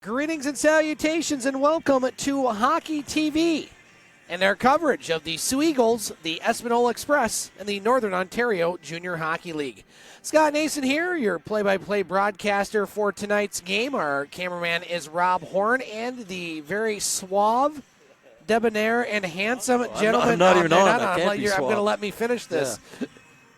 Greetings and salutations and welcome to Hockey TV and their coverage of the Soo Eagles, the Espanola Express, and the Northern Ontario Junior Hockey League. Scott Nason here, your play-by-play broadcaster for tonight's game. Our cameraman is Rob Horn, and the very suave, debonair, and handsome gentleman. I'm not even on. I'm going to let me finish this. Yeah.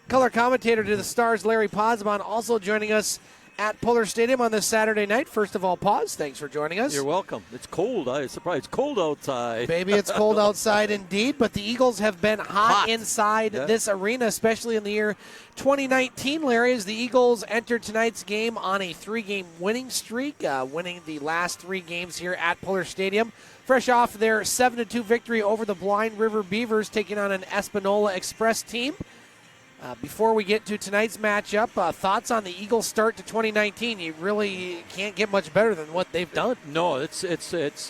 Color commentator to the Stars, Larry Podsman, also joining us at Pullar Stadium on this Saturday night. First of all, Paz, thanks for joining us. You're welcome. It's cold. I was surprised. It's cold outside. Baby, it's cold outside indeed, but the Eagles have been hot inside this arena, especially in the year 2019, Larry, as the Eagles entered tonight's game on a 3-game winning streak, winning the last 3 games here at Pullar Stadium. Fresh off their 7-2 victory over the Blind River Beavers, taking on an Espanola Express team. Before we get to tonight's matchup, thoughts on the Eagles' start to 2019? You really can't get much better than what they've done. No, it's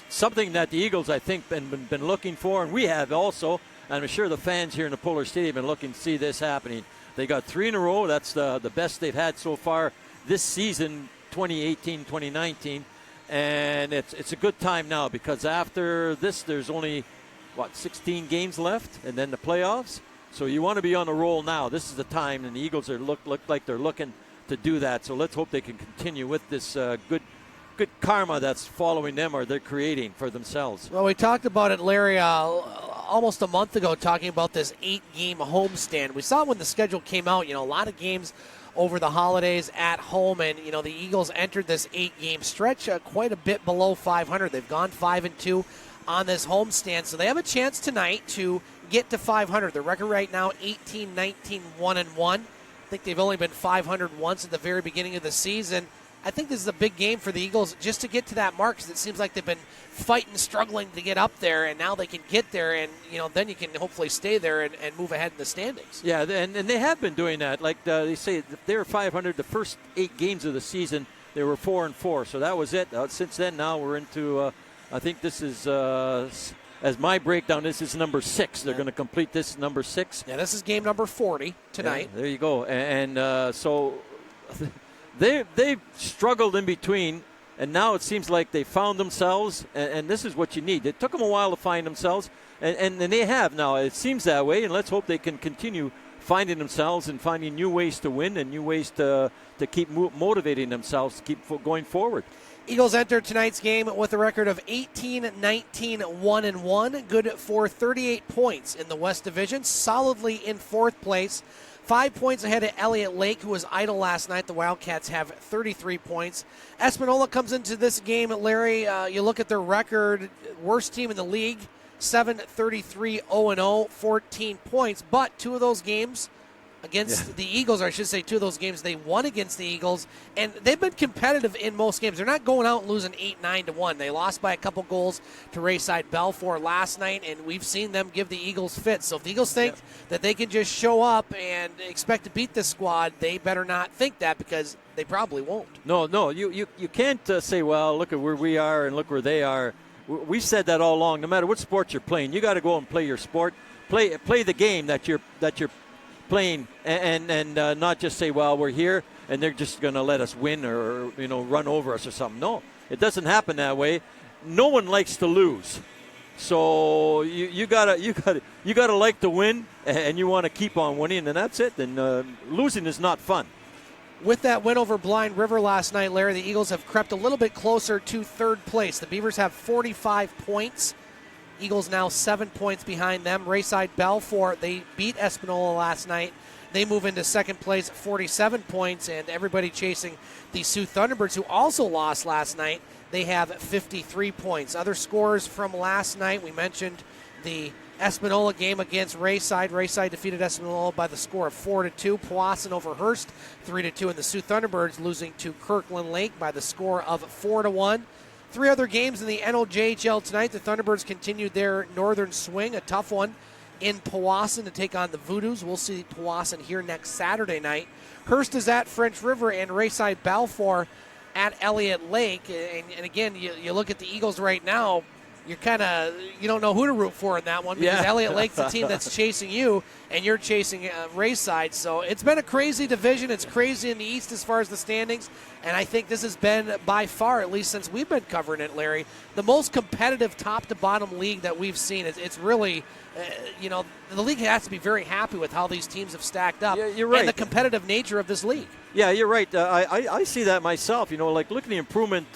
something that the Eagles, I think, been looking for, and we have also. And I'm sure the fans here in the Pullar Stadium have been looking to see this happening. They got 3 in a row. That's the best they've had so far this season, 2018-2019. And it's a good time now because after this, there's only, 16 games left, and then the playoffs. So you want to be on the roll now. This is the time, and the Eagles look like they're looking to do that. So let's hope they can continue with this good karma that's following them or they're creating for themselves. Well, we talked about it, Larry, almost a month ago, talking about this 8-game homestand. We saw when the schedule came out, a lot of games over the holidays at home, and, the Eagles entered this 8-game stretch quite a bit below 500. They've gone 5-2 on this homestand, so they have a chance tonight to get to 500. The record right now, 18-19, 1-1. I think they've only been 500 once at the very beginning of the season. I think this is a big game for the Eagles just to get to that mark, because it seems like they've been fighting, struggling to get up there, and now they can get there, and then you can hopefully stay there and move ahead in the standings. Yeah, and they have been doing that. Like they say, if they were 500 the first 8 games of the season, they were 4-4. So that was it. Since then, now we're into, I think this is, as my breakdown, this is number 6. They're going to complete this number 6. Yeah, this is game number 40 tonight. Yeah, there you go. And so they've struggled in between, and now it seems like they found themselves, and this is what you need. It took them a while to find themselves, and they have now. It seems that way, and let's hope they can continue finding themselves and finding new ways to win and new ways to keep motivating themselves to keep going forward. Eagles enter tonight's game with a record of 18-19, 1-1, good for 38 points in the West Division, solidly in 4th place. 5 points ahead of Elliott Lake, who was idle last night. The Wildcats have 33 points. Espanola comes into this game, Larry, you look at their record, worst team in the league, 7-33, 0-0, 14 points. But 2 of those games against the Eagles, or I should say 2 of those games they won against the Eagles, and they've been competitive in most games. They're not going out and losing 8-9-1. They lost by a couple goals to Rayside Balfour last night, and we've seen them give the Eagles fits. So if the Eagles think that they can just show up and expect to beat this squad, they better not think that, because they probably won't. No, you can't say, well, look at where we are and look where they are. We've said that all along. No matter what sport you're playing, you got to go and play your sport. Play the game that you're playing, and not just say, well, we're here and they're just going to let us win or run over us or something. No, it doesn't happen that way. No one likes to lose, so you gotta like to win, and you want to keep on winning, and that's it. And losing is not fun. With that win over Blind River last night, Larry, the Eagles have crept a little bit closer to 3rd place. The Beavers have 45 points. Eagles now 7 points behind them. Rayside Balfour, they beat Espanola last night. They move into 2nd place, 47 points, and everybody chasing the Sioux Thunderbirds, who also lost last night. They have 53 points. Other scores from last night, we mentioned the Espanola game against Rayside. Rayside defeated Espanola by the score of 4-2. Powassan over Hearst, 3-2, and the Sioux Thunderbirds losing to Kirkland Lake by the score of 4-1. 3 other games in the NOJHL tonight. The Thunderbirds continued their northern swing, a tough one in Powassan to take on the Voodoos. We'll see Powassan here next Saturday night. Hearst is at French River, and Rayside Balfour at Elliott Lake. And again, you look at the Eagles right now, you don't know who to root for in that one because Elliott Lake's the team that's chasing you, and you're chasing Rayside. So it's been a crazy division. It's crazy in the East as far as the standings, and I think this has been by far, at least since we've been covering it, Larry, the most competitive top-to-bottom league that we've seen. It's really, the league has to be very happy with how these teams have stacked up. Yeah, you're right. And the competitive nature of this league. Yeah, you're right. I see that myself. Like look at the improvement.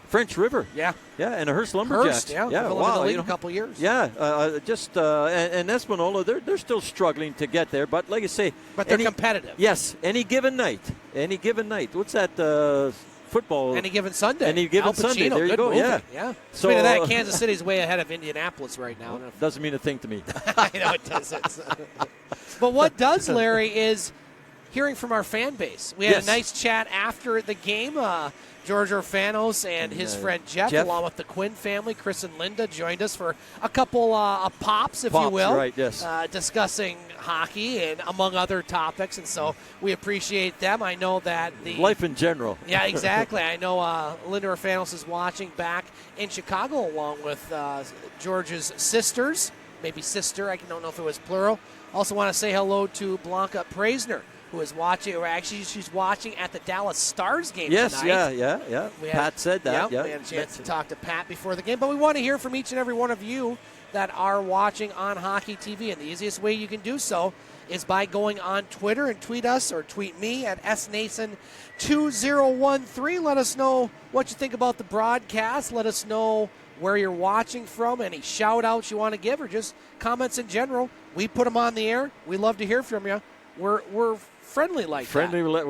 French River. Yeah, and the Hearst Lumberjacks. Wow. In the league a couple years. Yeah, and Espanola, they're still struggling to get there, but like I say, they're competitive. Yes, any given night. What's that football? Any given Sunday. Any given Sunday. There you go. Movie. Yeah. So speaking of that, Kansas City's way ahead of Indianapolis right now. Doesn't mean a thing to me. I know it doesn't. But what does, Larry, is hearing from our fan base. We had a nice chat after the game. George Orfanos and his friend Jeff, along with the Quinn family, Chris and Linda, joined us for a couple of pops, if you will, right, yes. Discussing hockey and among other topics. And so we appreciate them. I know that life in general. Yeah, exactly. I know Linda Orfanos is watching back in Chicago along with George's sisters, maybe sister. I don't know if it was plural. Also want to say hello to Blanca Preisner, who is watching, or actually she's watching at the Dallas Stars game tonight. Yeah. Pat said that. We had a chance to talk to Pat before the game. But we want to hear from each and every one of you that are watching on Hockey TV. And the easiest way you can do so is by going on Twitter and tweet us or tweet me at snason2013. Let us know what you think about the broadcast. Let us know where you're watching from, any shout-outs you want to give, or just comments in general. We put them on the air. We love to hear from you. We're friendly like friendly, that.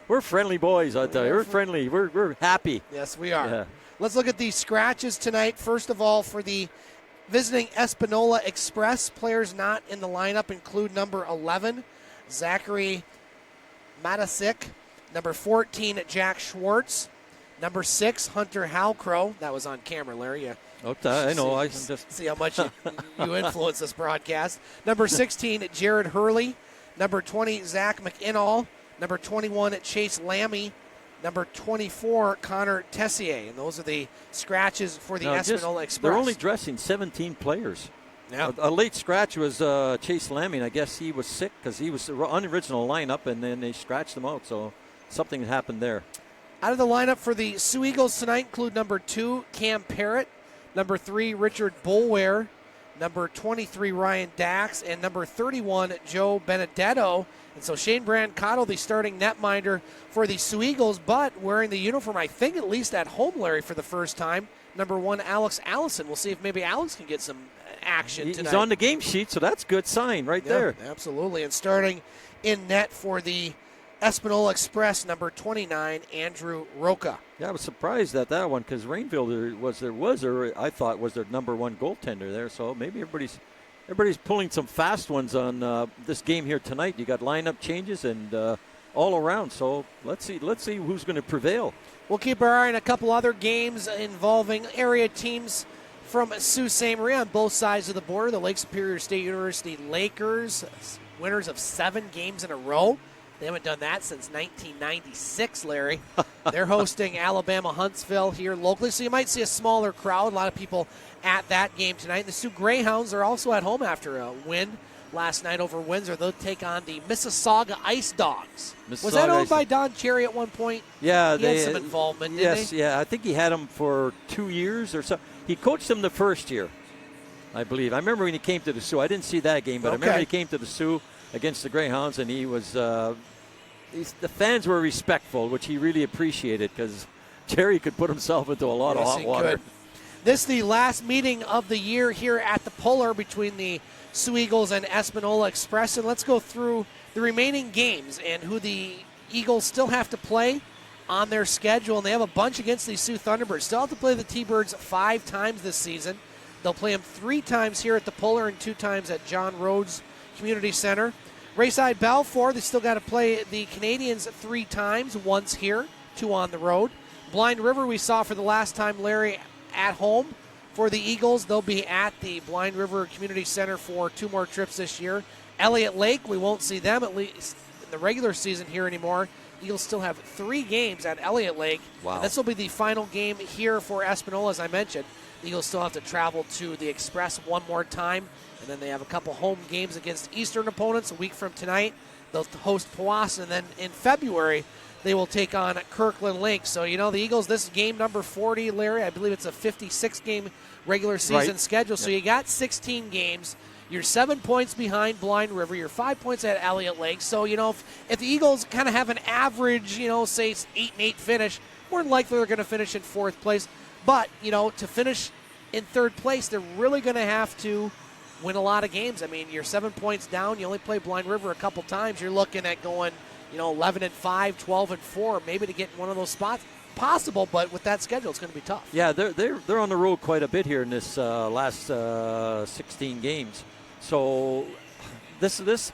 We're friendly boys, I tell you. We're friendly. We're happy. Yes, we are. Yeah. Let's look at the scratches tonight. First of all, for the visiting Espanola Express, players not in the lineup include number 11, Zachary Matasik, number 14, Jack Schwartz, number 6, Hunter Halcrow. That was on camera, Larry. Yeah. Okay, I know. I just see how much you influence this broadcast. Number 16, Jared Hurley. Number 20, Zach McInnall. Number 21, Chase Lammy. Number 24, Connor Tessier. And those are the scratches for the Espanola Express. They're only dressing 17 players. Yeah. A late scratch was Chase Lammy, and I guess he was sick because he was on the original lineup, and then they scratched him out. So something happened there. Out of the lineup for the Soo Eagles tonight include number 2, Cam Parrott. Number 3, Richard Boulware. Number 23, Ryan Dax. And number 31, Joe Benedetto. And so Shane Brancato, the starting netminder for the Soo Eagles, but wearing the uniform, I think, at least at home, Larry, for the first time. Number 1, Alex Allison. We'll see if maybe Alex can get some action tonight. He's on the game sheet, so that's a good sign right there. Absolutely. And starting in net for the Espanola Express, number 29, Andrew Roca. Yeah, I was surprised at that one because Rainfield I thought was their number 1 goaltender there. So maybe everybody's pulling some fast ones on this game here tonight. You got lineup changes and all around. So let's see who's going to prevail. We'll keep our eye on a couple other games involving area teams from Sault Ste. Marie on both sides of the border. The Lake Superior State University Lakers, winners of 7 games in a row. They haven't done that since 1996, Larry. They're hosting Alabama Huntsville here locally, so you might see a smaller crowd. A lot of people at that game tonight. The Sioux Greyhounds are also at home after a win last night over Windsor. They'll take on the Mississauga Ice Dogs. Was that owned by Don Cherry at one point? Yeah. He had some involvement, didn't he? Yeah. I think he had them for 2 years or so. He coached them the first year, I believe. I remember when he came to the Sioux. I didn't see that game, but I remember he came to the Sioux against the Greyhounds, and he was the fans were respectful, which he really appreciated because Jerry could put himself into a lot of hot water. Could. This is the last meeting of the year here at the Pullar between the Soo Eagles and Espanola Express, and let's go through the remaining games and who the Eagles still have to play on their schedule, and they have a bunch against the Sioux Thunderbirds. Still have to play the T-Birds 5 times this season. They'll play them 3 times here at the Pullar and 2 times at John Rhodes Community Center. Rayside Balfour, they still got to play the Canadians 3 times, once here, 2 on the road. Blind River we saw for the last time, Larry, at home for the Eagles. They'll be at the Blind River Community Center for 2 more trips this year. Elliott Lake, we won't see them at least in the regular season here anymore. Eagles still have 3 games at Elliott Lake. Wow. And this will be the final game here for Espanola, as I mentioned. The Eagles still have to travel to the Express one more time, and then they have a couple home games against Eastern opponents a week from tonight. They'll host Powassan, and then in February, they will take on Kirkland Lake. So, the Eagles, this is game number 40, Larry. I believe it's a 56-game regular season schedule. So you got 16 games. You're 7 points behind Blind River. You're 5 points at Elliott Lake. So, if the Eagles kind of have an average, say, 8-8 finish, more than likely they're going to finish in 4th place. But, to finish in 3rd place, they're really going to have to win a lot of games. I mean, you're 7 points down. You only play Blind River a couple times. You're looking at going, 11-5, 12-4, maybe to get in one of those spots. Possible, but with that schedule, it's going to be tough. Yeah, they're on the road quite a bit here in this last 16 games. So this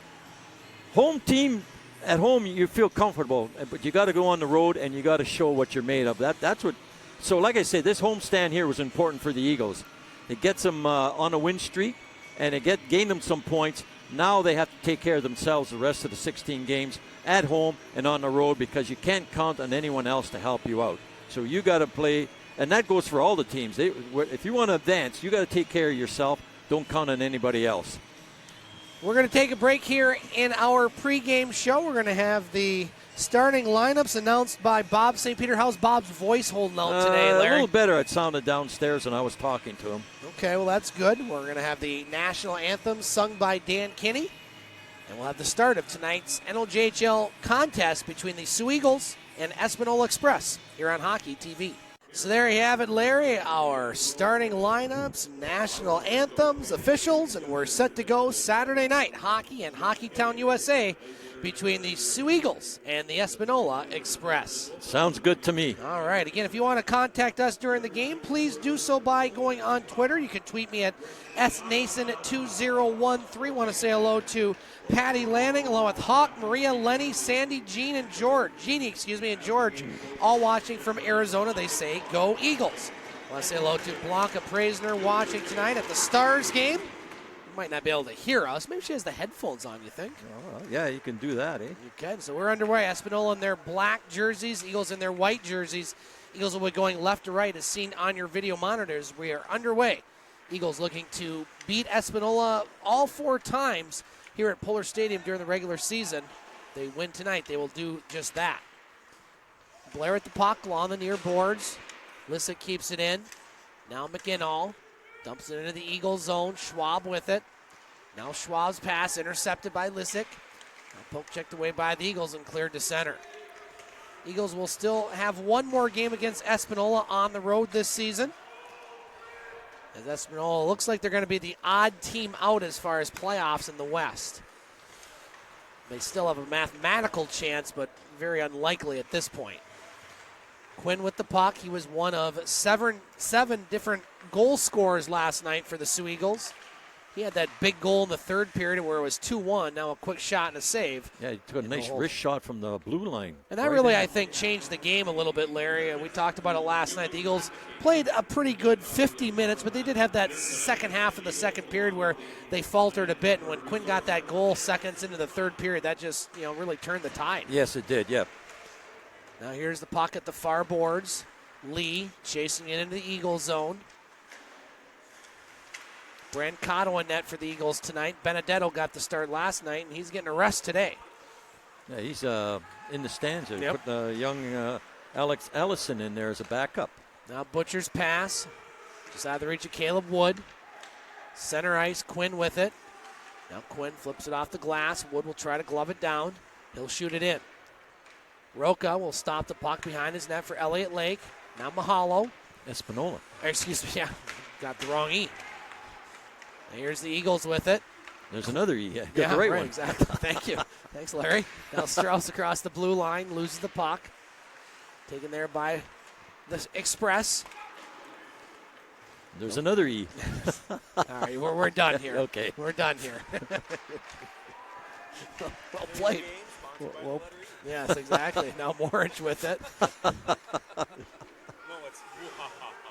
home team at home, you feel comfortable, but you got to go on the road and you got to show what you're made of. That's what. So, like I say, this home stand here was important for the Eagles. It gets them on a win streak, and it gained them some points. Now they have to take care of themselves the rest of the 16 games at home and on the road, because you can't count on anyone else to help you out. So you got to play, and that goes for all the teams. If you want to advance, you got to take care of yourself. Don't count on anybody else. We're going to take a break here in our pregame show. We're going to have the starting lineups announced by Bob St. Peter. How's Bob's voice holding out today, Larry? A little better. It sounded downstairs when I was talking to him. Okay, well, that's good. We're going to have the national anthem sung by Dan Kinney. And we'll have the start of tonight's NLJHL contest between the Soo Eagles and Espanola Express here on Hockey TV. So there you have it, Larry, our starting lineups, national anthems, officials, and we're set to go Saturday night hockey in Hockeytown, USA, between the Soo Eagles and the Espanola Express. Sounds good to me. All right. Again, if you want to contact us during the game, please do so by going on Twitter. You can tweet me at SNason2013. Want to say hello to Patty Lanning, along with Hawk, Maria, Lenny, Sandy, Jeannie, and George, all watching from Arizona. They say, go Eagles. Want to say hello to Blanca Preisner watching tonight at the Stars game. Might not be able to hear us. Maybe she has the headphones on, you think? Oh, yeah, you can do that, eh? You can. So we're underway. Espanola in their black jerseys, Eagles in their white jerseys. Eagles will be going left to right as seen on your video monitors. We are underway. Eagles looking to beat Espanola all 4 times here at Pullar Stadium during the regular season. They win tonight, they will do just that. Blair at the puck along the near boards. Lissick keeps it in. Now McGinall dumps it into the Eagles zone. Schwab with it. Now Schwab's pass intercepted by Lissick. Now poke checked away by the Eagles and cleared to center. Eagles will still have one more game against Espanola on the road this season. As Espanola looks like they're going to be the odd team out as far as playoffs in the West. They still have a mathematical chance, but very unlikely at this point. Quinn with the puck. He was one of seven different goal scorers last night for the Soo Eagles. He had that big goal in the 3rd period where it was 2-1. Now a quick shot and a save. Yeah, he took a nice wrist shot from the blue line. And that really, I think, changed the game a little bit, Larry. We talked about it last night. The Eagles played a pretty good 50 minutes, but they did have that second half of the 2nd period where they faltered a bit. And when Quinn got that goal seconds into the 3rd period, that just really turned the tide. Yes, it did, yeah. Now here's the puck at the far boards. Lee chasing it into the Eagle zone. Brent Cotto in net for the Eagles tonight. Benedetto got the start last night, and he's getting a rest today. Yeah, he's in the stands. They Yep. put the young Alex Ellison in there as a backup. Now Butcher's pass. Just out of the reach of Caleb Wood. Center ice, Quinn with it. Now Quinn flips it off the glass. Wood will try to glove it down. He'll shoot it in. Roca will stop the puck behind his net for Elliott Lake. Now Mahalo. Espanola. Excuse me, yeah. Got the wrong E. Now here's the Eagles with it. There's another E. Yeah, Yeah, the right right, one. exactly. Thank you. Thanks, Larry. Now Strauss across the blue line, loses the puck. Taken there by the Express. There's another E. All right, we're done here. Okay. We're done here. Well played. Well, yes, exactly. Now Moritz with it.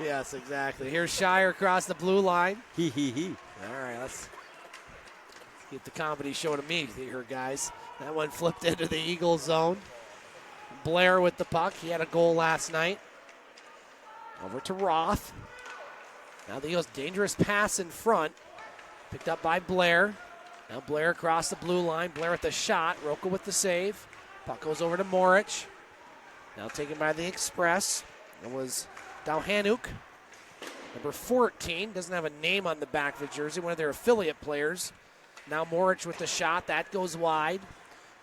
Yes, exactly. Here's Shire across the blue line. He. All right, let's keep the comedy show to me here, guys. That one flipped into the Eagle zone. Blair with the puck. He had a goal last night. Over to Roth. Now the Eagles' dangerous pass in front. Picked up by Blair. Now Blair across the blue line. Blair with the shot. Roca with the save. Puck goes over to Morich. Now taken by the Express. It was Dalhanuk. Number 14. Doesn't have a name on the back of the jersey. One of their affiliate players. Now Morich with the shot. That goes wide.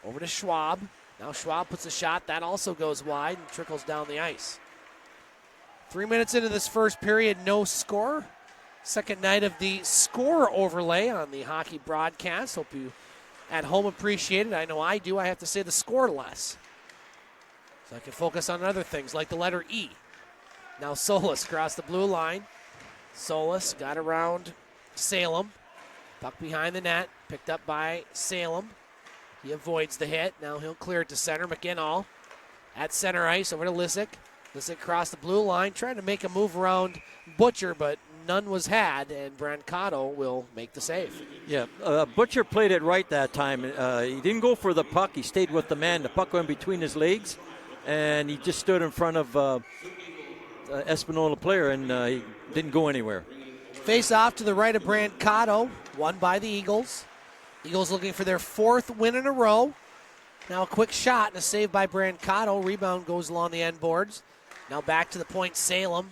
Over to Schwab. Now Schwab puts a shot. That also goes wide and trickles down the ice. 3 minutes into this first period, no score. Second night of the score overlay on the hockey broadcast. Hope you at home appreciate it. I know I do. I have to say the score less, so I can focus on other things like the letter E. Now Solis across the blue line. Solis got around Salem. Puck behind the net. Picked up by Salem. He avoids the hit. Now he'll clear it to center. McGinall at center ice over to Lissick. Lissick across the blue line, trying to make a move around Butcher, but none was had, and Brancato will make the save. Yeah, Butcher played it right that time. He didn't go for the puck. He stayed with the man. The puck went between his legs, and he just stood in front of Espanola player, and he didn't go anywhere. Face off to the right of Brancato, won by the Eagles. Eagles looking for their 4th win in a row. Now a quick shot and a save by Brancato. Rebound goes along the end boards. Now back to the point, Salem.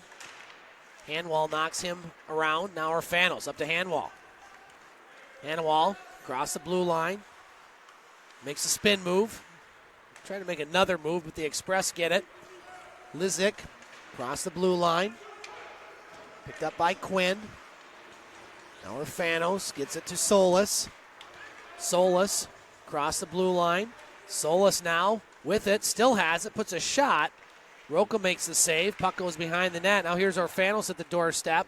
Hanwall knocks him around. Now Orfanos up to Hanwall. Hanwall across the blue line. Makes a spin move. Trying to make another move, but the Express get it. Lizick across the blue line. Picked up by Quinn. Now Orfanos gets it to Solis. Solis across the blue line. Solis now with it. Still has it. Puts a shot. Roca makes the save. Puck goes behind the net. Now here's Orfanos at the doorstep.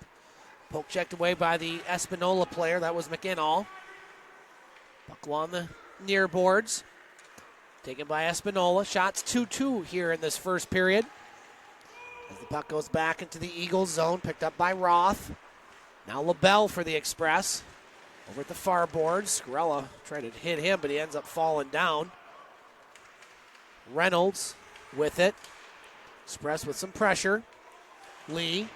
Poke checked away by the Espanola player. That was McGinall. Puck along the near boards. Taken by Espanola. Shots 2-2 here in this first period. As the puck goes back into the Eagles zone. Picked up by Roth. Now LaBelle for the Express. Over at the far boards. Scarella tried to hit him, but he ends up falling down. Reynolds with it. Express with some pressure. Lee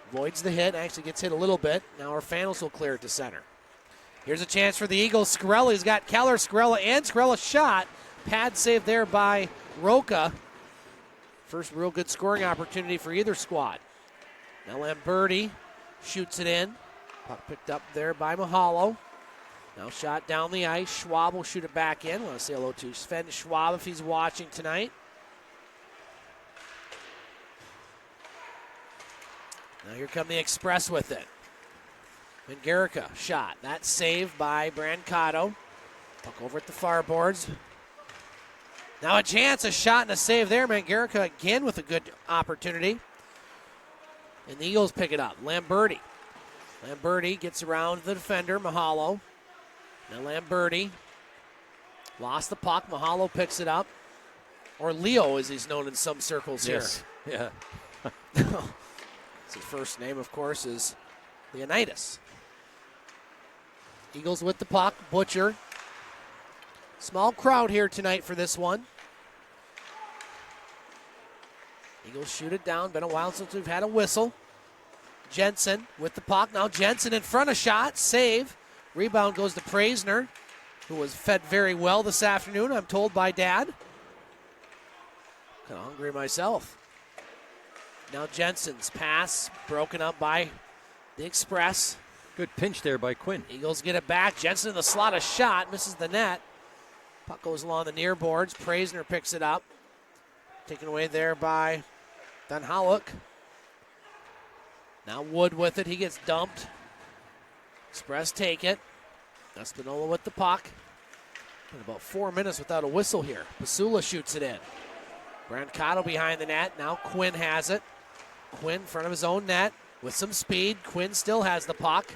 avoids the hit, actually gets hit a little bit. Now Orfanos will clear it to center. Here's a chance for the Eagles. Scarella, got Keller, Scarella, and Scarella shot. Pad save there by Roca. First real good scoring opportunity for either squad. Now Lamberti shoots it in. Puck picked up there by Mahalo. Now shot down the ice. Schwab will shoot it back in. I want to say hello to Sven Schwab if he's watching tonight. Now here come the Express with it. Mangarica shot. That's saved by Brancato. Puck over at the far boards. Now a chance, a shot and a save there. Mangarica again with a good opportunity. And the Eagles pick it up. Lamberti. Lamberti gets around the defender, Mahalo. Now Lamberti lost the puck. Mahalo picks it up. Or Leo, as he's known in some circles yes. Here. Yeah. His first name, of course, is Leonidas. Eagles with the puck. Butcher. Small crowd here tonight for this one. Eagles shoot it down. Been a while since we've had a whistle. Jensen with the puck. Now Jensen in front of shot. Save. Rebound goes to Praisner, who was fed very well this afternoon, I'm told by Dad. Kind of hungry myself. Now Jensen's pass broken up by the Express. Good pinch there by Quinn. Eagles get it back. Jensen in the slot, a shot, misses the net. Puck goes along the near boards. Praisner picks it up. Taken away there by Dunhaliuk. Now Wood with it. He gets dumped. Express take it. Espanola with the puck. Been about 4 minutes without a whistle here. Pasula shoots it in. Brancato behind the net. Now Quinn has it. Quinn in front of his own net with some speed. Quinn still has the puck.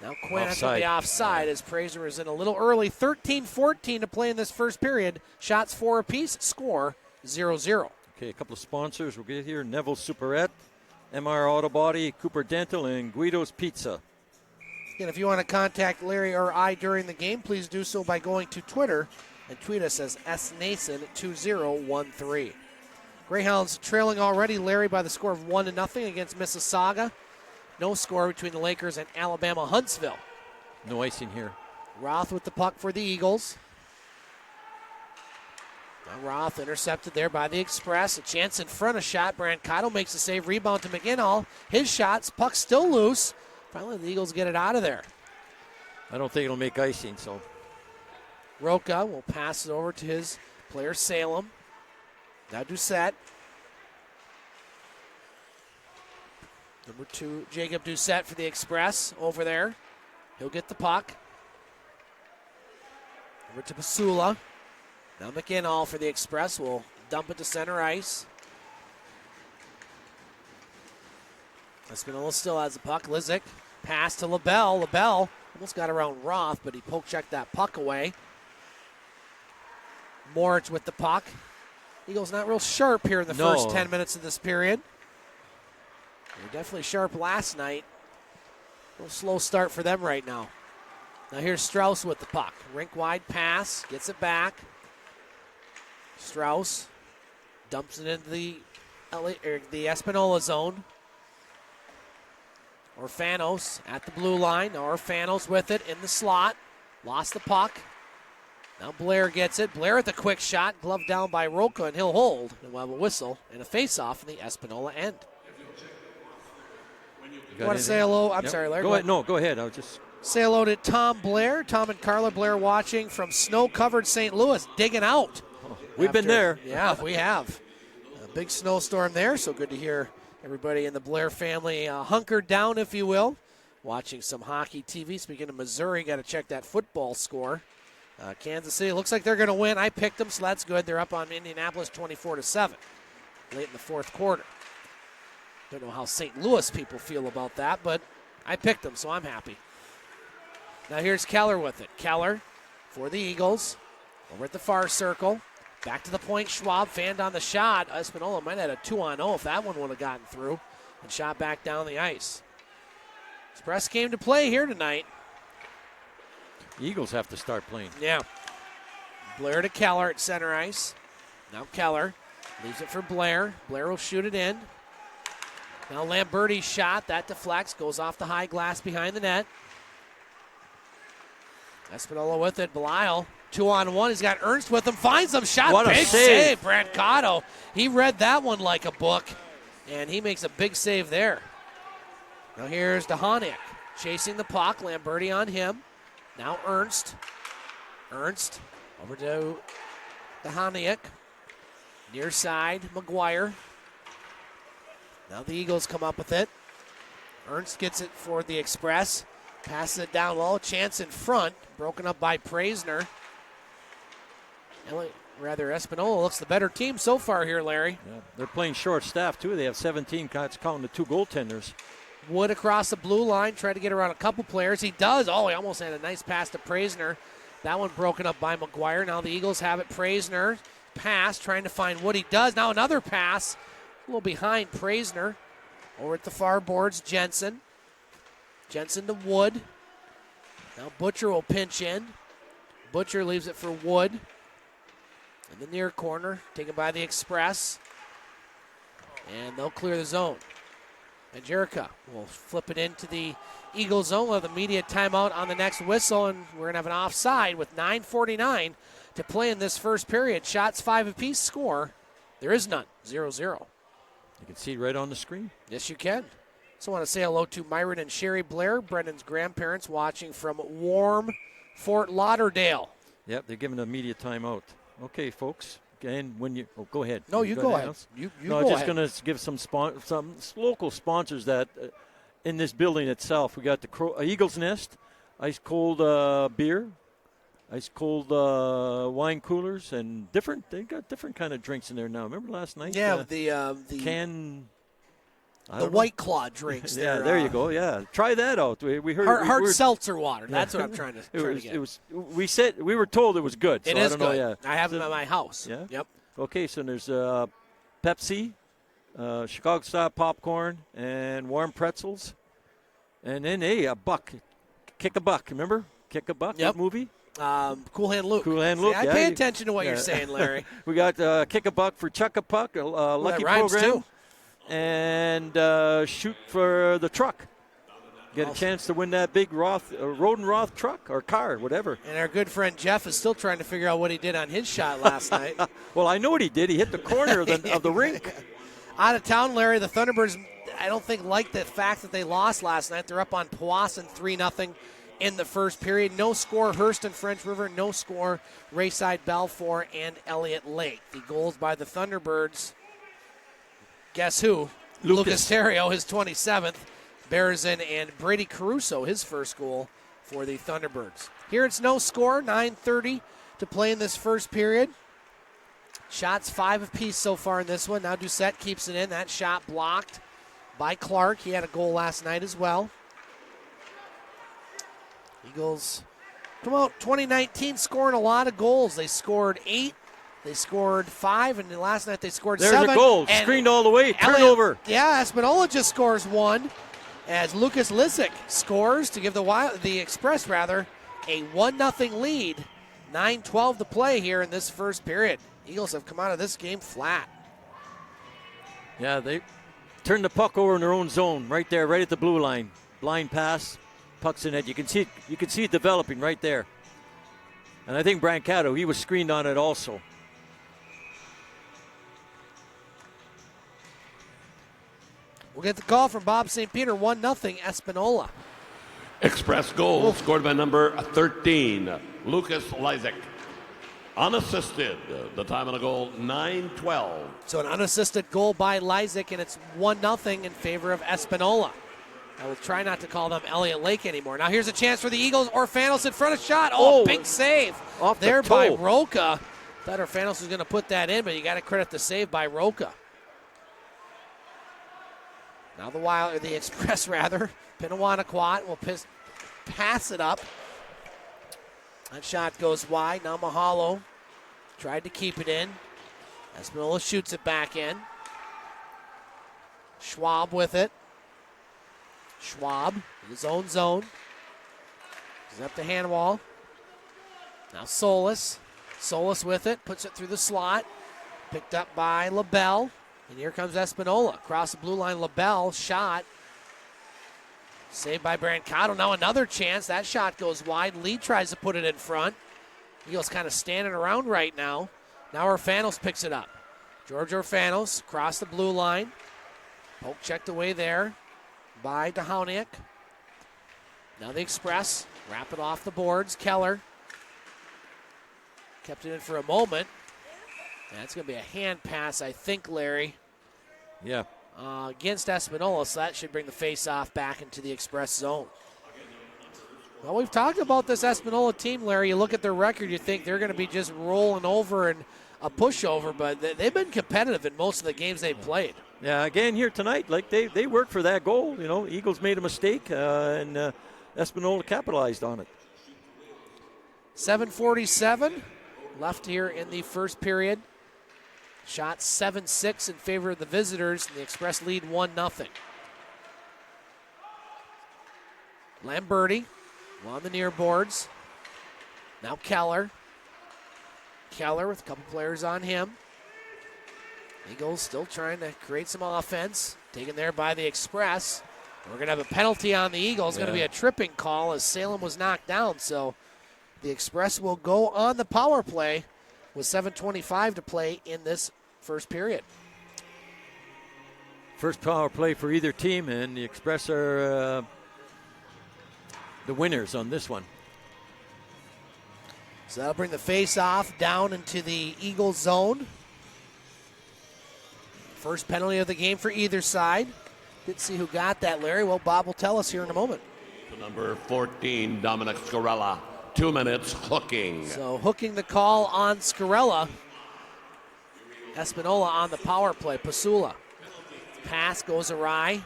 Now Quinn has to be offside as Praser is in a little early. 13-14 to play in this first period. Shots 4 apiece. Score 0-0. Okay, a couple of sponsors we'll get here. Neville Superette, MR Auto Body, Cooper Dental, and Guido's Pizza. Again, if you want to contact Larry or I during the game, please do so by going to Twitter and tweet us as snason2013. Greyhounds trailing already, Larry, by the score of 1-0 against Mississauga. No score between the Lakers and Alabama Huntsville. No icing here. Roth with the puck for the Eagles. Now Roth intercepted there by the Express. A chance in front, a shot. Brancato makes a save. Rebound to McGinall. His shots. Puck still loose. Finally, the Eagles get it out of there. I don't think it'll make icing, so. Roca will pass it over to his player, Salem. Now Doucette. Number 2, Jacob Doucette for the Express over there. He'll get the puck. Over to Pasula. Now McGinall for the Express will dump it to center ice. Espanola still has the puck. Lizick pass to LaBelle. LaBelle almost got around Roth, but he poke-checked that puck away. Moritz with the puck. Eagles not real sharp here in the first 10 minutes of this period. They were definitely sharp last night. A little slow start for them right now. Now here's Strauss with the puck. Rink-wide pass, gets it back. Strauss dumps it into the Espanola zone. Orfanos at the blue line. Now Orfanos with it in the slot. Lost the puck. Now Blair gets it. Blair at the quick shot. Gloved down by Roca, and he'll hold. And we'll have a whistle and a face-off in the Espanola end. You want to say hello? I'm sorry, Larry. Go ahead. No, go ahead. I'll just say hello to Tom Blair. Tom and Carla Blair watching from snow-covered St. Louis, digging out. We've been there. Yeah, we have. A big snowstorm there, so good to hear everybody in the Blair family hunkered down, if you will, watching some hockey TV. Speaking of Missouri, got to check that football score. Kansas City looks like they're going to win. I picked them, so that's good. They're up on Indianapolis 24-7 late in the fourth quarter. Don't know how St. Louis people feel about that, but I picked them, so I'm happy. Now here's Keller with it. Keller for the Eagles over at the far circle. Back to the point. Schwab fanned on the shot. Espanola might have had a 2-on-0 if that one would have gotten through and shot back down the ice. Express came to play here tonight. Eagles have to start playing. Yeah. Blair to Keller at center ice. Now Keller leaves it for Blair. Blair will shoot it in. Now Lamberti's shot. That deflects. Goes off the high glass behind the net. Espanola with it. Belial 2-on-1. He's got Ernst with him. Finds him. Shot. What a big save. Brancato. He read that one like a book, and he makes a big save there. Now here's DeHanik chasing the puck. Lamberti on him. Now Ernst. Ernst over to DeHanik. Near side, McGuire. Now the Eagles come up with it. Ernst gets it for the Express. Passes it down low. Chance in front. Broken up by Praisner. Espanola looks the better team so far here, Larry. Yeah, they're playing short staff, too. They have 17 cuts, counting the 2 goaltenders. Wood across the blue line. Tried to get around a couple players. He does. Oh, he almost had a nice pass to Praisner. That one broken up by McGuire. Now the Eagles have it. Praisner pass, trying to find Wood. He does. Now another pass. A little behind Praisner. Over at the far boards, Jensen. Jensen to Wood. Now Butcher will pinch in. Butcher leaves it for Wood. In the near corner, taken by the Express. And they'll clear the zone. And Jerica will flip it into the Eagle zone. We'll have the immediate timeout on the next whistle, and we're going to have an offside with 9:49 to play in this first period. Shots 5 apiece, score. There is none, 0-0. You can see it right on the screen. Yes, you can. So I want to say hello to Myron and Sherry Blair, Brendan's grandparents, watching from warm Fort Lauderdale. Yep, they're giving an immediate timeout. Okay, folks. And when you go ahead. No, you go ahead. You no, go just ahead. going to give some local sponsors that in this building itself. We got the Eagles Nest, ice cold beer, ice cold wine coolers, and they got different kind of drinks in there now. Remember last night? Yeah, the White Claw drinks. Yeah, there you go. Yeah, try that out. We heard hard seltzer water. That's what I'm trying to get. We were told it was good. So it is I don't good. Know, yeah. I have them at my house. Yeah. Yep. Okay, so there's Pepsi, Chicago style popcorn, and warm pretzels, and then a buck, Kick a Buck. Remember Kick a Buck? Yep. That movie. Cool Hand Luke. Cool Hand Luke. See, I pay attention to what you're saying, Larry. We got Kick a Buck for Chuck a Puck, a lucky program. Too. And shoot for the truck. Get a chance to win that big Rodenroth truck or car, whatever. And our good friend Jeff is still trying to figure out what he did on his shot last night. Well, I know what he did. He hit the corner of the rink. Out of town, Larry, the Thunderbirds, I don't think like the fact that they lost last night. They're up on Powassan 3-0 in the first period. No score, Hearst and French River. No score, Rayside, Balfour, and Elliott Lake. The goals by the Thunderbirds. Guess who? Lucas Terrio, his 27th. Berezin and Brady Caruso, his first goal for the Thunderbirds. Here it's no score, 9:30 to play in this first period. Shots 5 apiece so far in this one. Now Doucette keeps it in. That shot blocked by Clark. He had a goal last night as well. Eagles come out 2019 scoring a lot of goals. They scored 8. They scored 5, and last night they scored 7. There's a goal, screened all the way, turnover. Espanola just scores 1 as Lucas Lissick scores to give the Express a 1-0 lead. 9:12 to play here in this first period. Eagles have come out of this game flat. Yeah, they turned the puck over in their own zone, right there, right at the blue line. Blind pass, puck's in it. You can see it developing right there. And I think Brancato, he was screened on it also. We'll get the call from Bob St. Peter, 1-0 Espanola. Express goal scored by number 13, Lucas Lysick. Unassisted, the time of the goal, 9:12. So an unassisted goal by Lysick, and it's 1-0 in favor of Espanola. I will try not to call them Elliott Lake anymore. Now here's a chance for the Eagles. Orfanos in front of shot. Oh, big save off there the by toe. Roca. Thought Orfanos was going to put that in, but you got to credit the save by Roca. Now the Express Pinawannaquat will pass it up. That shot goes wide. Now Mahalo tried to keep it in. Espanola shoots it back in. Schwab with it. Schwab in his own zone. He's up the hand wall. Now Solis. Solis with it. Puts it through the slot. Picked up by LaBelle. And here comes Espanola. Across the blue line, LaBelle. Shot. Saved by Brancato. Now another chance. That shot goes wide. Lee tries to put it in front. Eagles kind of standing around right now. Now Orfanos picks it up. George Orfanos across the blue line. Poke checked away there by Dahoniak. Now the Express. Wrap it off the boards. Keller kept it in for a moment. That's going to be a hand pass, I think, Larry. Yeah. Against Espanola, so that should bring the face-off back into the Express zone. Well, we've talked about this Espanola team, Larry. You look at their record, you think they're going to be just rolling over and a pushover, but they've been competitive in most of the games they've played. Yeah, again here tonight, like they worked for that goal. You know, Eagles made a mistake, and Espanola capitalized on it. 7:47 left here in the first period. Shot 7-6 in favor of the visitors, and the Express lead 1-0. Lamberti on the near boards. Now Keller. Keller with a couple players on him. Eagles still trying to create some offense. Taken there by the Express. We're going to have a penalty on the Eagles. Going to be a tripping call as Salem was knocked down. So the Express will go on the power play with 7:25 to play in this first period. First power play for either team, and the Express are the winners on this one. So that'll bring the face-off down into the Eagles zone. First penalty of the game for either side. Didn't see who got that, Larry. Well, Bob will tell us here in a moment. To number 14, Dominic Scarella. 2 minutes hooking. So hooking the call on Scarella. Espanola on the power play. Pasula. Pass goes awry.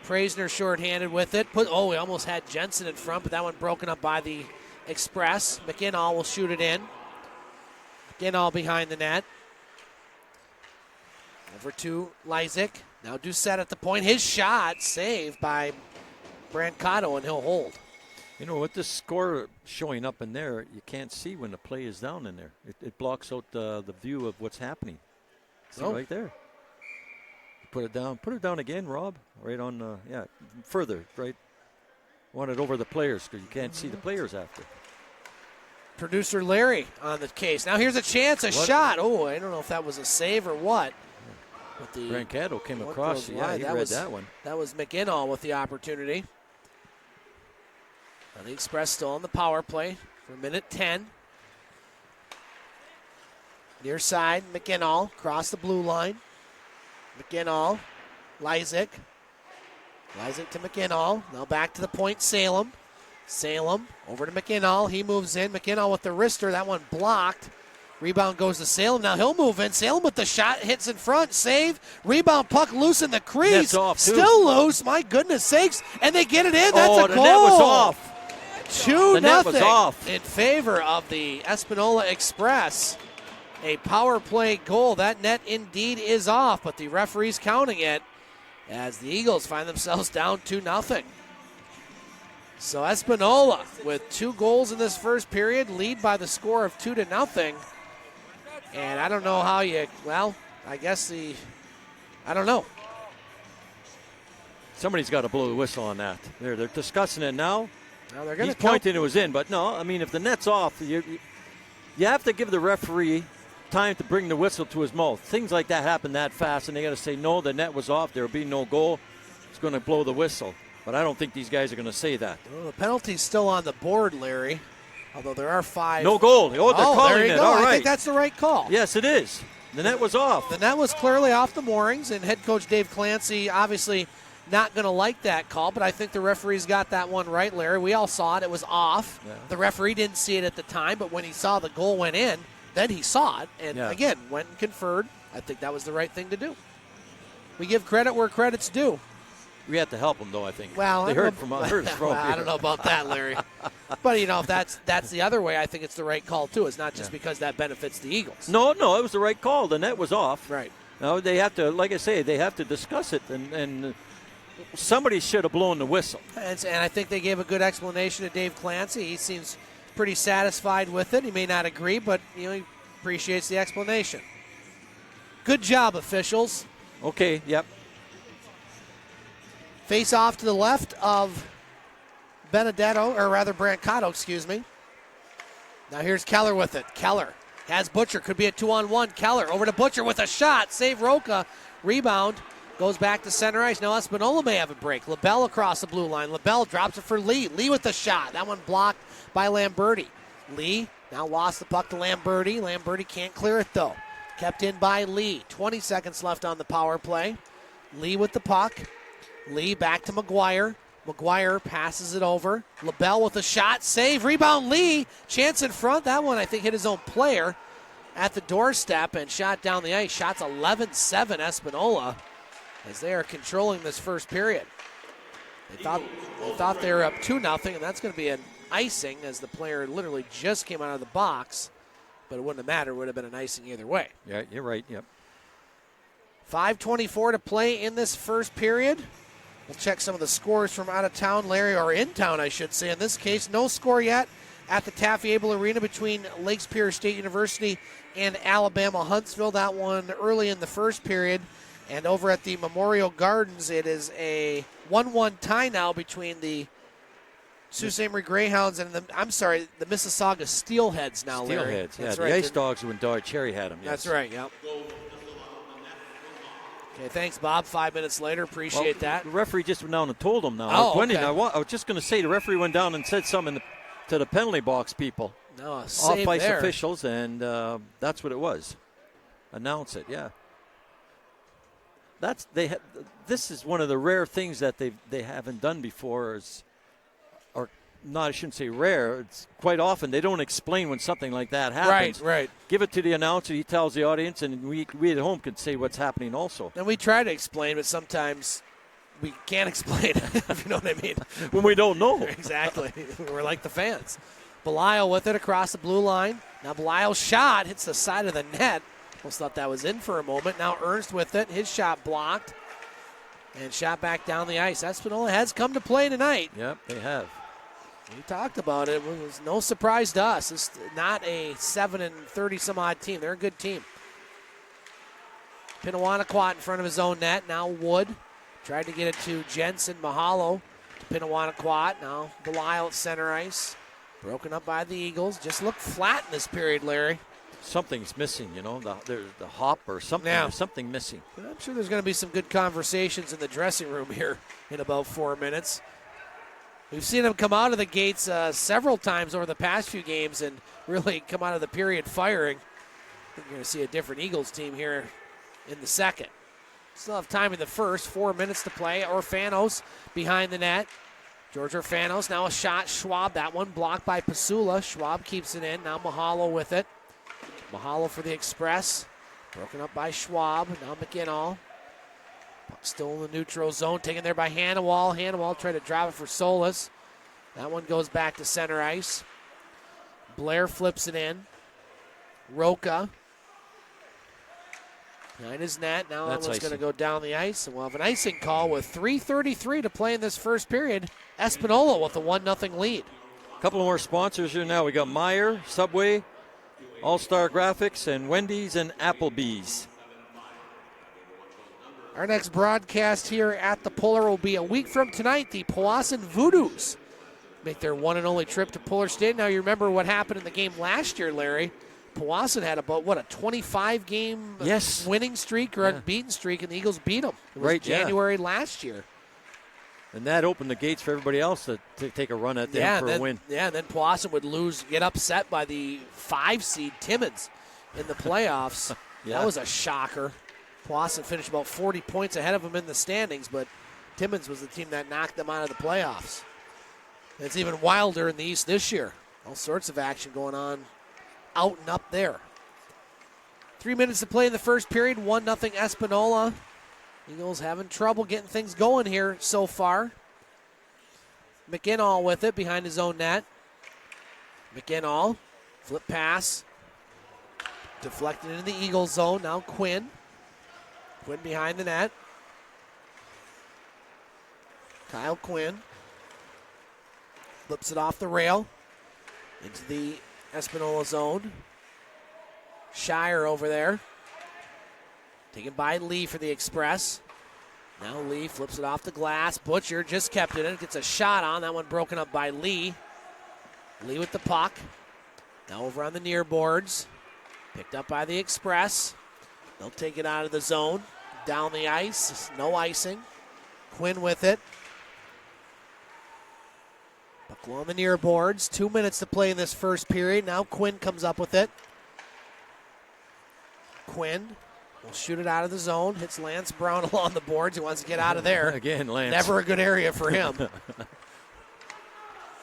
Praisner shorthanded with it. We almost had Jensen in front, but that one broken up by the Express. McInnall will shoot it in. McInnall behind the net. Over to Lysick. Now Doucette at the point. His shot saved by Brancato, and he'll hold. You know, with the score showing up in there, you can't see when the play is down in there. It blocks out the view of what's happening. See right there. Put it down. Put it down again, Rob. Right on, further, right? Want it over the players because you can't see the players after. Producer Larry on the case. Now here's a chance, shot. Oh, I don't know if that was a save or what. But the Brancato came across. Yeah, he read that one. That was McInnall with the opportunity. Now the Express still on the power play for minute 10. Near side, McInnall across the blue line. McInnall, Lysick. Lysick to McInnall. Now back to the point, Salem. Salem over to McInnall. He moves in. McInnall with the wrister. That one blocked. Rebound goes to Salem. Now he'll move in. Salem with the shot. Hits in front. Save. Rebound. Puck loose in the crease. Net's off, too. Still loose. My goodness sakes. And they get it in. That's a goal. The net was off. 2-0 in favor of the Espanola Express. A power play goal. That net indeed is off, but the referee's counting it as the Eagles find themselves down 2-0. So Espanola with 2 goals in this first period, lead by the score of 2-0. And I don't know how I don't know. Somebody's got to blow the whistle on that. They're discussing it now. Now they're He's pointing it was in, but no, I mean, if the net's off, you have to give the referee time to bring the whistle to his mouth. Things like that happen that fast, and they got to say, no, the net was off, there will be no goal. It's going to blow the whistle. But I don't think these guys are going to say that. Well, the penalty's still on the board, Larry, although there are 5. No goal. They're calling there you it. go. All right. I think that's the right call. Yes, it is. The net was off. The net was clearly off the moorings, and head coach Dave Clancy obviously not going to like that call, but I think the referee's got that one right, Larry. We all saw it. It was off. Yeah. The referee didn't see it at the time, but when he saw the goal went in, then he saw it, and again, went and conferred. I think that was the right thing to do. We give credit where credit's due. We had to help them, though, I think. Well, they heard from others. I don't know about that, Larry. But, if that's the other way, I think it's the right call, too. It's not just because that benefits the Eagles. No, it was the right call. The net was off. Right. No, they have to, like I say, they have to discuss it, and somebody should have blown the whistle. And I think they gave a good explanation to Dave Clancy. He seems pretty satisfied with it. He may not agree, but he appreciates the explanation. Good job, officials. Okay, yep. Face off to the left of Brancato, excuse me. Now here's Keller with it. Keller has Butcher, could be a 2-on-1. Keller over to Butcher with a shot. Save Roca. Rebound. Goes back to center ice. Now Espanola may have a break. LaBelle across the blue line. LaBelle drops it for Lee. Lee with the shot. That one blocked by Lamberti. Lee now lost the puck to Lamberti. Lamberti can't clear it, though. Kept in by Lee. 20 seconds left on the power play. Lee with the puck. Lee back to McGuire. McGuire passes it over. LaBelle with a shot. Save. Rebound Lee. Chance in front. That one, I think, hit his own player at the doorstep and shot down the ice. Shots 11-7 Espanola as they are controlling this first period. They thought they were up 2-0, and that's going to be an icing as the player literally just came out of the box. But it wouldn't have mattered. It would have been an icing either way. Yeah, you're right. Yep. 5:24 to play in this first period. We'll check some of the scores from out of town, Larry, or in town, I should say. In this case, no score yet at the Taffy Able Arena between Lake Superior State University and Alabama Huntsville. That one early in the first period. And over at the Memorial Gardens, it is a 1-1 tie now between the Sault Ste. Marie Greyhounds and the Mississauga Steelheads now, Larry. Steelheads, yeah. That's The right. Ice Dogs when Dodge Cherry had them. Yes. That's right, yep. Okay, thanks, Bob. 5 minutes later. Appreciate that. The referee just went down and told them now. Okay. I was just going to say the referee went down and said something to the penalty box people. No, a save off-ice there. officials, and that's what it was. Announce it, yeah. This is one of the rare things that they haven't done before. I shouldn't say rare. It's quite often they don't explain when something like that happens. Right. Give it to the announcer. He tells the audience, and we at home can say what's happening also. And we try to explain, but sometimes we can't explain it, if you know what I mean. When we don't know. Exactly. We're like the fans. Belial with it across the blue line. Now Belial's shot hits the side of the net. Almost thought that was in for a moment. Now Ernst with it. His shot blocked. And shot back down the ice. Espanola has come to play tonight. Yep, they have. We talked about it. It was no surprise to us. It's not a 7-30 some odd team. They're a good team. Pinawanaquat in front of his own net. Now Wood tried to get it to Jensen. Mahalo to Pinawanaquat. Now Belisle at center ice. Broken up by the Eagles. Just looked flat in this period, Larry. Something's missing, there's the hop or something. Yeah. There's something missing. But I'm sure there's going to be some good conversations in the dressing room here in about 4 minutes. We've seen them come out of the gates several times over the past few games and really come out of the period firing. I think you're going to see a different Eagles team here in the second. Still have time in the first. 4 minutes to play. Orfanos behind the net. George Orfanos, now a shot. Schwab, that one blocked by Pasula. Schwab keeps it in. Now Mahalo with it. Mahalo for the Express. Broken up by Schwab. Now McGinall. Still in the neutral zone. Taken there by Hannawall. Hannawall tried to drive it for Solis. That one goes back to center ice. Blair flips it in. Roca. Behind his net. Now that one's going to go down the ice. And we'll have an icing call with 3:33 to play in this first period. Espanola with a 1-0 lead. A couple more sponsors here now. We got Meyer, Subway, All-Star Graphics, and Wendy's and Applebee's. Our next broadcast here at the Pullar will be a week from tonight. The Powassan Voodoos make their one and only trip to Pullar Stadium. Now, you remember what happened in the game last year, Larry. Powassan had about, a 25-game winning streak or unbeaten streak, and the Eagles beat them. It was January last year. And that opened the gates for everybody else to take a run at them for a win. Yeah, and then Powassan would get upset by the 5-seed Timmins in the playoffs. That was a shocker. Powassan finished about 40 points ahead of them in the standings, but Timmins was the team that knocked them out of the playoffs. And it's even wilder in the East this year. All sorts of action going on out and up there. 3 minutes to play in the first period, 1-0 Espanola. Eagles having trouble getting things going here so far. McGinall with it behind his own net. McGinall, flip pass. Deflected into the Eagles zone. Now Quinn. Quinn behind the net. Kyle Quinn. Flips it off the rail. Into the Espanola zone. Shire over there. Taken by Lee for the Express. Now Lee flips it off the glass. Butcher just kept it in. Gets a shot on. That one broken up by Lee. Lee with the puck. Now over on the near boards. Picked up by the Express. They'll take it out of the zone. Down the ice. No icing. Quinn with it. Puck on the near boards. 2 minutes to play in this first period. Now Quinn comes up with it. Quinn will shoot it out of the zone. Hits Lance Brown along the boards. He wants to get out of there. Again, Lance. Never a good area for him.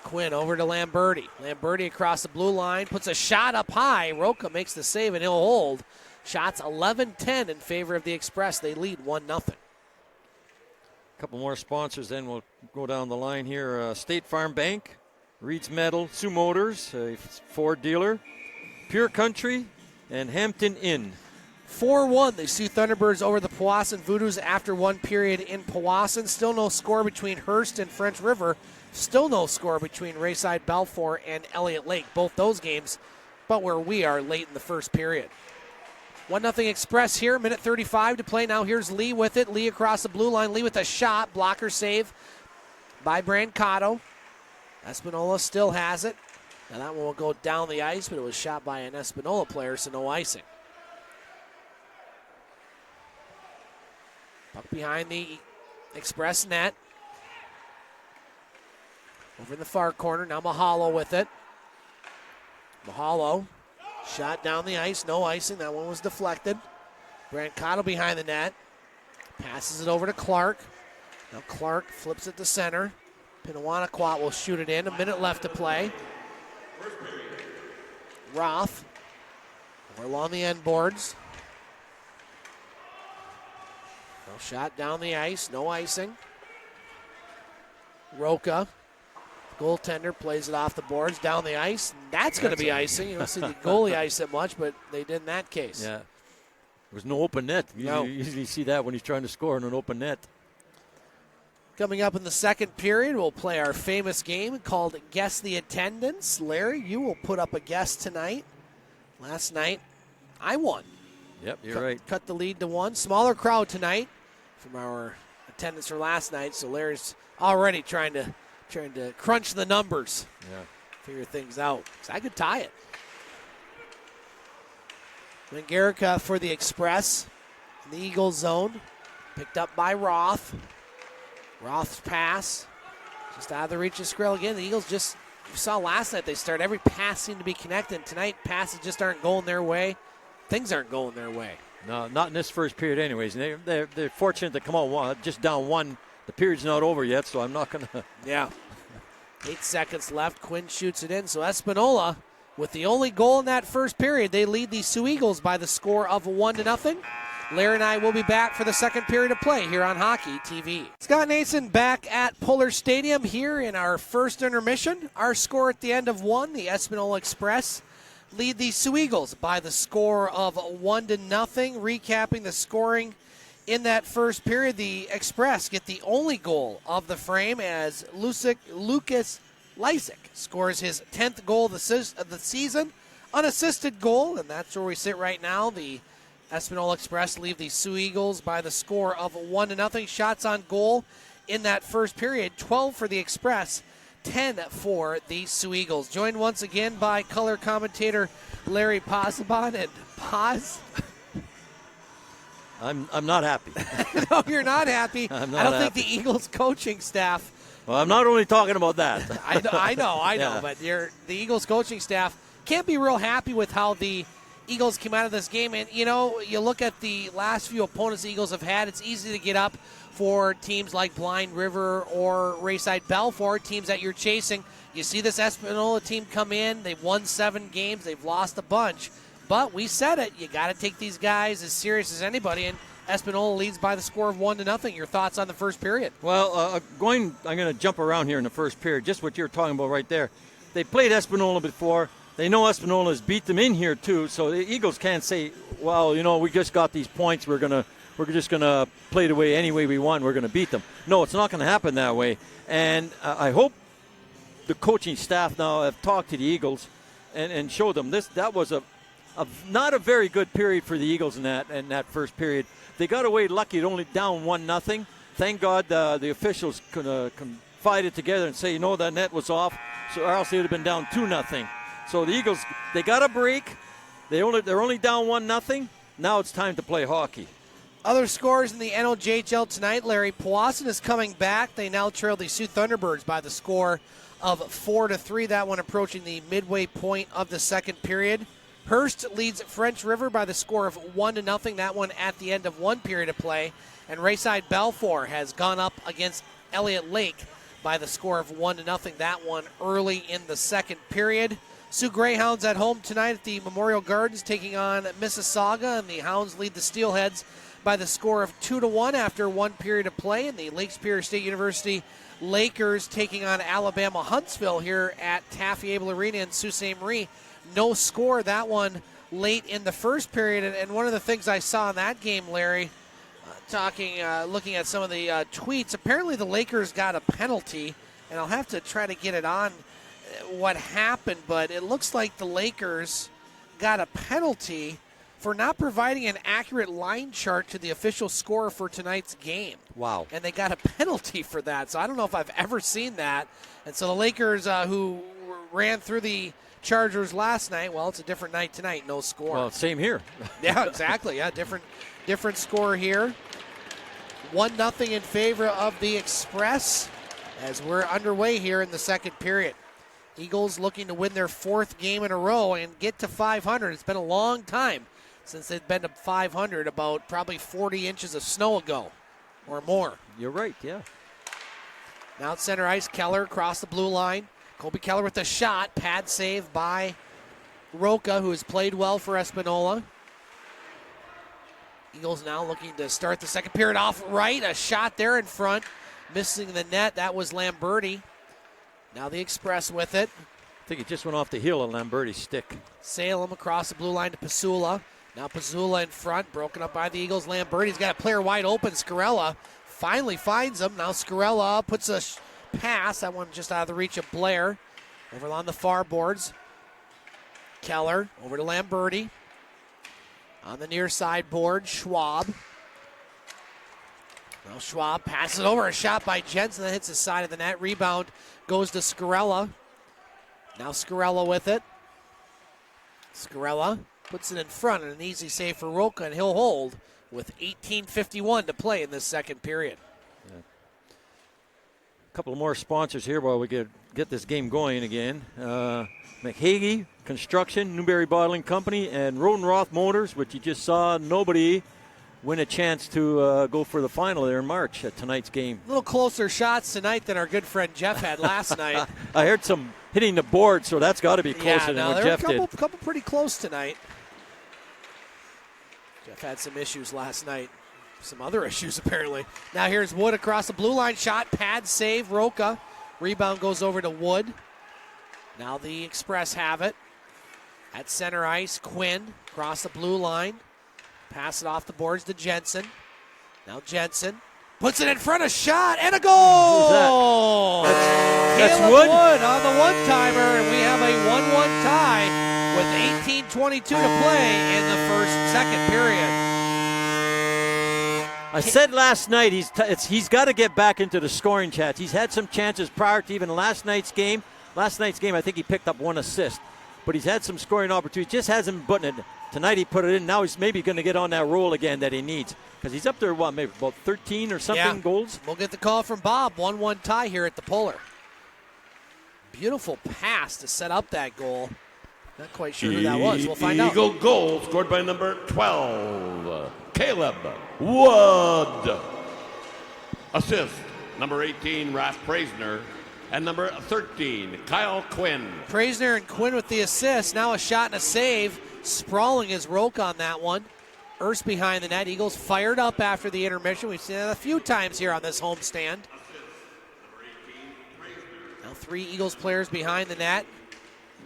Quinn over to Lamberti. Lamberti across the blue line. Puts a shot up high. Roca makes the save and he'll hold. Shots 11-10 in favor of the Express. They lead 1-0. A couple more sponsors, then we'll go down the line here. State Farm Bank, Reed's Metal, Sioux Motors, a Ford dealer, Pure Country, and Hampton Inn. 4-1, the Sioux Thunderbirds over the Powassan Voodoos after one period in Powassan. Still no score between Hearst and French River. Still no score between Rayside Balfour and Elliott Lake. Both those games, but where we are late in the first period. 1-0 Express here, minute 35 to play. Now here's Lee with it. Lee across the blue line. Lee with a shot. Blocker save by Brancato. Espanola still has it. Now that one will go down the ice, but it was shot by an Espanola player, so no icing. Puck behind the Express net. Over in the far corner. Now Mahalo with it. Mahalo. Shot down the ice. No icing. That one was deflected. Brancato behind the net. Passes it over to Clark. Now Clark flips it to center. Pinawanaquat will shoot it in. A minute left to play. Roth. We're along the end boards. No shot down the ice. No icing. Roca. Goaltender plays it off the boards, down the ice. That's going to be icing. You don't see the goalie ice it much, but they did in that case. Yeah. There was no open net. No. You usually see that when he's trying to score in an open net. Coming up in the second period, we'll play our famous game called Guess the Attendance. Larry, you will put up a guess tonight. Last night, I won. Yep, you're right. Cut the lead to 1. Smaller crowd tonight from our attendance from last night, so Larry's already trying to crunch the numbers. Yeah. Figure things out. 'Cause I could tie it. Mangarica for the Express in the Eagles zone. Picked up by Roth. Roth's pass. Just out of the reach of Skrill again. The Eagles just, you saw last night, they start every pass seemed to be connected. Tonight, passes just aren't going their way. Things aren't going their way. No, not in this first period anyways. They're fortunate to come out just down 1. The period's not over yet, so I'm not going to. Yeah. 8 seconds left. Quinn shoots it in. So Espanola, with the only goal in that first period, they lead the Soo Eagles by the score of 1-0. Larry and I will be back for the second period of play here on Hockey TV. Scott Nason back at Pullar Stadium here in our first intermission. Our score at the end of 1, the Espanola Express lead the Soo Eagles by the score of 1-0. Recapping the scoring in that first period, the Express get the only goal of the frame as Lucas Lysick scores his 10th goal of the season, unassisted goal, and that's where we sit right now. The Espanola Express leave the Soo Eagles by the score of 1-0. Shots on goal in that first period, 12 for the Express, 10 for the Soo Eagles. Joined once again by color commentator Larry Powassan and Paz. I'm not happy. No, you're not happy. I don't think the Eagles coaching staff. Well, I'm not only talking about that. I know, Yeah. but the Eagles coaching staff can't be real happy with how the Eagles came out of this game. And, you look at the last few opponents the Eagles have had, it's easy to get up for teams like Blind River or Rayside Belfort, teams that you're chasing. You see this Espanola team come in. They've won 7 games. They've lost a bunch. But we said it. You got to take these guys as serious as anybody. And Espanola leads by the score of 1-0. Your thoughts on the first period? Well, I'm going to jump around here in the first period. Just what you're talking about right there. They played Espanola before. They know Espanola has beat them in here too. So the Eagles can't say, well, we just got these points. We're just gonna play the way any way we want. We're gonna beat them. No, it's not gonna happen that way. And I hope the coaching staff now have talked to the Eagles and showed them this. That was not a very good period for the Eagles in that first period. They got away lucky, only down 1-0. Thank God the officials confided together and say, that net was off, or else they would have been down 2-0. So the Eagles, they got a break. They're only down 1-0. Now it's time to play hockey. Other scores in the NOJHL tonight. Larry, Powassan is coming back. They now trail the Sioux Thunderbirds by the score of 4-3. That one approaching the midway point of the second period. Hearst leads French River by the score of 1-0. That one at the end of one period of play. And Rayside Belfort has gone up against Elliott Lake by the score of 1-0. That one early in the second period. Sioux Greyhounds at home tonight at the Memorial Gardens taking on Mississauga, and the Hounds lead the Steelheads by the score of 2-1 after one period of play. And the Lake Superior State University Lakers taking on Alabama Huntsville here at Taffy-Able Arena in Sault Ste. Marie. No score, that one late in the first period. And one of the things I saw in that game, Larry, looking at some of the tweets, apparently the Lakers got a penalty, and I'll have to try to get it on what happened, but it looks like the Lakers got a penalty for not providing an accurate line chart to the official score for tonight's game. Wow. And they got a penalty for that, so I don't know if I've ever seen that. And so the Lakers, who ran through the Chargers last night, well, it's a different night tonight, no score. Well, same here. Yeah, exactly. Yeah, different score here. 1-0 in favor of the Express as we're underway here in the second period. Eagles looking to win their 4th game in a row and get to 500. It's been a long time since they've been to 500, about probably 40 inches of snow ago or more. You're right, yeah. Now at center ice, Keller across the blue line. Colby Keller with a shot. Pad save by Roca, who has played well for Espanola. Eagles now looking to start the second period off right. A shot there in front, missing the net. That was Lamberti. Now the Express with it. I think it just went off the heel of Lamberti's stick. Salem across the blue line to Pasula. Now Pasula in front, broken up by the Eagles. Lamberti's got a player wide open. Scarella finally finds him. Now Scarella puts a pass. That one just out of the reach of Blair. Over on the far boards. Keller over to Lamberti. On the near side board, Schwab. Now Schwab passes it over. A shot by Jensen that hits the side of the net. Rebound goes to Scarella. Now Scarella with it. Scarella puts it in front and an easy save for Roca, and he'll hold with 18:51 to play in this second period. Yeah. A couple more sponsors here while we get this game going again. McHagee Construction, Newberry Bottling Company, and Rodenroth Motors, which you just saw nobody win a chance to go for the final there in March at tonight's game. A little closer shots tonight than our good friend Jeff had last night. I heard some hitting the board, so that's got to be closer than what Jeff did. A couple pretty close tonight. Jeff had some issues last night. Some other issues, apparently. Now here's Wood across the blue line. Shot, pad, save, Roca. Rebound goes over to Wood. Now the Express have it. At center ice, Quinn across the blue line. Pass it off the boards to Jensen. Now Jensen puts it in front, a shot, and a goal! That's Caleb Wood on the one-timer, and we have a 1-1 tie with 18:22 to play in the second period. I said last night he's got to get back into the scoring chat. He's had some chances prior to even last night's game. Last night's game, I think he picked up one assist. But he's had some scoring opportunities. Just hasn't been it. Tonight he put it in. Now he's maybe going to get on that roll again that he needs. Because he's up there, maybe about 13 or something goals? We'll get the call from Bob. 1-1 tie here at the Pullar. Beautiful pass to set up that goal. Not quite sure who that was. We'll find out. Eagle goal scored by number 12, Caleb Wood. Assist, number 18, Raph Praisner. And number 13, Kyle Quinn. Praisner and Quinn with the assist. Now a shot and a save. Sprawling is Roke on that one. Erst behind the net. Eagles fired up after the intermission. We've seen that a few times here on this homestand. Now 3 Eagles players behind the net.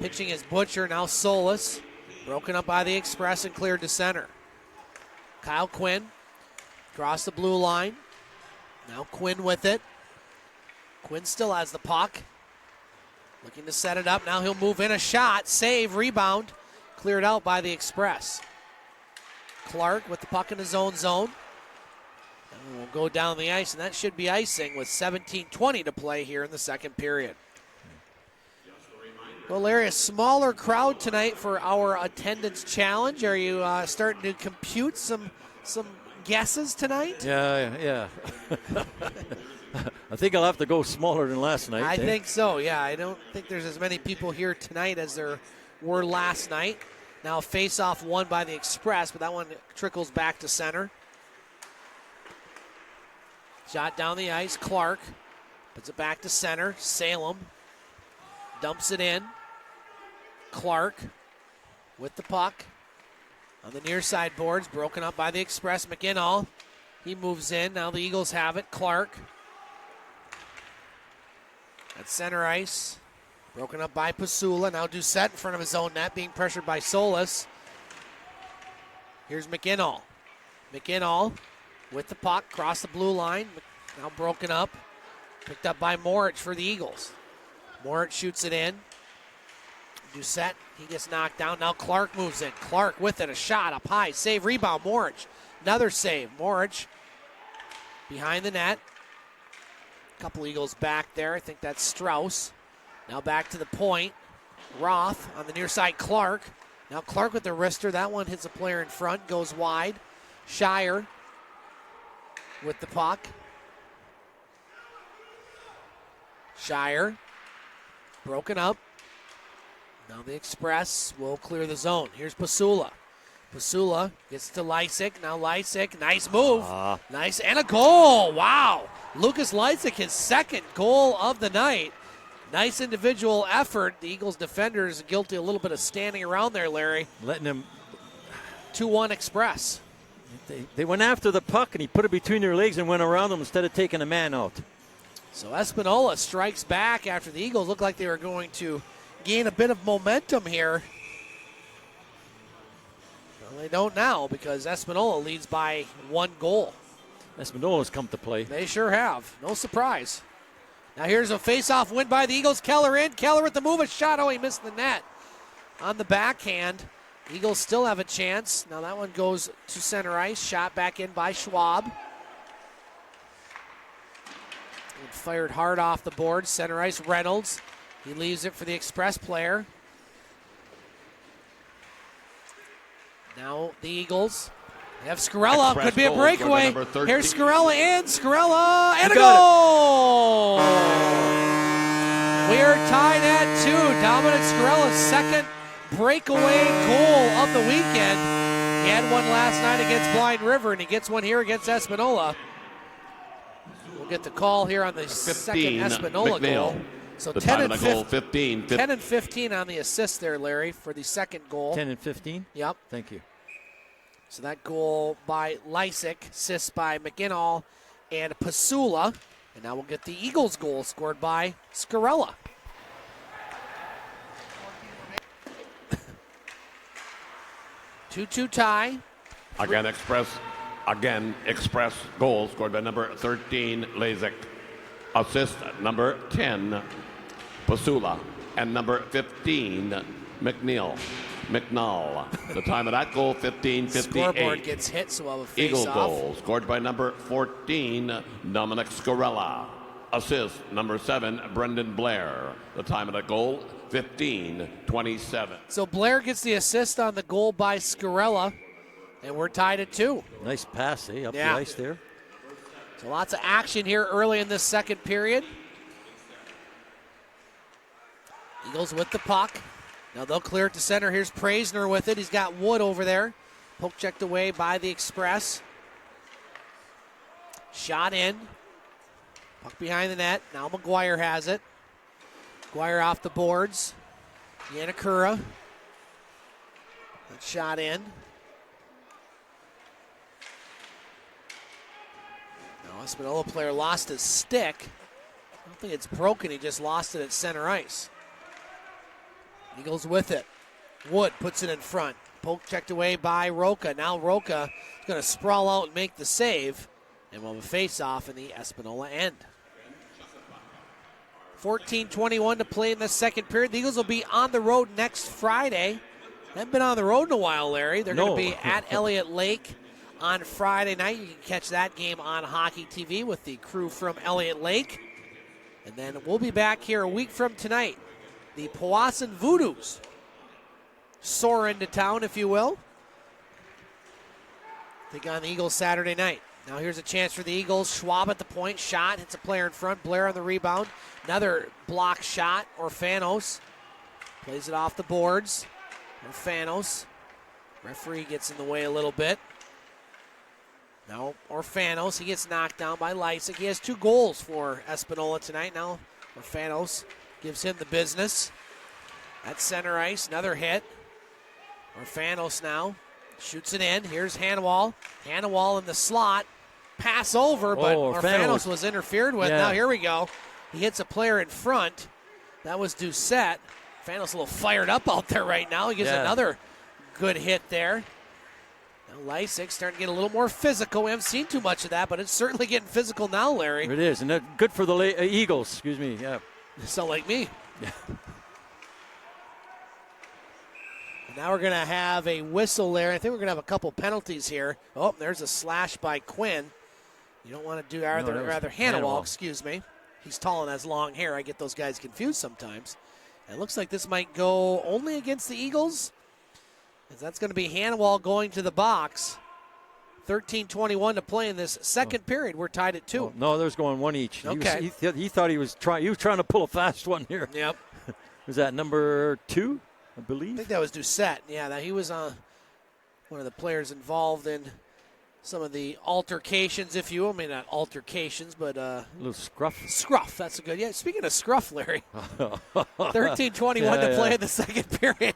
Pitching is Butcher, now Solis. Broken up by the Express and cleared to center. Kyle Quinn across the blue line. Now Quinn with it. Quinn still has the puck. Looking to set it up. Now he'll move in, a shot. Save, rebound. Cleared out by the Express. Clark with the puck in his own zone. And we'll go down the ice, and that should be icing with 17:20 to play here in the second period. Well, Larry, a smaller crowd tonight for our attendance challenge. Are you starting to compute some guesses tonight? Yeah. I think I'll have to go smaller than last night. I think so, yeah. I don't think there's as many people here tonight as there were last night. Now a face-off won by the Express, but that one trickles back to center. Shot down the ice, Clark puts it back to center. Salem dumps it in. Clark with the puck on the near side boards, broken up by the Express. McGinall, he moves in. Now the Eagles have it. Clark at center ice, broken up by Pasula. Now Doucette in front of his own net, being pressured by Solis. Here's McGinall. McGinall with the puck, across the blue line. Now broken up, picked up by Moritz for the Eagles. Moritz shoots it in. Doucette, he gets knocked down. Now Clark moves in. Clark with it, a shot up high. Save, rebound, Moritz. Another save. Moritz behind the net. Couple Eagles back there. I think that's Strauss. Now back to the point. Roth on the near side, Clark. Now Clark with the wrister. That one hits a player in front, goes wide. Shire with the puck. Shire broken up. Now the Express will clear the zone. Here's Pasula. Pasula gets to Lysick. Now Lysick, nice move. Nice, and a goal. Wow. Lucas Lysick, his second goal of the night. Nice individual effort. The Eagles defenders guilty a little bit of standing around there, Larry. Letting him. 2-1 Express. They went after the puck, and he put it between their legs and went around them instead of taking a man out. So Espanola strikes back after the Eagles looked like they were going to gain a bit of momentum here. Well, they don't now because Espanola leads by 1 goal. Espanola's come to play. They sure have. No surprise. Now here's a face-off win by the Eagles. Keller in. Keller with the move. A shot. Oh, he missed the net. On the backhand. Eagles still have a chance. Now that one goes to center ice. Shot back in by Schwab. It fired hard off the board. Center ice, Reynolds. He leaves it for the Express player. Now the Eagles. They have Scarella. Express Could be a goal, breakaway. number 13. Here's Scarella in. Scarella and a got goal. We are tied at 2. Dominic Scarella's second breakaway goal of the weekend. He had one last night against Blind River, and he gets one here against Espanola. We'll get the call here on the second Espanola goal. So The 10 time and of the goal, 15. 10 and 15 on the assist there, Larry, for the second goal. 10 and 15? Yep. Thank you. So that goal by Lysick, assist by McGinall and Pasula. And now we'll get the Eagles goal scored by Scarella. Two-two tie. Again, Express goal scored by number 13, Lazik. Assist number 10, Pasula. And number 15, McNall. The time of that goal, 15:58. Scoreboard gets hit, so we'll have a face-off. Eagle goal scored by number 14, Dominic Scarella. Assist number 7, Brendan Blair. The time of the goal, 15:27. So Blair gets the assist on the goal by Scarella, and we're tied at 2. Nice pass, up Yeah. the ice there. So lots of action here early in this second period. Eagles with the puck. Now they'll clear it to center. Here's Praisner with it. He's got Wood over there. Poke checked away by the Express. Shot in. Puck behind the net. Now McGuire has it. McGuire off the boards. Yanakura. That shot in. Now Espanola player lost his stick. I don't think it's broken. He just lost it at center ice. Eagles with it. Wood puts it in front. Poke checked away by Roca. Now Roca is going to sprawl out and make the save. And we'll have a face-off in the Espanola end. 14:21 to play in the second period. The Eagles will be on the road next Friday. They haven't been on the road in a while, Larry. They're going to be at Elliott Lake on Friday night. You can catch that game on Hockey TV with the crew from Elliott Lake. And then we'll be back here a week from tonight. The Powassan Voodoos soar into town, if you will. Take on the Eagles Saturday night. Now here's a chance for the Eagles. Schwab at the point. Shot. Hits a player in front. Blair on the rebound. Another block shot. Orfanos plays it off the boards. Orfanos. Referee gets in the way a little bit. Now Orfanos. He gets knocked down by Lysick. He has 2 goals for Espanola tonight. Now Orfanos gives him the business. At center ice, another hit. Orfanos now shoots it in. Here's Hanwall. Hanwall in the slot. Pass over, but Orfanos was interfered with. Yeah. Now here we go. He hits a player in front. That was Doucette. Orfanos a little fired up out there right now. He gives another good hit there. Now Lysick starting to get a little more physical. We haven't seen too much of that, but it's certainly getting physical now, Larry. It is, and good for the Eagles. Excuse me. Yeah. You sound like me. Yeah. Now we're going to have a whistle there. I think we're going to have a couple penalties here. Oh, there's a slash by Quinn. You don't want to do rather Hannawall, excuse me. He's tall and has long hair. I get those guys confused sometimes. It looks like this might go only against the Eagles. As that's going to be Hannawall going to the box. 13:21 to play in this second period. We're tied at 2. Oh, no, there's going 1 each. Okay. He thought he was trying to pull a fast one here. Yep. Was that number 2, I believe? I think that was Doucette. Yeah, he was one of the players involved in some of the altercations, if you will. I mean, not altercations, but a little scruff. Scruff, that's a good. Yeah, speaking of scruff, Larry. 13:21 to play in the second period.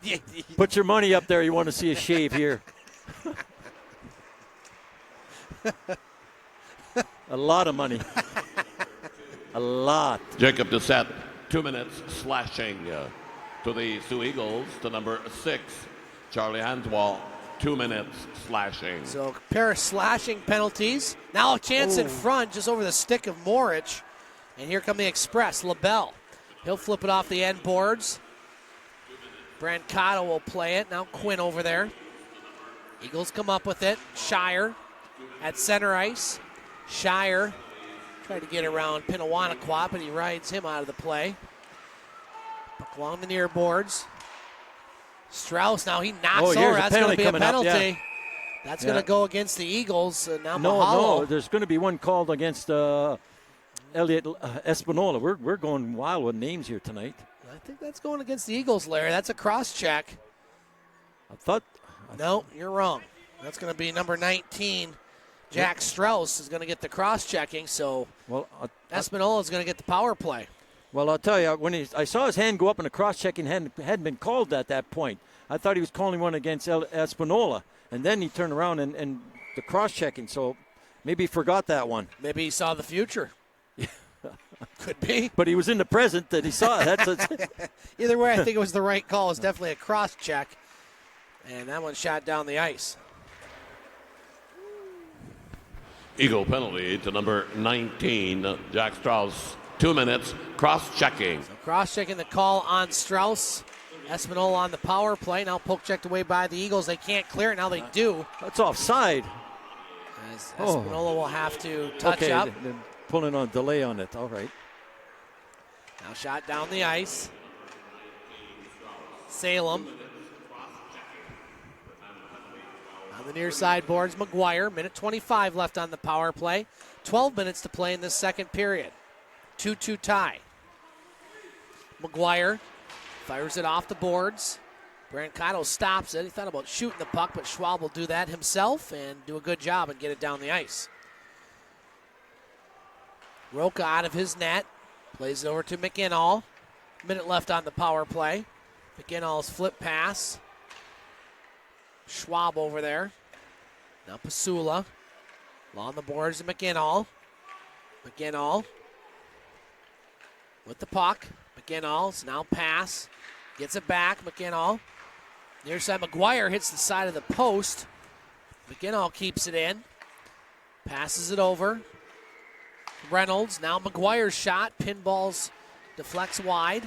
Put your money up there. You want to see a shave here. A lot of money. A lot. Jacob Doucette, 2 minutes slashing to the Soo Eagles to number 6, Charlie Hanswall. 2 minutes slashing. So a pair of slashing penalties. Now a chance in front, just over the stick of Morich. And here come the Express, LaBelle. He'll flip it off the end boards. Brancato will play it. Now Quinn over there. Eagles come up with it. Shire at center ice. Shire tried to get around Pinawanaquat, but he rides him out of the play. Puck along the near boards. Strauss, now he knocks over. That's going to be a penalty. Yeah. That's going to go against the Eagles. Now No, Mahalo. there's going to be one called against Elliot Espanola. We're going wild with names here tonight. I think that's going against the Eagles, Larry. That's a cross-check. I thought. No, you're wrong. That's going to be number 19. Jack Strauss is going to get the cross-checking, so Espanola is going to get the power play. Well, I'll tell you, when I saw his hand go up and the cross-checking hadn't been called at that point. I thought he was calling one against Espanola, and then he turned around and the cross-checking, so maybe he forgot that one. Maybe he saw the future. Could be. But he was in the present that he saw it. Either way, I think it was the right call. It was definitely a cross-check, and that one shot down the ice. Eagle penalty to number 19, Jack Strauss. 2 minutes, cross-checking. So cross-checking the call on Strauss. Espanola on the power play. Now poke checked away by the Eagles. They can't clear it. Now they do. That's offside. As Espanola will have to touch up. They're pulling on delay on it. All right. Now shot down the ice. Salem. On the near side boards, McGuire. Minute 25 left on the power play. 12 minutes to play in this second period. 2-2 tie. McGuire fires it off the boards. Brancato stops it. He thought about shooting the puck, but Schwab will do that himself and do a good job and get it down the ice. Roca out of his net. Plays it over to McInnall. Minute left on the power play. McInnall's flip pass. Schwab over there. Now Pasula. Along the boards to McInnall. McInnall with the puck. McInnall's now pass. Gets it back. McInnall. Near side, McGuire hits the side of the post. McInnall keeps it in. Passes it over. Reynolds. Now McGuire's shot. Pinballs deflects wide.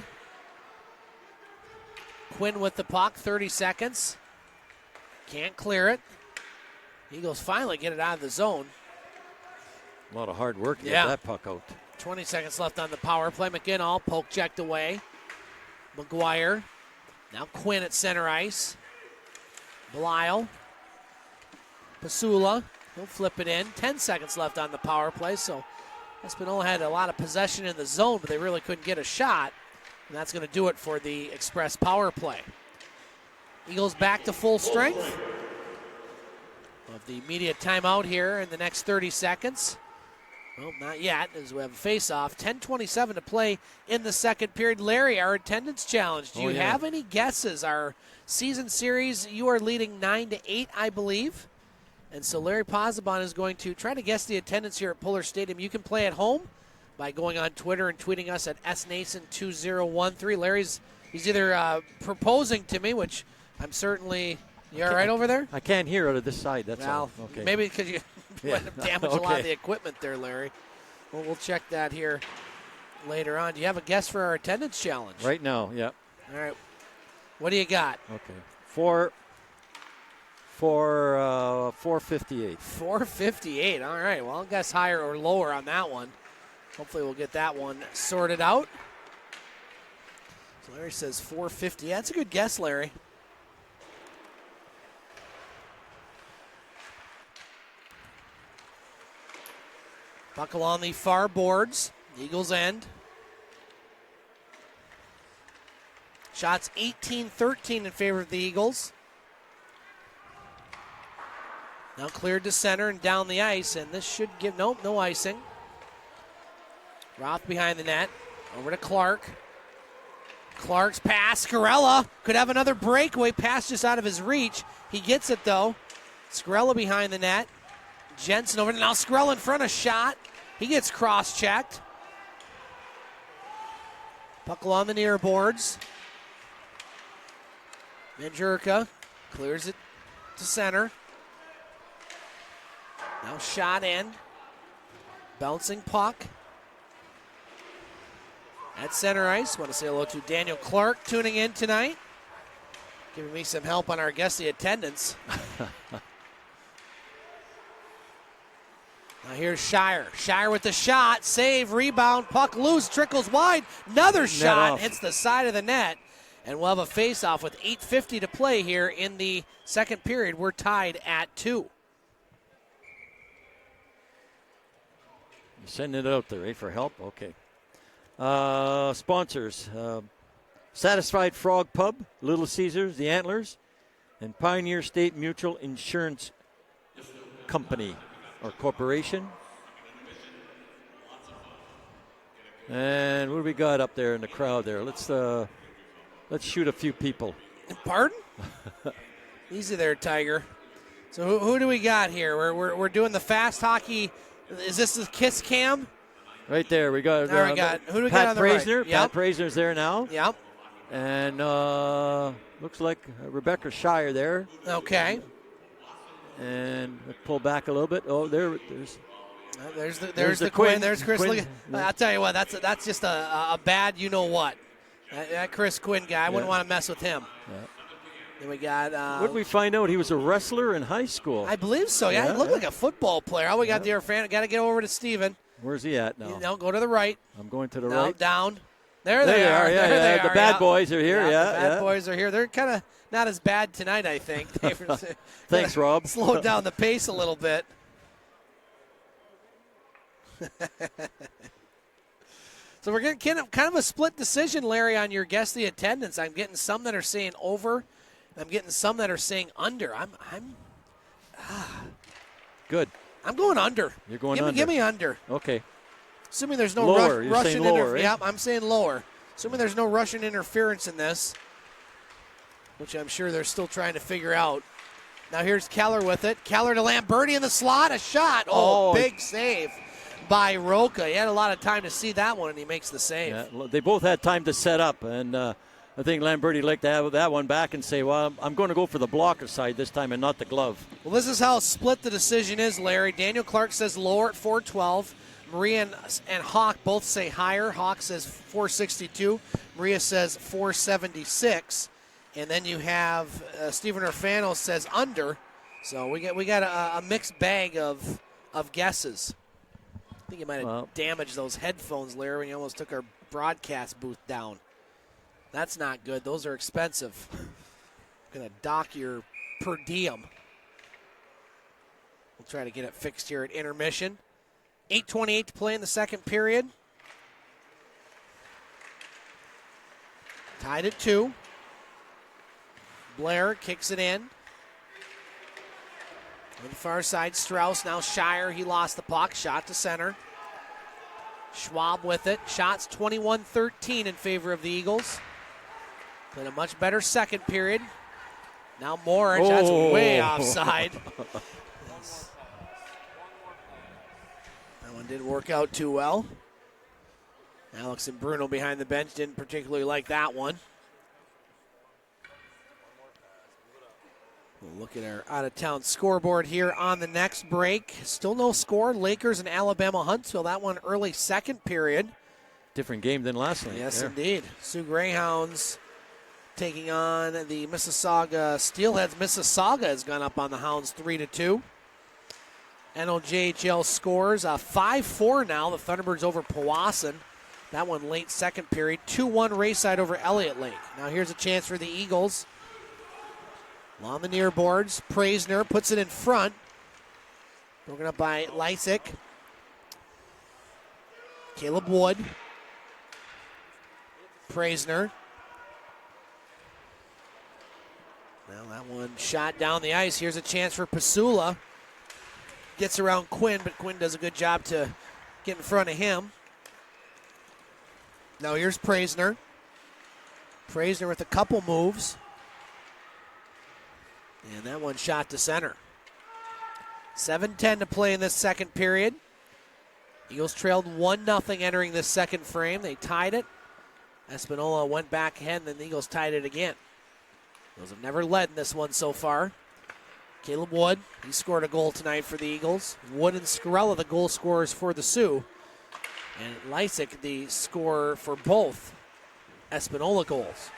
Quinn with the puck. 30 seconds. Can't clear it. Eagles finally get it out of the zone. A lot of hard work to get that puck out. 20 seconds left on the power play. McInnall poke checked away. McGuire. Now Quinn at center ice. Belial. Pasula. He'll flip it in. 10 seconds left on the power play. So Espanola had a lot of possession in the zone, but they really couldn't get a shot. And that's going to do it for the Express power play. Eagles back to full strength. Of the immediate timeout here in the next 30 seconds. Well, not yet, as we have a face-off. 10:27 to play in the second period. Larry, our attendance challenge. Do you have any guesses? Our season series, you are leading 9-8, I believe. And so Larry Pozzebon is going to try to guess the attendance here at Pullar Stadium. You can play at home by going on Twitter and tweeting us at snason2013. Larry's he's either proposing to me, which I'm certainly... You all right over there? I can't hear out of this side, that's all. Okay. Maybe because you might have damaged a lot of the equipment there, Larry. Well, we'll check that here later on. Do you have a guess for our attendance challenge? Right now, yeah. All right. What do you got? Okay. 458. 458. All right. Well, I'll guess higher or lower on that one. Hopefully we'll get that one sorted out. So Larry says 450. Yeah, that's a good guess, Larry. Buckle on the far boards. Eagles end. Shots 18-13 in favor of the Eagles. Now cleared to center and down the ice, and this should give, no icing. Roth behind the net. Over to Clark. Clark's pass. Scarella could have another breakaway pass just out of his reach. He gets it, though. Scarella behind the net. Jensen over to now. Scarella in front, a shot. He gets cross-checked. Puck along the near boards. Manjurka clears it to center. Now shot in. Bouncing puck. At center ice, want to say hello to Daniel Clark tuning in tonight. Giving me some help on our guesty attendance. Now here's Shire. Shire with the shot. Save, rebound, puck loose, trickles wide. Another shot hits the side of the net. And we'll have a face-off with 8:50 to play here in the second period. We're tied at 2. You're sending it out there, eh, for help? Okay. Sponsors. Satisfied Frog Pub, Little Caesars, the Antlers, and Pioneer State Mutual Insurance Company or Corporation. And what do we got up there in the crowd there? Let's shoot a few people. Pardon? Easy there, Tiger. So who do we got here? We're doing the fast hockey. Is this the Kiss Cam? Right there, we got. Who do we got on the Praisner. right? Yep. Pat Praisner's there now. Yep. And looks like Rebecca Shire there. Okay. And pull back a little bit. Oh, there's the Quinn. There's Chris. Quinn. I'll tell you what. That's just a bad you know what. That Chris Quinn guy. I wouldn't want to mess with him. Yeah. Then we got. What did we find out? He was a wrestler in high school. I believe so. Yeah, he looked like a football player. Oh, we got the fan. Got to get over to Steven. Where's he at now? No, go to the right. I'm going to the now, right. Down. There they are. are. Yeah, there they the are. bad boys are here. The bad boys are here. They're kind of not as bad tonight, I think. Thanks, Rob. Slowed down the pace a little bit. So we're getting kind of a split decision, Larry, on your guess the attendance. I'm getting some that are saying over. I'm getting some that are saying under. Good. I'm going under. You're going under. Give me under. Okay. Assuming there's no lower. Russian interference. Yep, I'm saying lower. Assuming there's no Russian interference in this, which I'm sure they're still trying to figure out. Now here's Keller with it. Keller to Lamberti in the slot. A shot. Oh, big save by Roca. He had a lot of time to see that one, and he makes the save. Yeah, they both had time to set up, and I think Lamberti liked to have that one back and say, well, I'm going to go for the blocker side this time and not the glove. Well, this is how split the decision is, Larry. Daniel Clark says lower at 412. Maria and Hawk both say higher. Hawk says 462. Maria says 476. And then you have Stephen Orfano says under. So we got a mixed bag of guesses. I think you might have damaged those headphones, Larry, when you almost took our broadcast booth down. That's not good. Those are expensive. Going to dock your per diem. We'll try to get it fixed here at intermission. 8:28 to play in the second period. Tied at 2. Blair kicks it in. On the far side, Strauss. Now Shire. He lost the puck. Shot to center. Schwab with it. Shots 21-13 in favor of the Eagles. Played a much better second period. Now Morich. That's way offside. That one didn't work out too well. Alex and Bruno behind the bench didn't particularly like that one. We'll look at our out-of-town scoreboard here on the next break. Still no score. Lakers and Alabama Huntsville. That one early second period. Different game than last night. Yes, indeed. Sioux Greyhounds taking on the Mississauga Steelheads. Mississauga has gone up on the Hounds 3-2. NOJHL scores 5-4 now. The Thunderbirds over Powassan. That one late second period. 2-1 Rayside over Elliott Lake. Now here's a chance for the Eagles. Along the near boards, Praisner puts it in front. Broken up by Lysick. Caleb Wood. Praisner. Now that one shot down the ice. Here's a chance for Pasula. Gets around Quinn, but Quinn does a good job to get in front of him. Now here's Praisner. Praisner with a couple moves. And that one shot to center. 7:10 to play in this second period. Eagles trailed 1-0 entering this second frame. They tied it. Espanola went back ahead, and then the Eagles tied it again. Eagles have never led in this one so far. Caleb Wood, he scored a goal tonight for the Eagles. Wood and Scarella, the goal scorers for the Sioux. And Lysick, the scorer for both Espanola goals.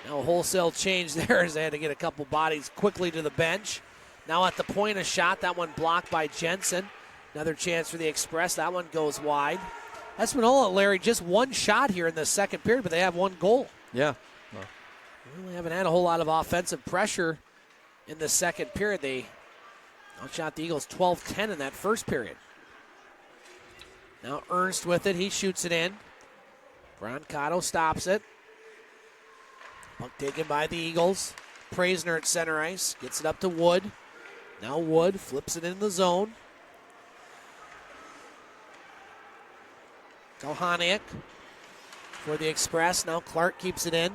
Now a wholesale change there as they had to get a couple bodies quickly to the bench. Now at the point, a shot. That one blocked by Jensen. Another chance for the Express. That one goes wide. Espanola, Larry, just one shot here in the second period, but they have one goal. Yeah. They really haven't had a whole lot of offensive pressure in the second period. They outshot the Eagles 12-10 in that first period. Now Ernst with it. He shoots it in. Brancato stops it. Puck taken by the Eagles. Praisner at center ice. Gets it up to Wood. Now Wood flips it in the zone. Kalhaniak for the Express. Now Clark keeps it in.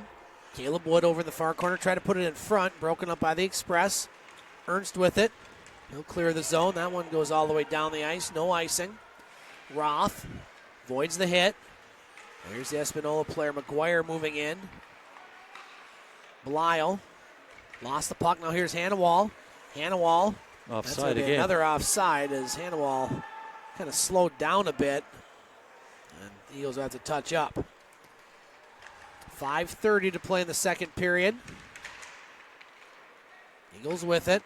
Caleb Wood over in the far corner. Try to put it in front. Broken up by the Express. Ernst with it. He'll clear the zone. That one goes all the way down the ice. No icing. Roth voids the hit. Here's the Espanola player. McGuire moving in. Belial lost the puck. Now here's Hannawall. Hannawall. Offside again. Another offside as Hannawall kind of slowed down a bit. And the Eagles have to touch up. 5:30 to play in the second period. Eagles with it.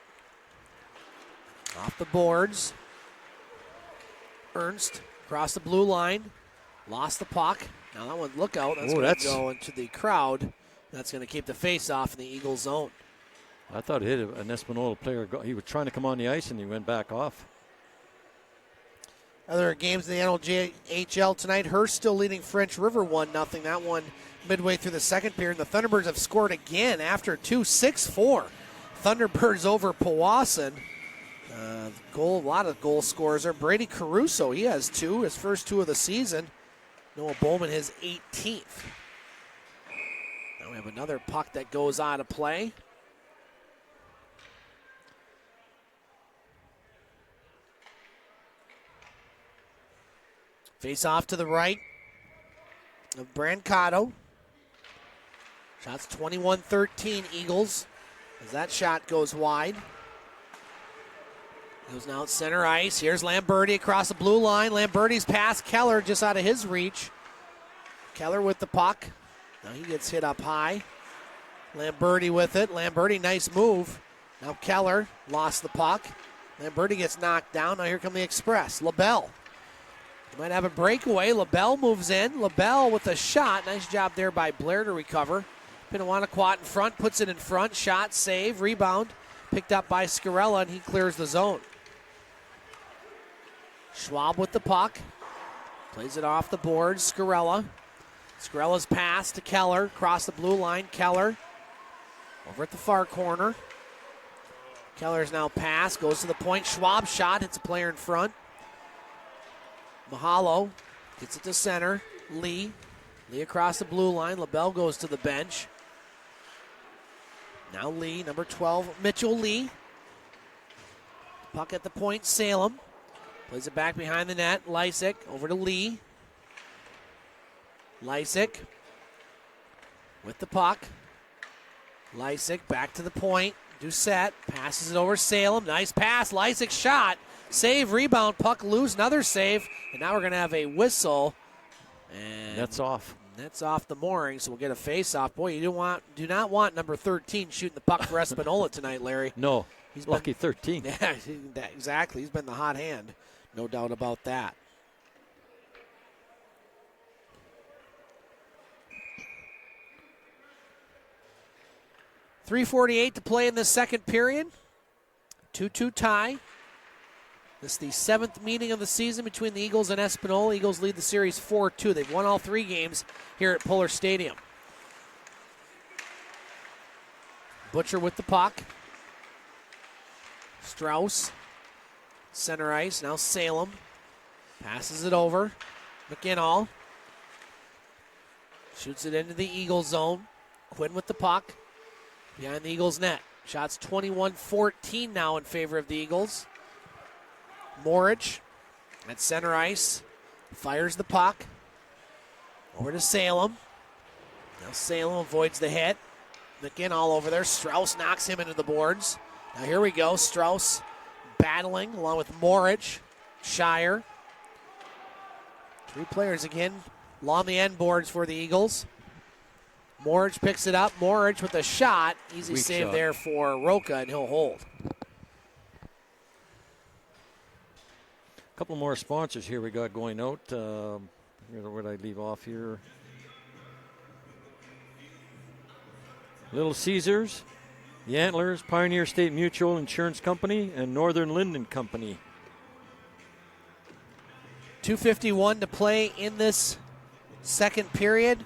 Off the boards. Ernst across the blue line. Lost the puck. Now that one, look out. That's going to go into the crowd. That's going to keep the face off in the Eagles zone. I thought it hit an Espanola player. He was trying to come on the ice and he went back off. Other games in the NLJHL tonight. Hearst still leading French River 1-0. That one midway through the second period. The Thunderbirds have scored again after 6-4. Thunderbirds over Powassan. A lot of goal scorers are Brady Caruso. He has 2, his first 2 of the season. Noah Bowman, his 18th. Now we have another puck that goes out of play. Face off to the right of Brancato. Shots 21-13 Eagles as that shot goes wide. Goes now at center ice. Here's Lamberti across the blue line. Lamberti's past Keller just out of his reach. Keller with the puck. Now he gets hit up high. Lamberti with it. Lamberti, nice move. Now Keller lost the puck. Lamberti gets knocked down. Now here come the Express. LaBelle. Might have a breakaway. LaBelle moves in. LaBelle with a shot. Nice job there by Blair to recover. Pinawannaquat in front. Puts it in front. Shot, save, rebound. Picked up by Scarella, and he clears the zone. Schwab with the puck. Plays it off the boards. Scarella. Scarella's pass to Keller. Across the blue line. Keller over at the far corner. Keller's now pass. Goes to the point. Schwab shot. Hits a player in front. Mahalo gets it to center. Lee across the blue line. LaBelle goes to the bench. Now Lee, number 12, Mitchell Lee. Puck at the point, Salem. Plays it back behind the net. Lysick over to Lee. Lysick with the puck. Lysick back to the point. Doucette passes it over Salem. Nice pass. Lysick shot. Save, rebound, puck loose, another save. And now we're going to have a whistle. And that's off. That's off the mooring, so we'll get a face-off. Boy, you do not want number 13 shooting the puck for Espanola tonight, Larry. No, he's lucky 13. Yeah, exactly. He's been the hot hand. No doubt about that. .348 to play in the second period. 2-2 tie. This is the 7th meeting of the season between the Eagles and Espanola. Eagles lead the series 4-2. They've won all 3 games here at Pullar Stadium. Butcher with the puck. Strauss. Center ice. Now Salem. Passes it over. McGinall. Shoots it into the Eagles zone. Quinn with the puck. Behind the Eagles net. Shots 21-14 now in favor of the Eagles. Morich at center ice. Fires the puck. Over to Salem. Now Salem avoids the hit. McGinn all over there. Strauss knocks him into the boards. Now here we go. Strauss battling along with Morich, Shire. 3 players again along the end boards for the Eagles. Morich picks it up. Morich with a shot. Easy Weak save shot there for Roca, and he'll hold. A couple more sponsors here we got going out. Where did I leave off here? Little Caesars, the Antlers, Pioneer State Mutual Insurance Company, and Northern Linden Company. 2:51 to play in this second period.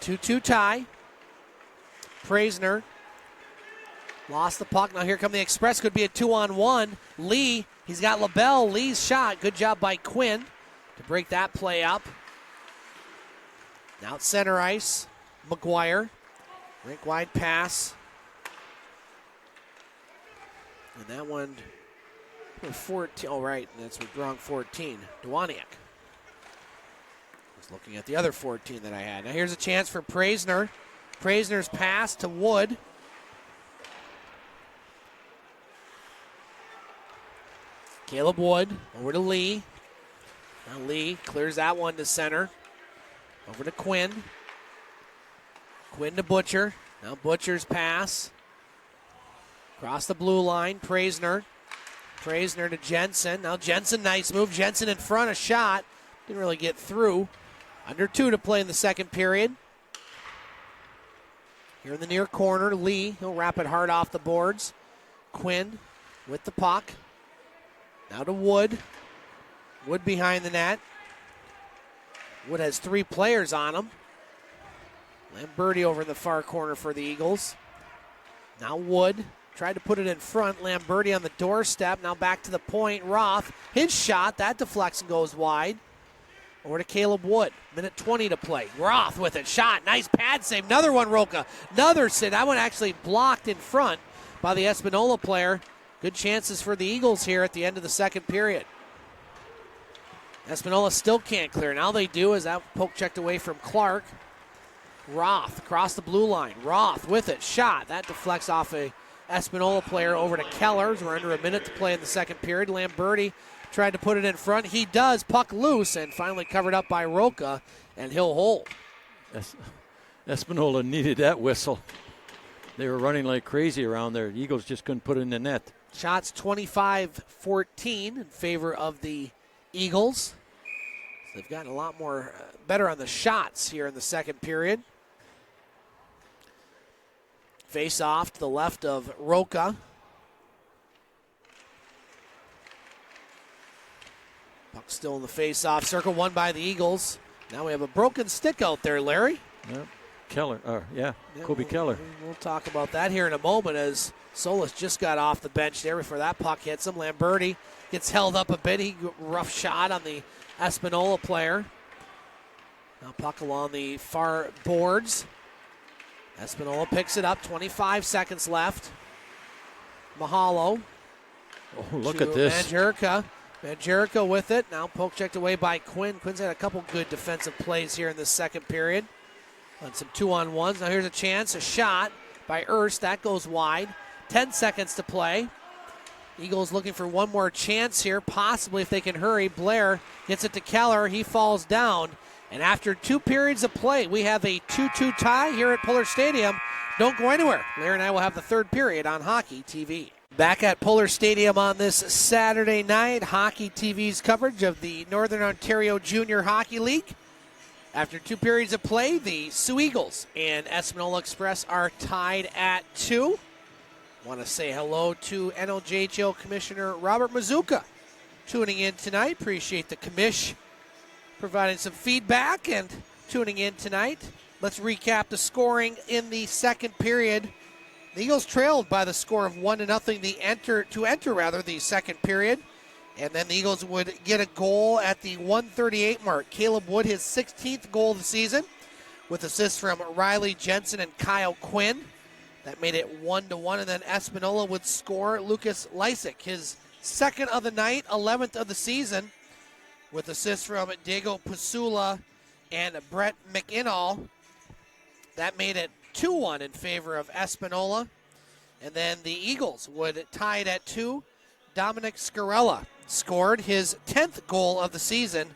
2-2 tie. Praisner lost the puck. Now here come the Express. Could be a 2-on-1. Lee, he's got LaBelle. Lee's shot. Good job by Quinn to break that play up. Now it's center ice. McGuire. Rink wide pass. And that one, 14. Oh, right. That's wrong 14. Dwaniak. Was looking at the other 14 that I had. Now here's a chance for Praisner. Praisner's pass to Wood. Caleb Wood over to Lee. Now Lee clears that one to center. Over to Quinn. Quinn to Butcher. Now Butcher's pass. Across the blue line. Praisner. Praisner to Jensen. Now Jensen, nice move. Jensen in front, a shot. Didn't really get through. Under 2 to play in the second period. Here in the near corner, Lee. He'll wrap it hard off the boards. Quinn with the puck. Now to Wood. Wood behind the net. Wood has 3 players on him. Lamberti over in the far corner for the Eagles. Now Wood tried to put it in front. Lamberti on the doorstep. Now back to the point. Roth, his shot. That deflects and goes wide. Over to Caleb Wood. Minute 20 to play. Roth with it. Shot. Nice pad save. Another one, Roca. Another sit. That one actually blocked in front by the Espanola player. Good chances for the Eagles here at the end of the second period. Espanola still can't clear. Now they do as that poke checked away from Clark. Roth across the blue line. Roth with it. Shot. That deflects off a Espanola player over to Kellers. We're under a minute to play in the second period. Lamberti tried to put it in front. He does. Puck loose and finally covered up by Roca, and he'll hold. Espanola needed that whistle. They were running like crazy around there. The Eagles just couldn't put it in the net. Shots 25-14 in favor of the Eagles. So they've gotten a lot more better on the shots here in the second period. Face off to the left of Roca. Puck still in the face-off circle, won by the Eagles. Now we have a broken stick out there, Larry. Yep. Kobe Keller. We'll talk about that here in a moment as Solis just got off the bench there before that puck hits him. Lamberti gets held up a bit. He rough shot on the Espanola player. Now puck along the far boards. Espanola picks it up. 25 seconds left. Mahalo. Oh, look at this. Manjerica with it. Now poke checked away by Quinn. Quinn's had a couple good defensive plays here in the second period. On some 2-on-1s. Now here's a chance. A shot by Erst. That goes wide. 10 seconds to play. Eagles looking for one more chance here. Possibly if they can hurry. Blair gets it to Keller. He falls down. And after 2 periods of play, we have a 2-2 tie here at Pullar Stadium. Don't go anywhere. Larry and I will have the third period on Hockey TV. Back at Pullar Stadium on this Saturday night, Hockey TV's coverage of the Northern Ontario Junior Hockey League. After 2 periods of play, the Soo Eagles and Espanola Express are tied at 2. Want to say hello to NOJHL Commissioner Robert Mazuka tuning in tonight. Appreciate the commish providing some feedback and tuning in tonight. Let's recap the scoring in the second period. The Eagles trailed by the score of 1-0 to enter the second period. And then the Eagles would get a goal at the 1:38 mark. Caleb Wood, his 16th goal of the season, with assists from Riley Jensen and Kyle Quinn. That made it 1-1. And then Espanola would score Lucas Lysick, his second of the night, 11th of the season, with assists from Diego Pasula and Brett McInnall. That made it 2-1 in favor of Espanola. And then the Eagles would tie it at 2. Dominic Scarella scored his 10th goal of the season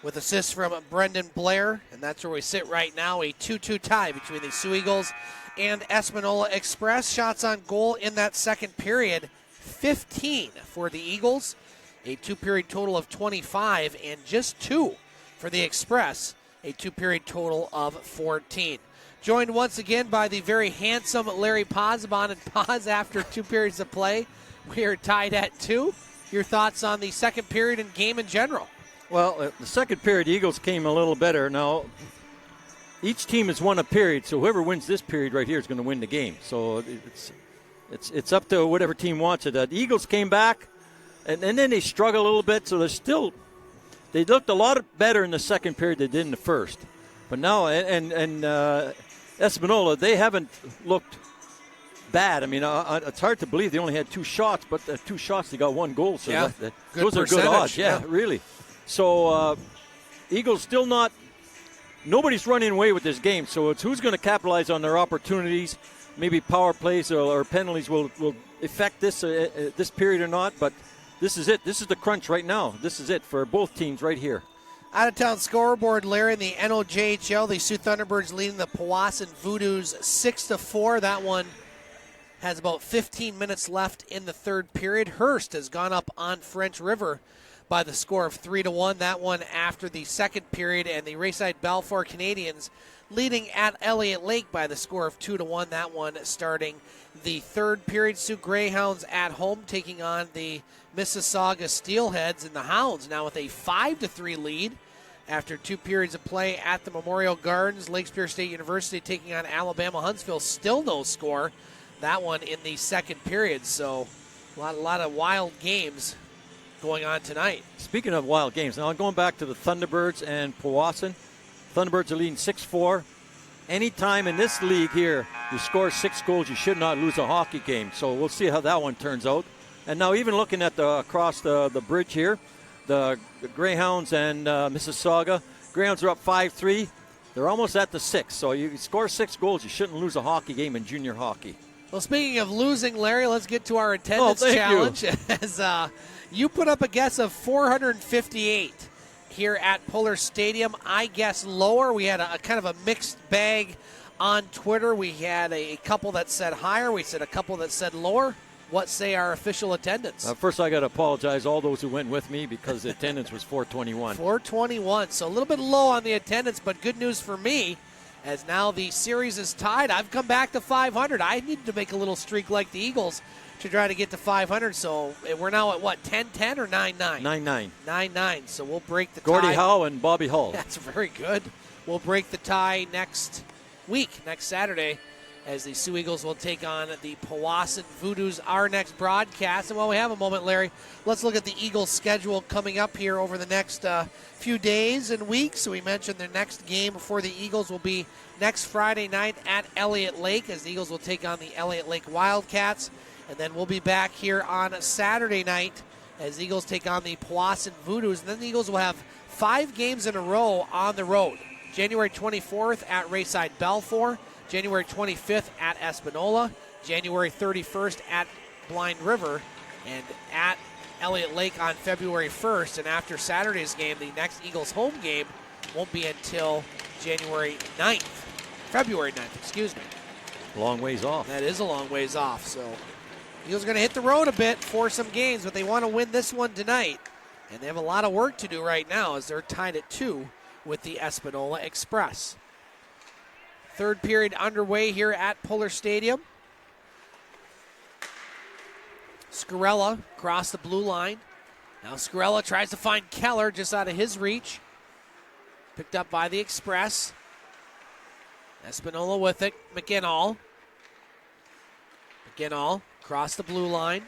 with assists from Brendan Blair, and that's where we sit right now, a 2-2 tie between the Soo Eagles and Espanola Express. Shots on goal in that second period, 15 for the Eagles, a two-period total of 25, and just 2 for the Express, a two-period total of 14. Joined once again by the very handsome Larry Pozzebon, and Poz, after 2 periods of play, we are tied at 2. Your thoughts on the second period and game in general? Well, the second period, the Eagles came a little better. Now, each team has won a period, so whoever wins this period right here is going to win the game. So it's up to whatever team wants it. The Eagles came back, and then they struggled a little bit, so they looked a lot better in the second period than they did in the first. But now, and Espanola, they haven't looked bad. I mean, it's hard to believe they only had 2 shots, but the 2 shots, they got 1 goal. So yeah, those are good odds. Yeah, really. So Eagles still nobody's running away with this game. So it's who's going to capitalize on their opportunities. Maybe power plays or penalties will affect this period or not. But this is it. This is the crunch right now. This is it for both teams right here. Out-of-town scoreboard, Larry, in the NOJHL, the Sioux Thunderbirds leading the Powassan Voodoos 6-4. That one has about 15 minutes left in the third period. Hearst has gone up on French River by the score of 3-1. That one after the second period, and the Rayside Balfour Canadians leading at Elliott Lake by the score of 2-1. That one starting the third period. Sioux Greyhounds at home taking on the Mississauga Steelheads, and the Hounds now with a 5-3 lead after 2 periods of play at the Memorial Gardens. Lake Superior State University taking on Alabama Huntsville, still no score. That one in the second period. So a lot of wild games going on tonight. Speaking of wild games, now going back to the Thunderbirds and Powassan. Thunderbirds are leading 6-4. Anytime in this league here you score 6 goals, you should not lose a hockey game. So we'll see how that one turns out. And now even looking at across the bridge here, the Greyhounds and Mississauga. Greyhounds are up 5-3. They're almost at the 6. So you score 6 goals, you shouldn't lose a hockey game in junior hockey. Well, speaking of losing, Larry, let's get to our attendance challenge. As you put up a guess of 458 here at Pullar Stadium. I guess lower. We had a kind of a mixed bag on Twitter. We had a couple that said higher. We said a couple that said lower. What say our official attendance? First, I got to apologize all those who went with me because the attendance was 421. 421. So a little bit low on the attendance, but good news for me, as now the series is tied. I've come back to 500. I needed to make a little streak like the Eagles to try to get to 500. So we're now at what, 10-10 or 9-9? 9-9. 9-9. So we'll break the tie. Gordie Howe and Bobby Hull. That's very good. We'll break the tie next week, next Saturday, as the Sioux Eagles will take on the Powassan Voodoos, our next broadcast. And while we have a moment, Larry, let's look at the Eagles' schedule coming up here over the next few days and weeks. So we mentioned the next game for the Eagles will be next Friday night at Elliott Lake, as the Eagles will take on the Elliott Lake Wildcats. And then we'll be back here on Saturday night as the Eagles take on the Powassan Voodoos. And then the Eagles will have 5 games in a row on the road. January 24th at Rayside Balfour, January 25th at Espanola, January 31st at Blind River, and at Elliott Lake on February 1st. And after Saturday's game, the next Eagles home game won't be until February 9th, excuse me. Long ways off. That is a long ways off. So Eagles are going to hit the road a bit for some games, but they want to win this one tonight. And they have a lot of work to do right now as they're tied at 2 with the Espanola Express. Third period underway here at Pullar Stadium. Scarella across the blue line. Now Scarella tries to find Keller just out of his reach. Picked up by the Express. Espanola with it. McGinall across the blue line.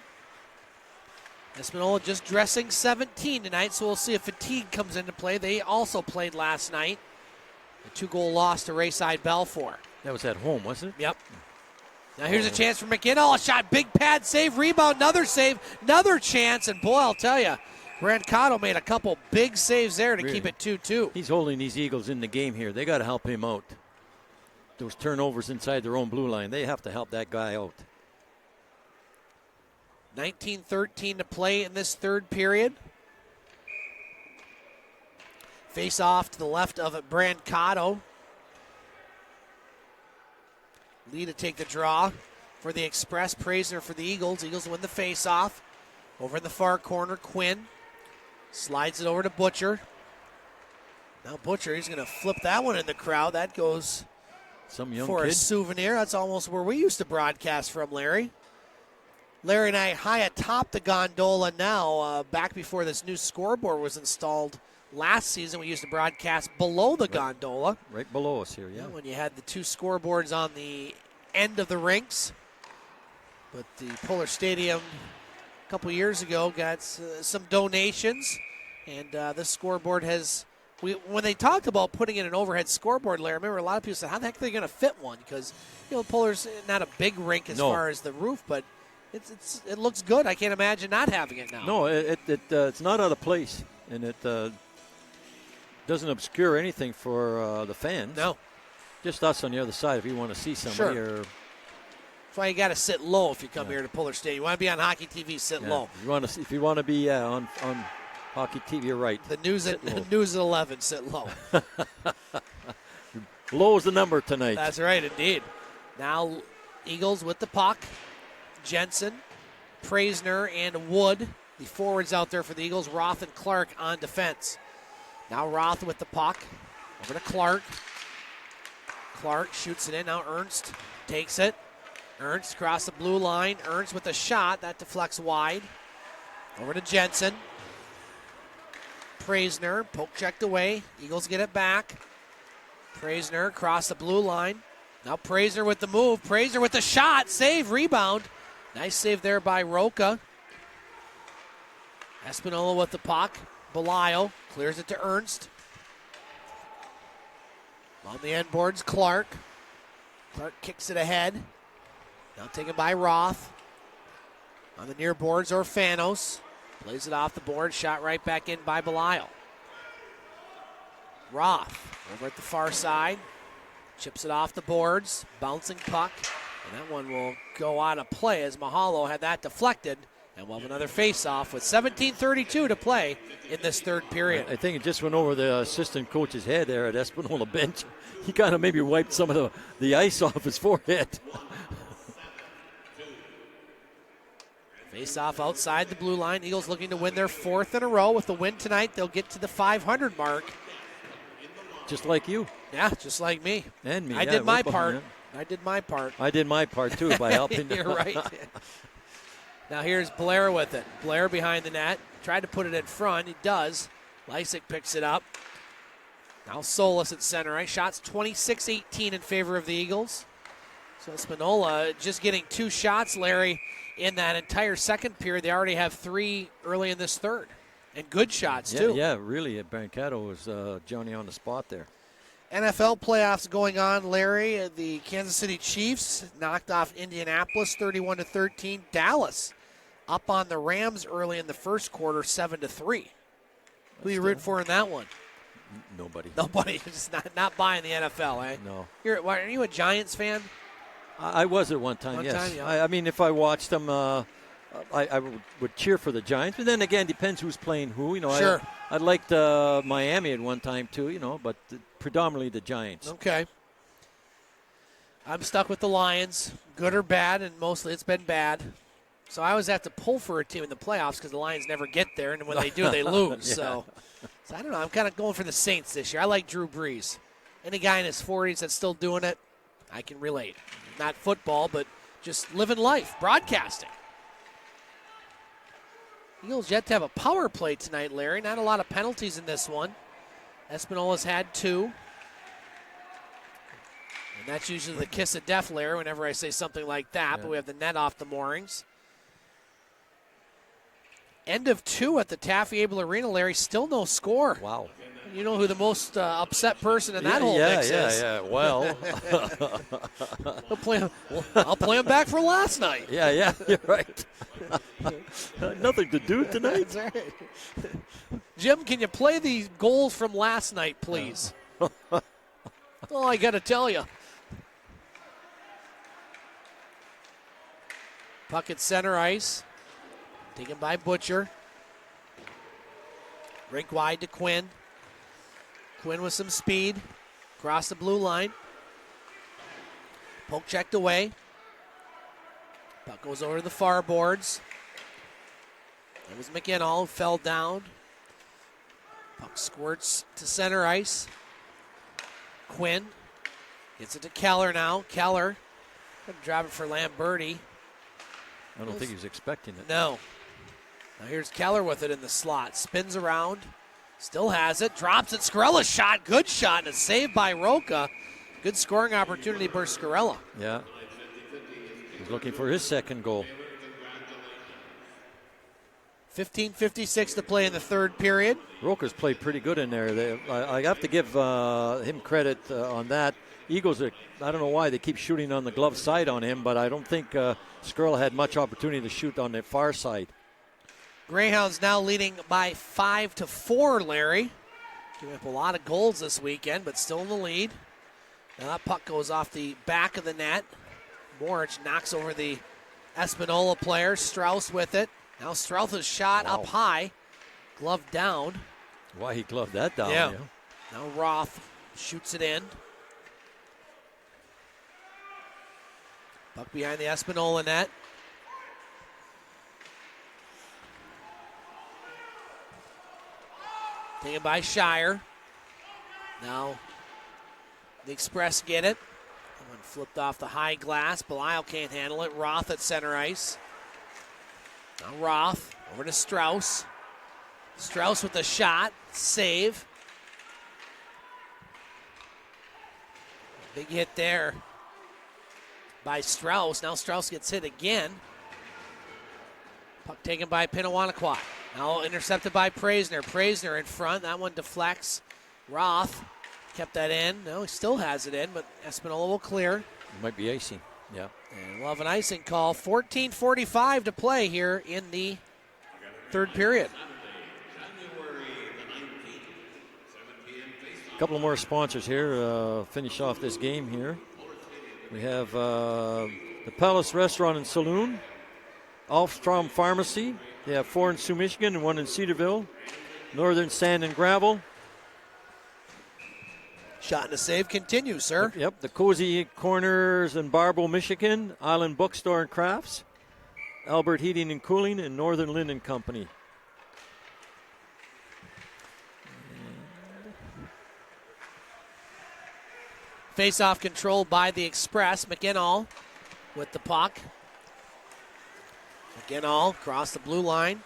Espanola just dressing 17 tonight, so we'll see if fatigue comes into play. They also played last night. A 2-goal loss to Rayside Balfour. That was at home, wasn't it? Yep. Now here's a chance for McGinall. A shot, big pad save, rebound, another save, another chance. And boy, I'll tell you, Brancato made a couple big saves there to keep it 2-2. He's holding these Eagles in the game here. They got to help him out. Those turnovers inside their own blue line, they have to help that guy out. 19:13 to play in this third period. Face off to the left of Brancato. Lee to take the draw for the Express. Praisner for the Eagles. Eagles win the face-off. Over in the far corner, Quinn slides it over to Butcher. Now Butcher, he's going to flip that one in the crowd. That goes some young for kid. A souvenir. That's almost where we used to broadcast from, Larry. Larry and I high atop the gondola now. Back before this new scoreboard was installed last season, we used to broadcast below the gondola. Right below us here, yeah. When you had the two scoreboards on the end of the rinks. But the Pullar Stadium a couple years ago got some donations, and this scoreboard has... when they talked about putting in an overhead scoreboard, Larry, I remember a lot of people said, how the heck are they going to fit one? Because, Pullar's not a big rink as far as the roof, but it looks good. I can't imagine not having it now. No, it's not out of place, and it doesn't obscure anything for the fans. No. Just us on the other side if you want to see somebody. Sure. Or that's why you got to sit low if you come here to Pullar Stadium. You want to be on hockey TV, sit low. If you want to be on hockey TV, you're right. The news at 11, sit low. Low is the number tonight. That's right, indeed. Now Eagles with the puck. Jensen, Praisner, and Wood. The forwards out there for the Eagles. Roth and Clark on defense. Now Roth with the puck. Over to Clark. Clark shoots it in. Now Ernst takes it. Ernst across the blue line. Ernst with a shot. That deflects wide. Over to Jensen. Praisner, poke checked away. Eagles get it back. Praisner across the blue line. Now Praisner with the move. Praisner with the shot. Save, rebound. Nice save there by Roca. Espanola with the puck. Belial clears it to Ernst. On the end boards, Clark. Clark kicks it ahead. Now taken by Roth. On the near boards, Orfanos. Plays it off the board. Shot right back in by Belial. Roth over at the far side. Chips it off the boards. Bouncing puck. And that one will go out of play as Mahalo had that deflected. And we'll have another face-off with 17:32 to play in this third period. I think it just went over the assistant coach's head there at Espanola bench. He kind of maybe wiped some of the ice off his forehead. Face-off outside the blue line. Eagles looking to win their fourth in a row. With the win tonight, they'll get to the 500 mark. Just like you. Yeah, just like me. And me. I did my part. I did my part. I did my part, too, by helping. You're right. Now here's Blair with it. Blair behind the net. Tried to put it in front. He does. Lysick picks it up. Now Solis at center ice. Shots 26-18 in favor of the Eagles. So Espanola just getting two shots, Larry, in that entire second period. They already have three early in this third. And good shots, too. Yeah, really. Brancato was Johnny on the spot there. NFL playoffs going on, Larry. The Kansas City Chiefs knocked off Indianapolis 31-13. Dallas up on the Rams early in the first quarter, 7-3. Who you root for in that one? Nobody. Nobody. Just not buying the NFL, eh? No. Are you a Giants fan? I was at one time, yes. I mean, if I watched them, I would cheer for the Giants. But then again, depends who's playing who. Sure. I liked Miami at one time too, but predominantly the Giants. Okay. I'm stuck with the Lions, good or bad, and mostly it's been bad. So I always have to pull for a team in the playoffs because the Lions never get there, and when they do, they lose. Yeah. So I don't know. I'm kind of going for the Saints this year. I like Drew Brees. Any guy in his 40s that's still doing it, I can relate. Not football, but just living life, broadcasting. Eagles yet to have a power play tonight, Larry. Not a lot of penalties in this one. Espinola's had two. And that's usually the kiss of death, Larry, whenever I say something like that. But we have the net off the moorings. End of two at the Taffy-Able Arena, Larry. Still no score. Wow. You know who the most upset person in that whole mix is. Yeah. Well, I'll play him back for last night. Yeah, you're right. Nothing to do tonight. That's right. Jim, can you play the goals from last night, please? That's all I got to tell you. Puck at center ice. Taken by Butcher. Rink wide to Quinn. Quinn with some speed. Across the blue line. Poke checked away. Puck goes over to the far boards. It was McGinall who fell down. Puck squirts to center ice. Quinn gets it to Keller now. Keller going to drive it for Lamberti. I don't think he was expecting it. No. Now here's Keller with it in the slot. Spins around. Still has it. Drops it. Scarella's shot. Good shot. And a save by Roca. Good scoring opportunity for Scarella. Yeah. He's looking for his second goal. 15:56 to play in the third period. Roca's played pretty good in there. I have to give him credit on that. Eagles, I don't know why they keep shooting on the glove side on him, but I don't think Scarella had much opportunity to shoot on the far side. Greyhounds now leading by 5-4, Larry. Giving up a lot of goals this weekend, but still in the lead. Now that puck goes off the back of the net. Morich knocks over the Espanola player. Strauss with it. Now Strauss' shot up high. Glove down. Why he gloved that down. Yeah. Now Roth shoots it in. Puck behind the Espanola net. Taken by Shire. Now the Express get it. That one flipped off the high glass. Belial can't handle it. Roth at center ice. Now Roth over to Strauss. Strauss with the shot. Save. Big hit there by Strauss. Now Strauss gets hit again. Puck taken by Pinawanaquat. Now intercepted by Praisner. Praisner in front. That one deflects. Roth kept that in. No, he still has it in, but Espanola will clear. It might be icing. Yeah. And we'll have an icing call. 14:45 to play here in the third period. A couple more sponsors here. Finish off this game here. We have the Palace Restaurant and Saloon, Alfstrom Pharmacy. They have 4 in Sioux, Michigan, and 1 in Cedarville. Northern Sand and Gravel. Shot and a save continues, sir. Yep, the Cozy Corners in Barbo, Michigan. Island Bookstore and Crafts. Albert Heating and Cooling, and Northern Linden Company. Face-off controlled by the Express. McGinall with the puck. McGinall across the blue line.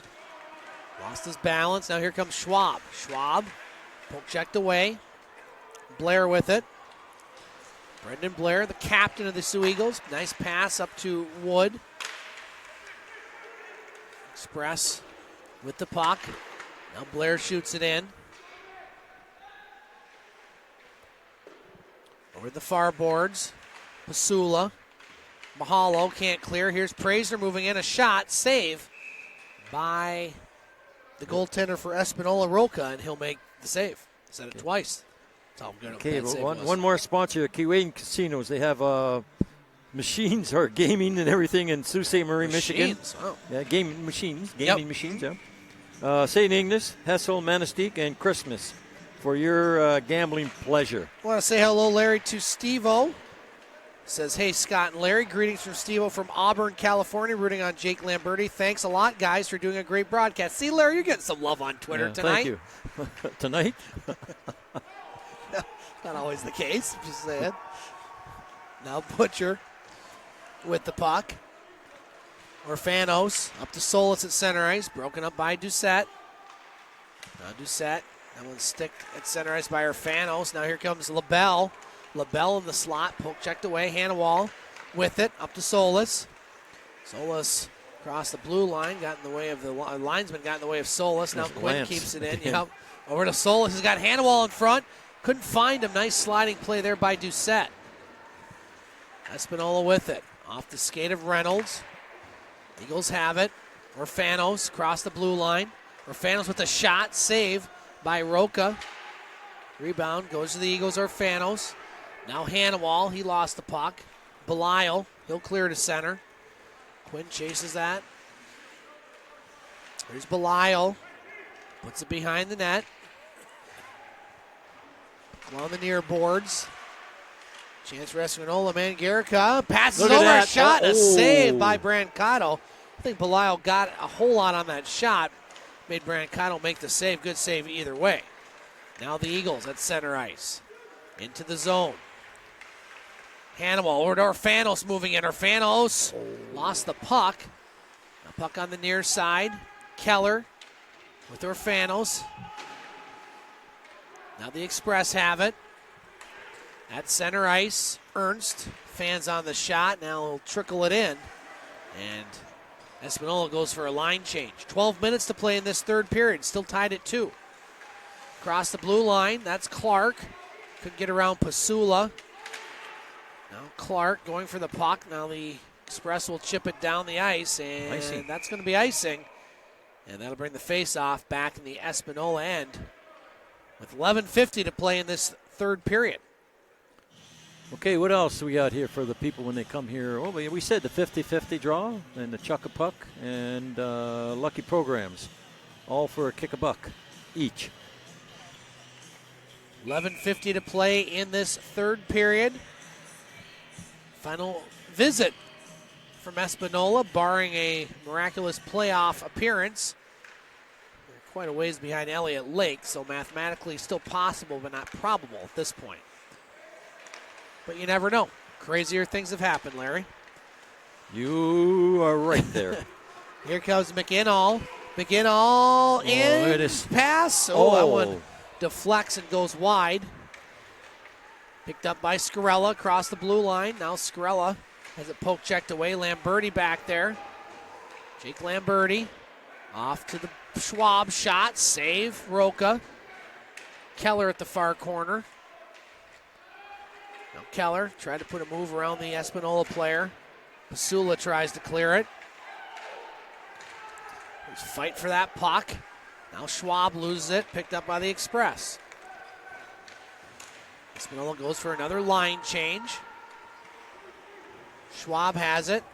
Lost his balance. Now here comes Schwab. Schwab, poke checked away. Blair with it. Brendan Blair, the captain of the Sioux Eagles. Nice pass up to Wood. Express with the puck. Now Blair shoots it in. Over the far boards. Pasula. Mahalo can't clear. Here's Praisner moving in. A shot. Save by the goaltender for Espanola, Roca, and he'll make the save. Said it twice. That's how good Okay, that save but was. one more sponsor, Keewaydin Casinos. They have machines or gaming and everything in Sault Ste. Marie, Michigan. Machines, wow. Yeah, gaming machines, yeah. St. Ignace, Hessel, Manistee, and Christmas for your gambling pleasure. I want to say hello, Larry, to Steve-O. Says, hey, Scott and Larry, greetings from Steve-O from Auburn, California, rooting on Jake Lamberti. Thanks a lot, guys, for doing a great broadcast. See, Larry, you're getting some love on Twitter tonight. Thank you. Tonight? Not always the case, just saying. Now Butcher with the puck. Orfanos up to Solis at center ice, broken up by Doucette. Now Doucette, that one's sticked at center ice by Orfanos. Now here comes LaBelle. LaBelle in the slot, poke checked away. Hannawall with it, up to Solis. Solis across the blue line, got in the way of the linesman, got in the way of Solis. Now Quinn keeps it in. Yep. Over to Solis. He's got Hannawall in front. Couldn't find him. Nice sliding play there by Doucette. Espanola with it. Off the skate of Reynolds. Eagles have it. Orfanos across the blue line. Orfanos with a shot. Save by Roca. Rebound goes to the Eagles. Orfanos. Now Hannawall. He lost the puck. Belial. He'll clear to center. Quinn chases that. Here's Belial. Puts it behind the net. On the near boards. Chance for Espanola. Mangarica passes Look at over a that. shot. A Oh. save by Brancato. I think Belial got a whole lot on that shot. Made Brancato make the save. Good save either way. Now the Eagles at center ice. Into the zone. Hannibal over to Orfanos moving in. Orfanos lost the puck. A puck on the near side. Keller with Orfanos. Now the Express have it. At center ice, Ernst. Fans on the shot. Now he'll trickle it in. And Espanola goes for a line change. 12 minutes to play in this third period. Still tied at 2. Across the blue line, that's Clark. Could get around Pasula. Now Clark going for the puck. Now the Express will chip it down the ice, and Icing. that's going to be icing. And that'll bring the face-off back in the Espanola end with 11:50 to play in this third period. Okay, what else we got here for the people when they come here? Oh, we said the 50-50 draw and the chuck a puck and lucky programs, all for a kick a buck each. 11:50 to play in this third period. Final visit from Espanola, barring a miraculous playoff appearance. They're quite a ways behind Elliott Lake, so mathematically still possible, but not probable at this point. But you never know. Crazier things have happened, Larry. You are right there. Here comes McInnall. McInnall in. It is. Pass. That one deflects and goes wide. Picked up by Scarella across the blue line. Now Scarella has it poke checked away. Lamberti back there. Jake Lamberti off to the Schwab shot. Save. Roca. Keller at the far corner. Now Keller tried to put a move around the Espanola player. Pasula tries to clear it. There's a fight for that puck. Now Schwab loses it, picked up by the Express. Espanola goes for another line change. Schwab has it.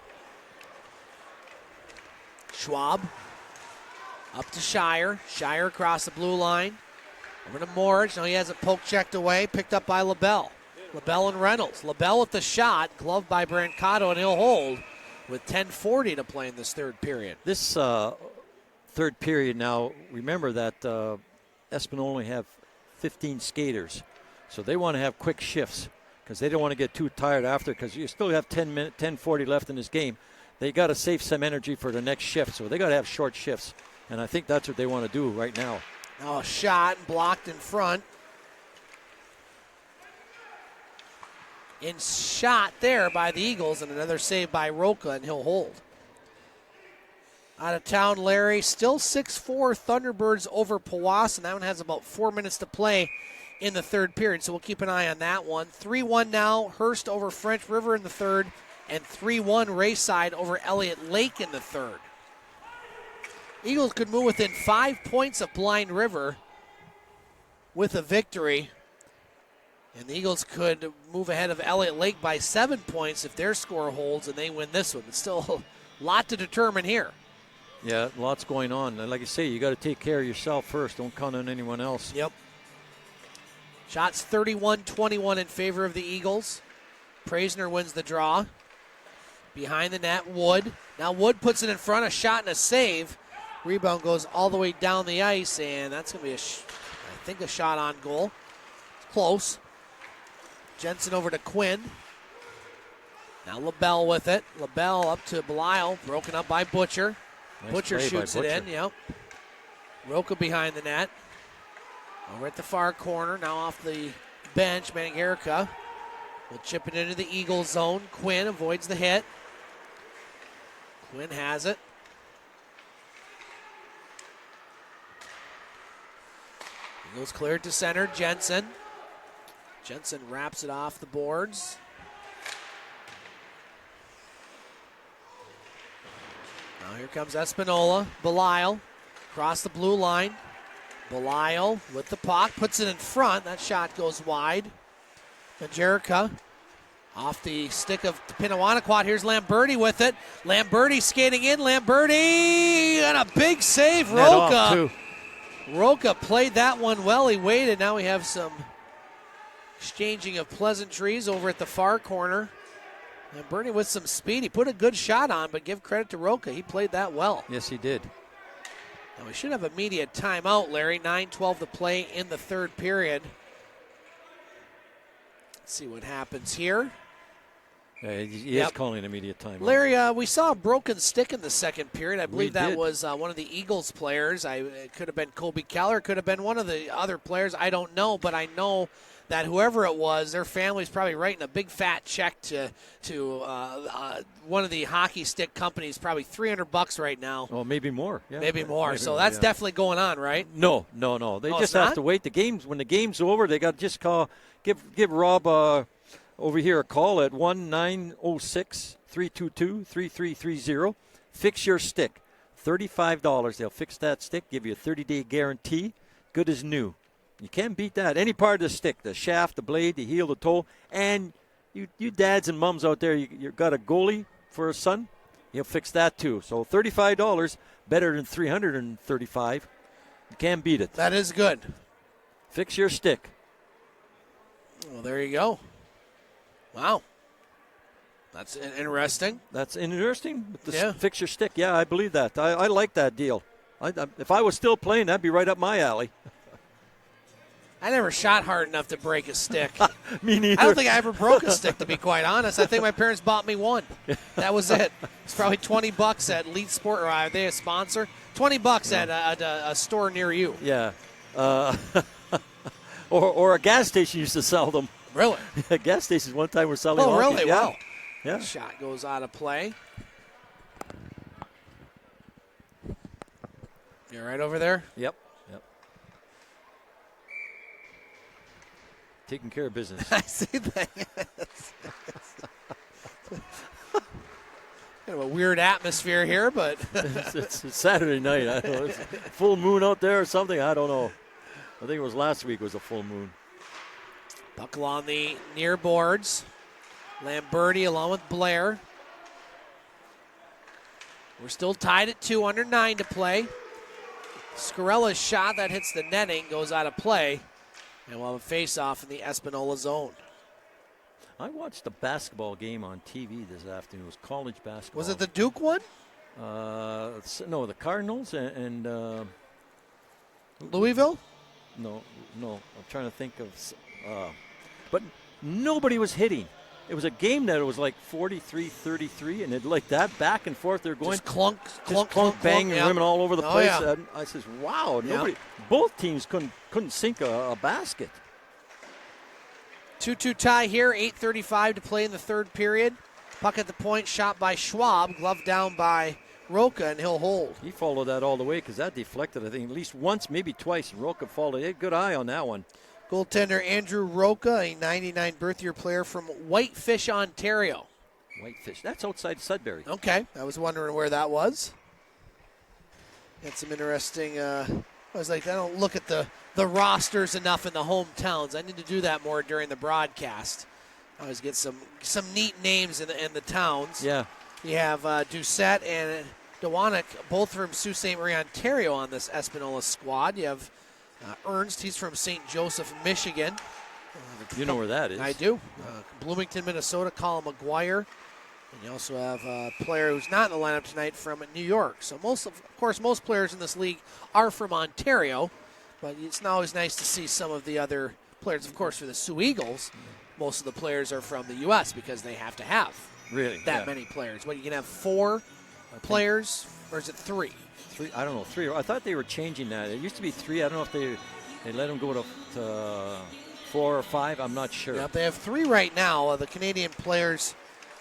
Schwab up to Shire. Shire across the blue line. Over to Morridge. Now he has it poke checked away, picked up by LaBelle. LaBelle and Reynolds. LaBelle with the shot, gloved by Brancato, and he'll hold with 10:40 to play in this third period. This third period now, remember that Espanola only have 15 skaters. So they want to have quick shifts because they don't want to get too tired after, because you still have 10:40 left in this game. They got to save some energy for the next shift, so they got to have short shifts. And I think that's what they want to do right now. Now a shot blocked in front. In shot there by the Eagles, and another save by Roca, and he'll hold. Out of town, Larry. Still 6-4 Thunderbirds over Powassan. That one has about 4 minutes to play in the third period, so we'll keep an eye on that one. 3-1 now, Hearst over French River in the third, and 3-1 Rayside over Elliott Lake in the third. Eagles could move within 5 points of Blind River with a victory. And the Eagles could move ahead of Elliott Lake by 7 points if their score holds and they win this one. It's still a lot to determine here. Yeah, lots going on. And like I say, you got to take care of yourself first. Don't count on anyone else. Yep. Shots 31-21 in favor of the Eagles. Praisner wins the draw. Behind the net, Wood. Now Wood puts it in front, a shot and a save. Rebound goes all the way down the ice, and that's going to be, I think, a shot on goal. It's close. Jensen over to Quinn. Now LaBelle with it. LaBelle up to Belial, broken up by Butcher. Nice Butcher play by shoots it in, yep. Roca behind the net. Over at the far corner, now off the bench, Mangarica will chip it into the Eagle zone. Quinn avoids the hit. Quinn has it. Eagles cleared to center, Jensen. Jensen wraps it off the boards. Now here comes Espanola. Belial across the blue line. Belial with the puck, puts it in front. That shot goes wide. Majerica Off the stick of Pinawanaquat. Here's Lamberti with it. Lamberti skating in. Lamberti and a big save. Roca played that one well. He waited. Now we have some exchanging of pleasantries over at the far corner. Lamberti with some speed. He put a good shot on, but give credit to Roca. He played that well. Yes, he did. Now we should have immediate timeout, Larry. 9:12 to play in the third period. Let's see what happens here. Yeah, he is calling an immediate timeout. Larry, we saw a broken stick in the second period. I believe that was one of the Eagles players. It could have been Kobe Keller. It could have been one of the other players. I don't know, but I know that whoever it was, their family's probably writing a big fat check to one of the hockey stick companies, probably $300 right now. Oh, maybe more. Yeah, maybe more. So that's definitely going on, right? No. They just have to wait. When the game's over, they got to just give Rob over here a call at 1-906-322-3330. Fix your stick. $35. They'll fix that stick, give you a 30-day guarantee. Good as new. You can't beat that. Any part of the stick, the shaft, the blade, the heel, the toe. And you dads and mums out there, you got a goalie for a son, he'll fix that too. So $35, better than $335. You can't beat it. That is good. Fix your stick. Well, there you go. Wow. That's interesting. That's interesting. Fix your stick. Yeah, I believe that. I like that deal. If I was still playing, that'd be right up my alley. I never shot hard enough to break a stick. Me neither. I don't think I ever broke a stick, to be quite honest. I think my parents bought me one. That was it. It's probably $20 at Elite Sport, or are they a sponsor? $20 at a store near you. Yeah. Or a gas station used to sell them. Really? Gas stations one time were selling. Oh, really? Yeah. Wow. Yeah. Shot goes out of play. You're right over there? Yep. Taking care of business. I see that. Kind of a weird atmosphere here, but it's Saturday night. I don't know. It's full moon out there or something. I don't know. I think it was last week was a full moon. Buckle on the near boards. Lamberti along with Blair. We're still tied at 2, under 9 to play. Scarella's shot that hits the netting goes out of play. And we'll have a face-off in the Espanola zone. I watched a basketball game on TV this afternoon. It was college basketball. Was it the Duke one? No, the Cardinals and Louisville? No. I'm trying to think of. But nobody was hitting. It was a game that it was like 43-33, and it like that back and forth. They're going just clunk, bang, and rimming all over the place. Yeah. And I says, "Wow, nobody." Both teams couldn't sink a basket. 2-2 tie here. 8:35 to play in the third period. Puck at the point, shot by Schwab, glove down by Roca, and he'll hold. He followed that all the way because that deflected, I think, at least once, maybe twice. And Roca followed. He had a good eye on that one. Goaltender Andrew Roca, a 99 birth year player from Whitefish, Ontario. Whitefish. That's outside Sudbury. Okay. I was wondering where that was. Had some interesting. I was like, I don't look at the rosters enough in the hometowns. I need to do that more during the broadcast. I always get some neat names in the towns. Yeah. You have Doucette and Dewanek, both from Sault Ste. Marie, Ontario, on this Espanola squad. You have Ernst, he's from St. Joseph, Michigan. You know where that is. I do. Bloomington, Minnesota, Colin McGuire. And you also have a player who's not in the lineup tonight from New York. So most players in this league are from Ontario, but it's not always nice to see some of the other players. Of course, for the Soo Eagles, most of the players are from the U.S. because they have to have that many players. But you can have 4 players, or is it 3? 3, I don't know, 3. I thought they were changing that. It used to be 3. I don't know if they let them go to 4 or 5. I'm not sure. Yep, they have 3 right now. The Canadian players,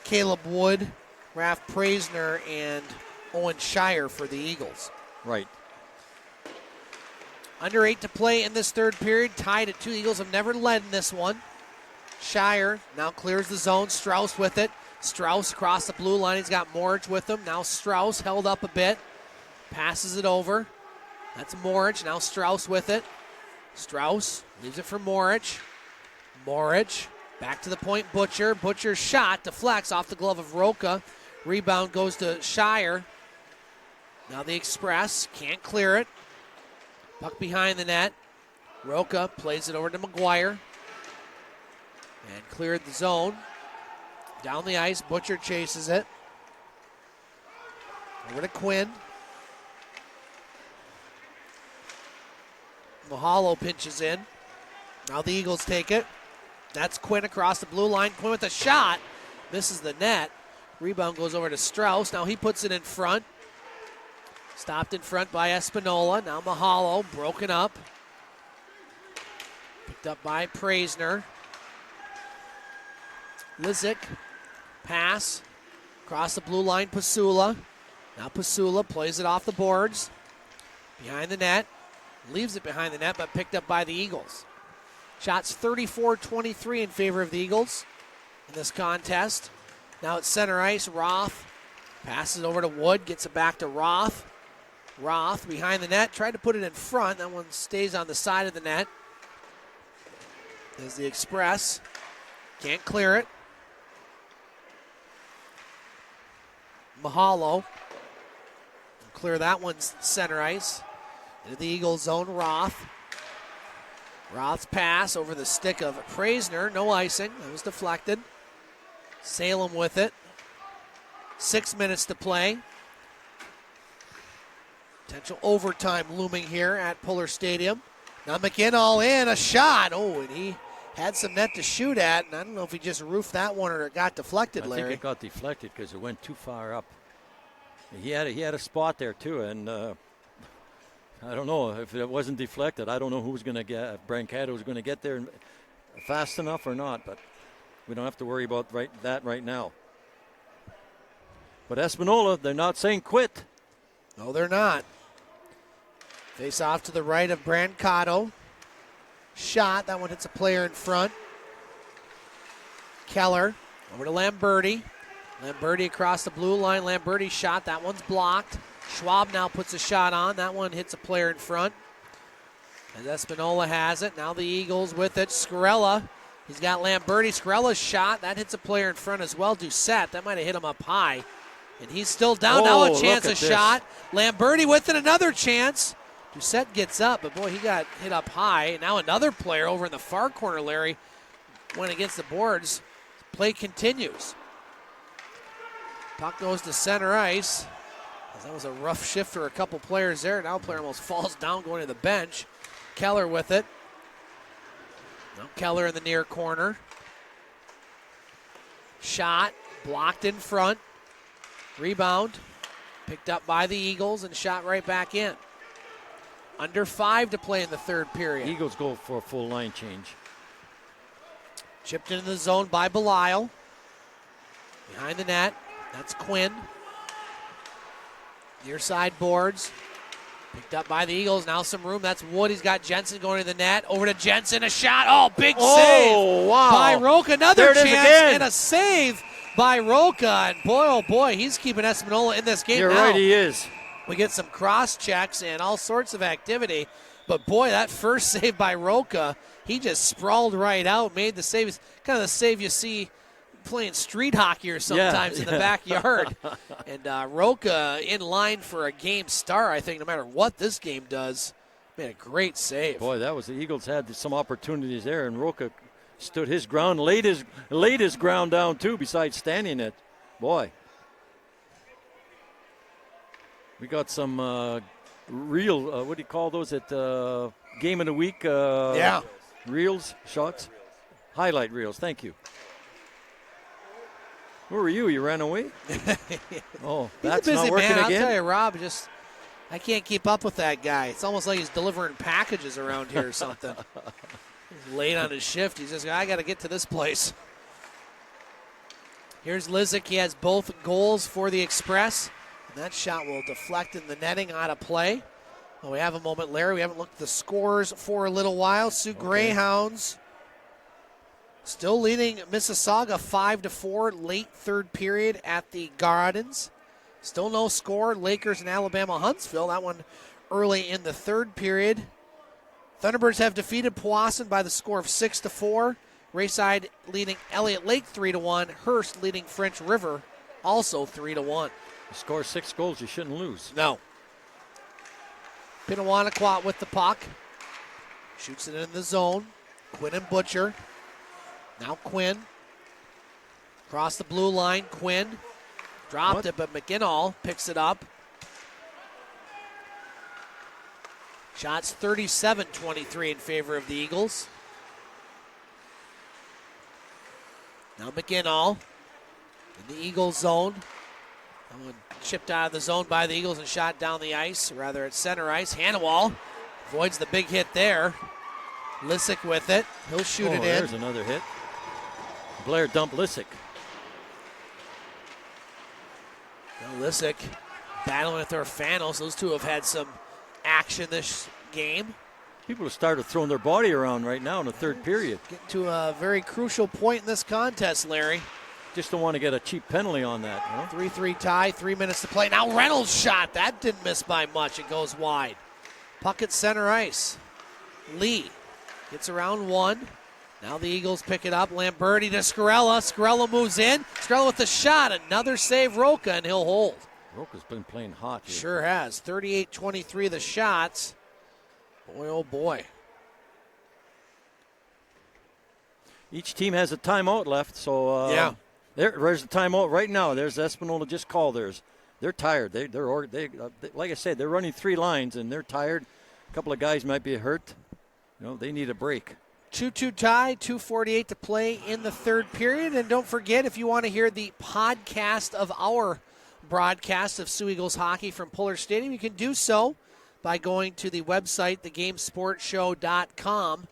Caleb Wood, Raph Praisner, and Owen Shire for the Eagles. Right. Under 8 to play in this third period. Tied at 2. Eagles have never led in this one. Shire now clears the zone. Strauss with it. Strauss across the blue line. He's got Morich with him. Now Strauss held up a bit. Passes it over. That's Morich. Now Strauss with it. Strauss leaves it for Morich. Morich Back to the point, Butcher. Butcher's shot deflects off the glove of Roca. Rebound goes to Shire. Now the Express can't clear it. Puck behind the net. Roca plays it over to McGuire. And cleared the zone. Down the ice, Butcher chases it. Over to Quinn. Mahalo pinches in. Now the Eagles take it. That's Quinn across the blue line. Quinn with a shot. Misses the net. Rebound goes over to Strauss. Now he puts it in front. Stopped in front by Espanola. Now Mahalo broken up. Picked up by Praisner. Lizick. Pass. Across the blue line, Pasula. Now Pasula plays it off the boards. Behind the net. Leaves it behind the net, but picked up by the Eagles. Shots 34-23 in favor of the Eagles in this contest. Now at center ice, Roth passes it over to Wood, gets it back to Roth. Roth behind the net, tried to put it in front. That one stays on the side of the net. There's the Express. Can't clear it. Mahalo. Clear that one center ice. Into the Eagles zone, Roth. Roth's pass over the stick of Praisner. No icing. That was deflected. Salem with it. 6 minutes to play. Potential overtime looming here at Pullar Stadium. Now McGinn all in. A shot. Oh, and he had some net to shoot at. And I don't know if he just roofed that one or it got deflected, Larry. I think it got deflected because it went too far up. He had a spot there, too, and I don't know if it wasn't deflected. I don't know who's going to get, Brancato was going to get there fast enough or not, but we don't have to worry about that right now. But Espanola, they're not saying quit. No, they're not. Face off to the right of Brancato. Shot. That one hits a player in front. Keller over to Lamberti. Lamberti across the blue line. Lamberti shot. That one's blocked. Schwab now puts a shot on. That one hits a player in front. As Espanola has it. Now the Eagles with it. Scarella. He's got Lamberti. Scarella's shot. That hits a player in front as well. Doucette. That might have hit him up high. And he's still down. Now a chance, a shot. Lamberti with it. Another chance. Doucette gets up, but boy, he got hit up high. And now another player over in the far corner, Larry, went against the boards. Play continues. Puck goes to center ice. That was a rough shift for a couple players there. Now a player almost falls down going to the bench. Keller with it. Now Keller in the near corner. Shot. Blocked in front. Rebound. Picked up by the Eagles and shot right back in. Under 5 to play in the third period. Eagles go for a full line change. Chipped into the zone by Belisle. Behind the net. That's Quinn. Near side boards. Picked up by the Eagles. Now some room. That's Wood. He's got Jensen going to the net. Over to Jensen. A shot. Oh, big save by Roca. Another chance and a save by Roca. And boy, oh boy, he's keeping Espanola in this game. You're now. right, he is. We get some cross checks and all sorts of activity. But boy, that first save by Roca, he just sprawled right out, made the save. It's kind of the save you see playing street hockey or sometimes in the backyard. And Roca in line for a game star, I think, no matter what this game does. Made a great save. Boy, that was the Eagles had some opportunities there, and Roca stood his ground, laid his ground down too, besides standing it. Boy. We got some real, what do you call those at game of the week? Reels, shots, highlight reels. Thank you. Where were you? You ran away? Oh, that's he's a busy not working man. again? I'll tell you, Rob, I can't keep up with that guy. It's almost like he's delivering packages around here or something. He's late on his shift. He's just, I got to get to this place. Here's Lizick. He has both goals for the Express. And that shot will deflect in the netting out of play. Well, we have a moment, Larry. We haven't looked at the scores for a little while. Sioux Greyhounds still leading Mississauga 5-4 late third period at the Gardens. Still no score. Lakers and Alabama Huntsville. That one early in the third period. Thunderbirds have defeated Powassan by the score of 6-4. Rayside leading Elliott Lake 3-1. Hearst leading French River also 3-1. You score 6 goals, you shouldn't lose. No. Pinnawanaquat with the puck. Shoots it in the zone. Quinn and Butcher. Now Quinn. Across the blue line, Quinn. Dropped it, but McGinall picks it up. Shots 37-23 in favor of the Eagles. Now McGinall in the Eagles zone. That one chipped out of the zone by the Eagles and shot down the ice, or rather at center ice. Hannawall avoids the big hit there. Lissick with it. He'll shoot it in. There's another hit. Blair dumped Lissick. Now Lissick battling with Orfanos. Those two have had some action this game. People have started throwing their body around right now in the third period. Getting to a very crucial point in this contest, Larry. Just don't want to get a cheap penalty on that. You know? 3-3 tie, 3 minutes to play. Now Reynolds shot. That didn't miss by much. It goes wide. Puck at center ice. Lee gets around one. Now the Eagles pick it up. Lamberti to Scarella. Scarella moves in. Scarella with the shot. Another save, Roca, and he'll hold. Roca's been playing hot here. Sure has. 38-23 the shots. Boy, oh boy. Each team has a timeout left, so yeah. There's a timeout right now. There's Espanola just called theirs. They're tired. They like I said, they're running 3 lines and they're tired. A couple of guys might be hurt. You know, they need a break. 2-2 tie, 2:48 to play in the third period. And don't forget, if you want to hear the podcast of our broadcast of Soo Eagles hockey from Pullar Stadium, you can do so by going to the website, thegamesportshow.com.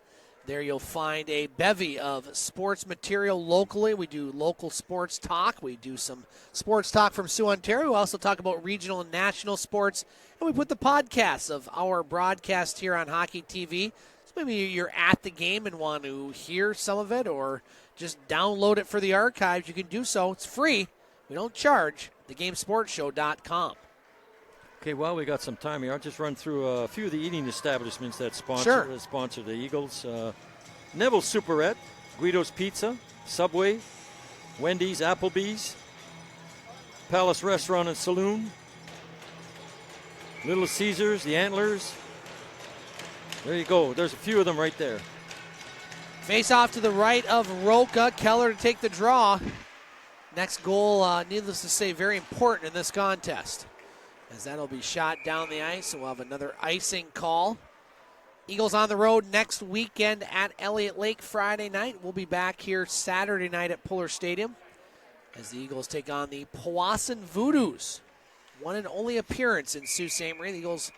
There you'll find a bevy of sports material locally. We do local sports talk. We do some sports talk from Sioux, Ontario. We also talk about regional and national sports. And we put the podcasts of our broadcast here on Hockey TV. So maybe you're at the game and want to hear some of it or just download it for the archives. You can do so. It's free. We don't charge. Thegamesportshow.com. Okay, well, we got some time here. I'll just run through a few of the eating establishments that sponsor the Eagles. Neville's Superette, Guido's Pizza, Subway, Wendy's, Applebee's, Palace Restaurant and Saloon, Little Caesars, the Antlers. There you go. There's a few of them right there. Face off to the right of Roca. Keller to take the draw. Next goal, needless to say, very important in this contest, as that'll be shot down the ice, and we'll have another icing call. Eagles on the road next weekend at Elliott Lake Friday night. We'll be back here Saturday night at Pullar Stadium as the Eagles take on the Powassan Voodoos. One and only appearance in Sault Ste. Marie. The Eagles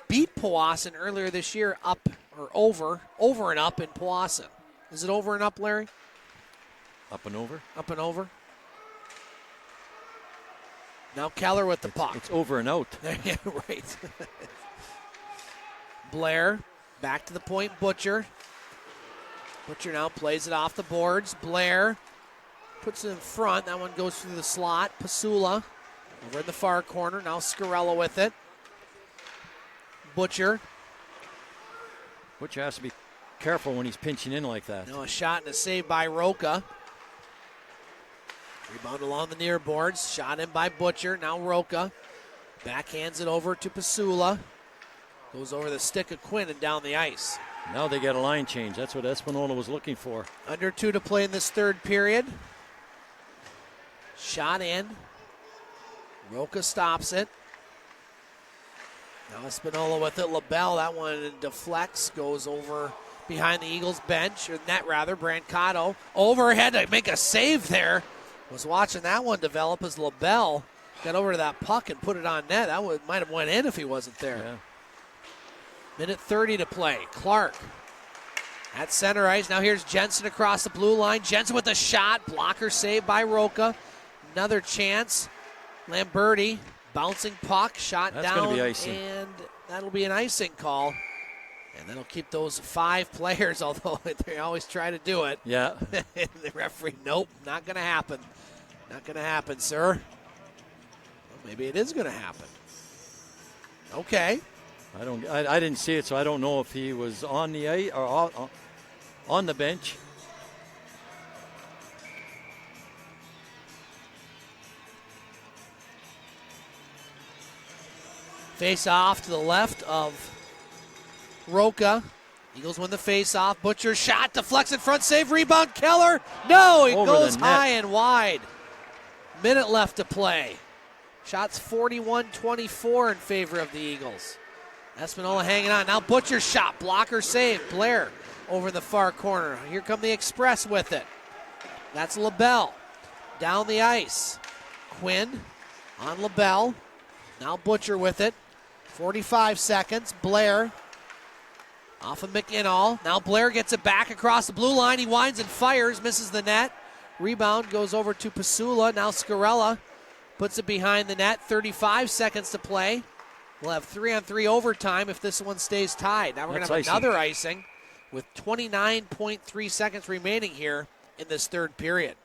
beat Powassan earlier this year over and up in Powassan. Is it over and up, Larry? Up and over? Up and over. Now Keller with the puck. It's over and out. Yeah, right. Blair back to the point. Butcher. Butcher now plays it off the boards. Blair puts it in front. That one goes through the slot. Pasula over in the far corner. Now Scarella with it. Butcher. Butcher has to be careful when he's pinching in like that. Now a shot and a save by Roca. Rebound along the near boards. Shot in by Butcher. Now Roca. Backhands it over to Pasula. Goes over the stick of Quinn and down the ice. Now they get a line change. That's what Espanola was looking for. Under 2 to play in this third period. Shot in. Roca stops it. Now Espanola with it. LaBelle, that one deflects. Goes over behind the Eagles bench, or net rather. Brancato overhead to make a save there. Was watching that one develop as LaBelle got over to that puck and put it on net. That might have went in if he wasn't there. Yeah. Minute 30 to play. Clark at center ice. Now here's Jensen across the blue line. Jensen with a shot. Blocker saved by Roca. Another chance. Lamberti bouncing puck. Shot That's down. gonna be icing. And that'll be an icing call. And that'll keep those 5 players, although they always try to do it. Yeah. The referee, nope, not going to happen. Not going to happen, sir. Well, maybe it is going to happen. Okay. I didn't see it, so I don't know if he was on the ice or on the bench. Face off to the left of Roca. Eagles win the face off. Butcher shot, deflects in front, save, rebound. Keller. No, it Over goes the net. high and wide. Minute left to play. Shots 41-24 in favor of the Eagles. Espanola hanging on. Now Butcher's shot. Blocker save. Blair over in the far corner. Here come the Express with it. That's LaBelle. Down the ice. Quinn on LaBelle. Now Butcher with it. 45 seconds. Blair off of McInnall. Now Blair gets it back across the blue line. He winds and fires. Misses the net. Rebound goes over to Pasula. Now Scarella puts it behind the net. 35 seconds to play. We'll have 3-on-3 overtime if this one stays tied. Now we're going to have another icing with 29.3 seconds remaining here in this third period.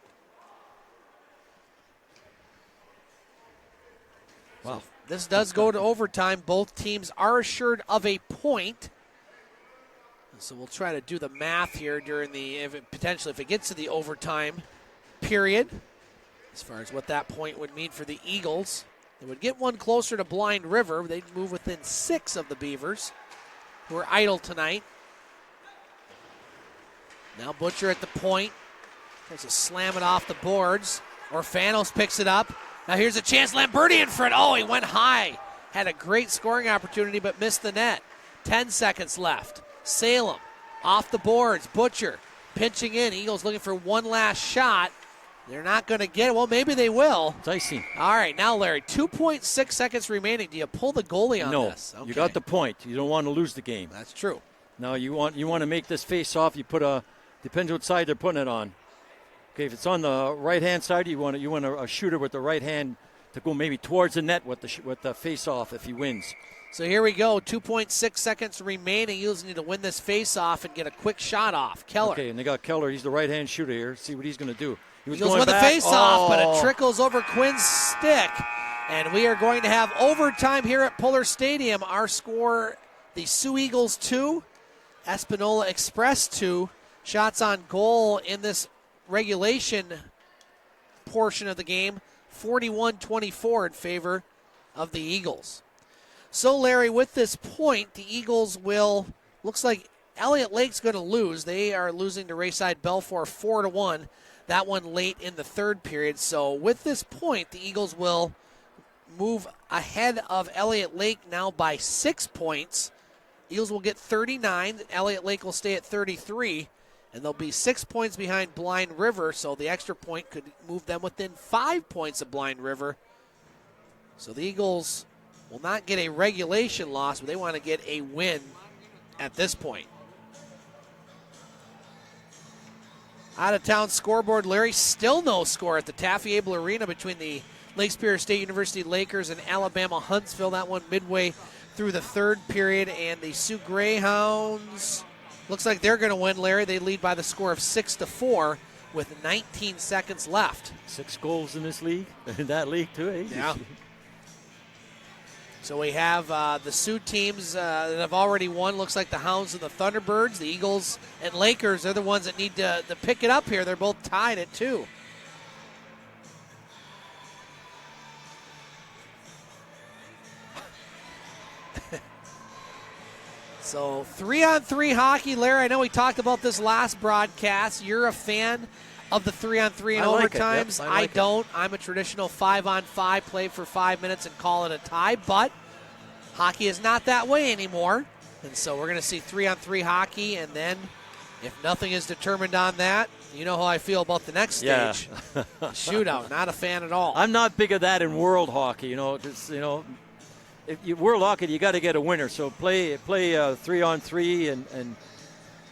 Wow. So this does go to overtime. Both teams are assured of a point. So we'll try to do the math here during the, if it gets to the overtime period, as far as what that point would mean for the Eagles. They would get one closer to Blind River. They'd move within 6 of the Beavers, who are idle tonight. Now Butcher at the point. Tries to slam it off the boards. Orfanos picks it up. Now here's a chance. Lamberti in front. Oh, he went high. Had a great scoring opportunity, but missed the net. 10 seconds left. Salem off the boards. Butcher pinching in. Eagles looking for one last shot. They're not going to get it. Well, maybe they will. It's icy. All right, now, Larry, 2.6 seconds remaining. Do you pull the goalie on this? No, you got the point. You don't want to lose the game. That's true. Now you want to make this face off. You put depends what side they're putting it on. Okay, if it's on the right-hand side, you want a shooter with the right hand to go maybe towards the net with the face off if he wins. So here we go, 2.6 seconds remaining. Eagles need to win this face-off and get a quick shot off. Keller. Okay, and they got Keller. He's the right-hand shooter here. See what he's going to do. He was Eagles going with back. the face-off, but Oh. it trickles over Quinn's stick. And we are going to have overtime here at Pullar Stadium. Our score, the Soo Eagles 2, Espanola Express 2. Shots on goal in this regulation portion of the game, 41-24 in favor of the Eagles. So, Larry, with this point, the Eagles will, looks like Elliott Lake's going to lose. They are losing to Rayside Belfour 4-1. That one late in the third period. So with this point, the Eagles will move ahead of Elliott Lake now by 6 points. Eagles will get 39. Elliott Lake will stay at 33. And they'll be 6 points behind Blind River. So the extra point could move them within 5 points of Blind River. So the Eagles will not get a regulation loss, but they want to get a win at this point. Out-of-town scoreboard, Larry, still no score at the Taffy Able Arena between the Lake Superior State University Lakers and Alabama Huntsville. That one midway through the third period, and the Sioux Greyhounds, looks like they're going to win, Larry. They lead by the score of 6-4 with 19 seconds left. 6 goals in this league, in that league too, eh? Yeah. So we have the Sioux teams that have already won. Looks like the Hounds and the Thunderbirds. The Eagles and Lakers are the ones that need to pick it up here. They're both tied at 2. So 3-on-3 hockey. Larry, I know we talked about this last broadcast. You're a fan of the 3-on-3 and I like it. overtimes. Yep, I I like it. don't. I'm a traditional 5-on-5, play for 5 minutes and call it a tie, but hockey is not that way anymore. And so we're going to see 3-on-3 hockey, and then if nothing is determined on that, you know how I feel about the next stage. Yeah. Shootout, not a fan at all. I'm not big of that in world hockey. If you world hockey, you got to get a winner. So play 3-on-3 and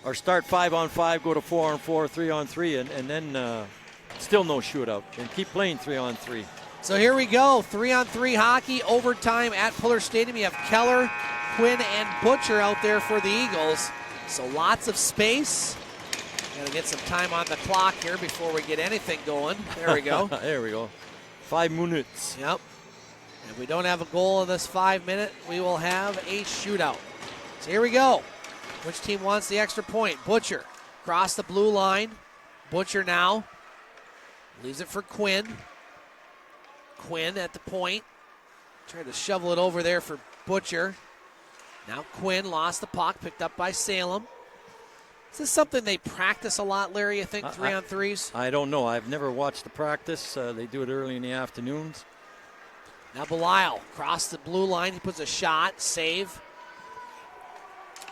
or start 5-on-5, go to 4-on-4, 3-on-3, and then still no shootout. And keep playing 3-on-3. So here we go, 3-on-3 hockey, overtime at Pullar Stadium. You have Keller, Quinn, and Butcher out there for the Eagles. So lots of space. Got to get some time on the clock here before we get anything going. There we go. There we go. 5 minutes. Yep. If we don't have a goal in this 5 minute, we will have a shootout. So here we go. Which team wants the extra point? Butcher Across the blue line. Butcher now. Leaves it for Quinn. Quinn at the point. Trying to shovel it over there for Butcher. Now Quinn lost the puck, picked up by Salem. Is this something they practice a lot, Larry, you think, 3-on-3s? I don't know. I've never watched the practice. They do it early in the afternoons. Now Belisle across the blue line. He puts a shot. Save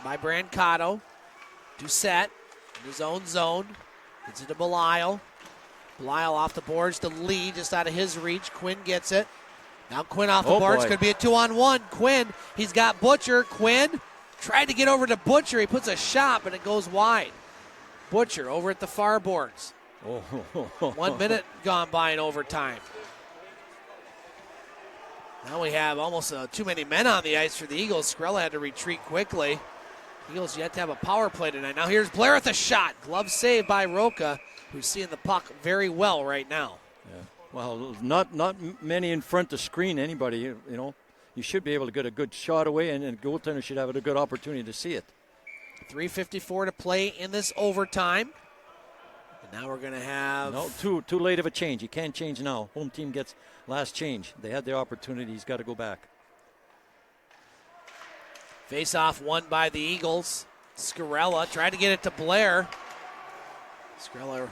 by Brancato. Doucette in his own zone. Gets it to Belisle. Belisle off the boards to Lee, just out of his reach. Quinn gets it. Now Quinn off the boards. Boy. Could be a 2-on-1. Quinn, he's got Butcher. Quinn tried to get over to Butcher. He puts a shot, but it goes wide. Butcher over at the far boards. 1 minute gone by in overtime. Now we have almost too many men on the ice for the Eagles. Skrella had to retreat quickly. Eagles yet to have a power play tonight. Now here's Blair with a shot. Glove save by Roca, who's seeing the puck very well right now. Yeah. Well, not many in front to screen anybody. You know, you should be able to get a good shot away, and the goaltender should have a good opportunity to see it. 3:54 to play in this overtime. And now we're going to have... No, too late of a change. You can't change now. Home team gets last change. They had their opportunity. He's got to go back. Face-off won by the Eagles. Skrella tried to get it to Blair. Skrella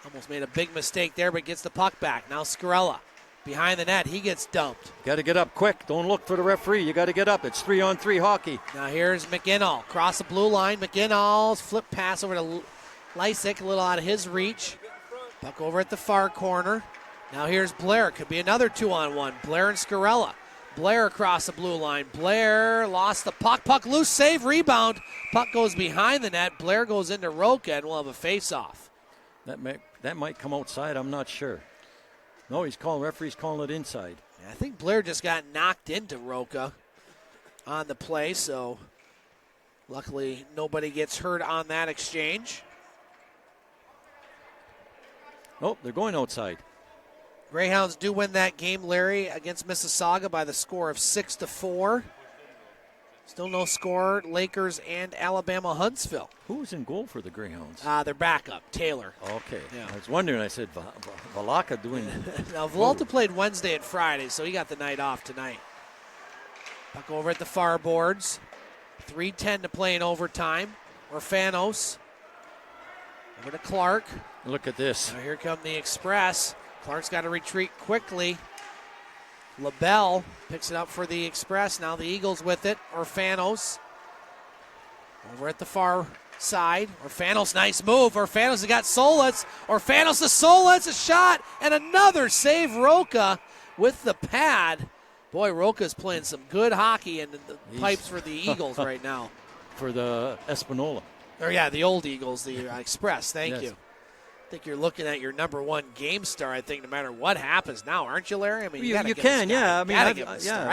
almost made a big mistake there, but gets the puck back. Now Skrella behind the net. He gets dumped. Got to get up quick. Don't look for the referee. You got to get up. It's 3-on-3 hockey. Now here's McGinall. Cross the blue line. McGinall's flip pass over to Lysick, a little out of his reach. Puck over at the far corner. Now here's Blair. Could be another 2-on-1. Blair and Skrella. Blair across the blue line. Blair lost the puck. Puck loose, save, rebound. Puck goes behind the net. Blair goes into Roca, and we'll have a face-off. That might come outside. I'm not sure. No, referee's calling it inside. I think Blair just got knocked into Roca on the play, so luckily nobody gets hurt on that exchange. Oh, they're going outside. Greyhounds do win that game, Larry, against Mississauga by the score of 6-4. Still no score, Lakers and Alabama Huntsville. Who's in goal for the Greyhounds? Their backup, Taylor. Okay. Yeah. I was wondering, I said, Valaka doing... Now, Valta played Wednesday and Friday, so he got the night off tonight. Puck over at the far boards. 3:10 to play in overtime. Orfanos. Over to Clark. Look at this. Now here come the Express. Clark's got to retreat quickly. LaBelle picks it up for the Express. Now the Eagles with it. Orfanos over at the far side. Orfanos, nice move. Orfanos has got Solitz. Orfanos to Solitz, a shot, and another save. Roca with the pad. Boy, Roca's playing some good hockey in the pipes for the Eagles right now. For the Espanola. Or yeah, the old Eagles, the Express. Thank Yes. you. I think you're looking at your number one game star, I think, no matter what happens now, aren't you, Larry? I mean, you can, yeah. I mean, I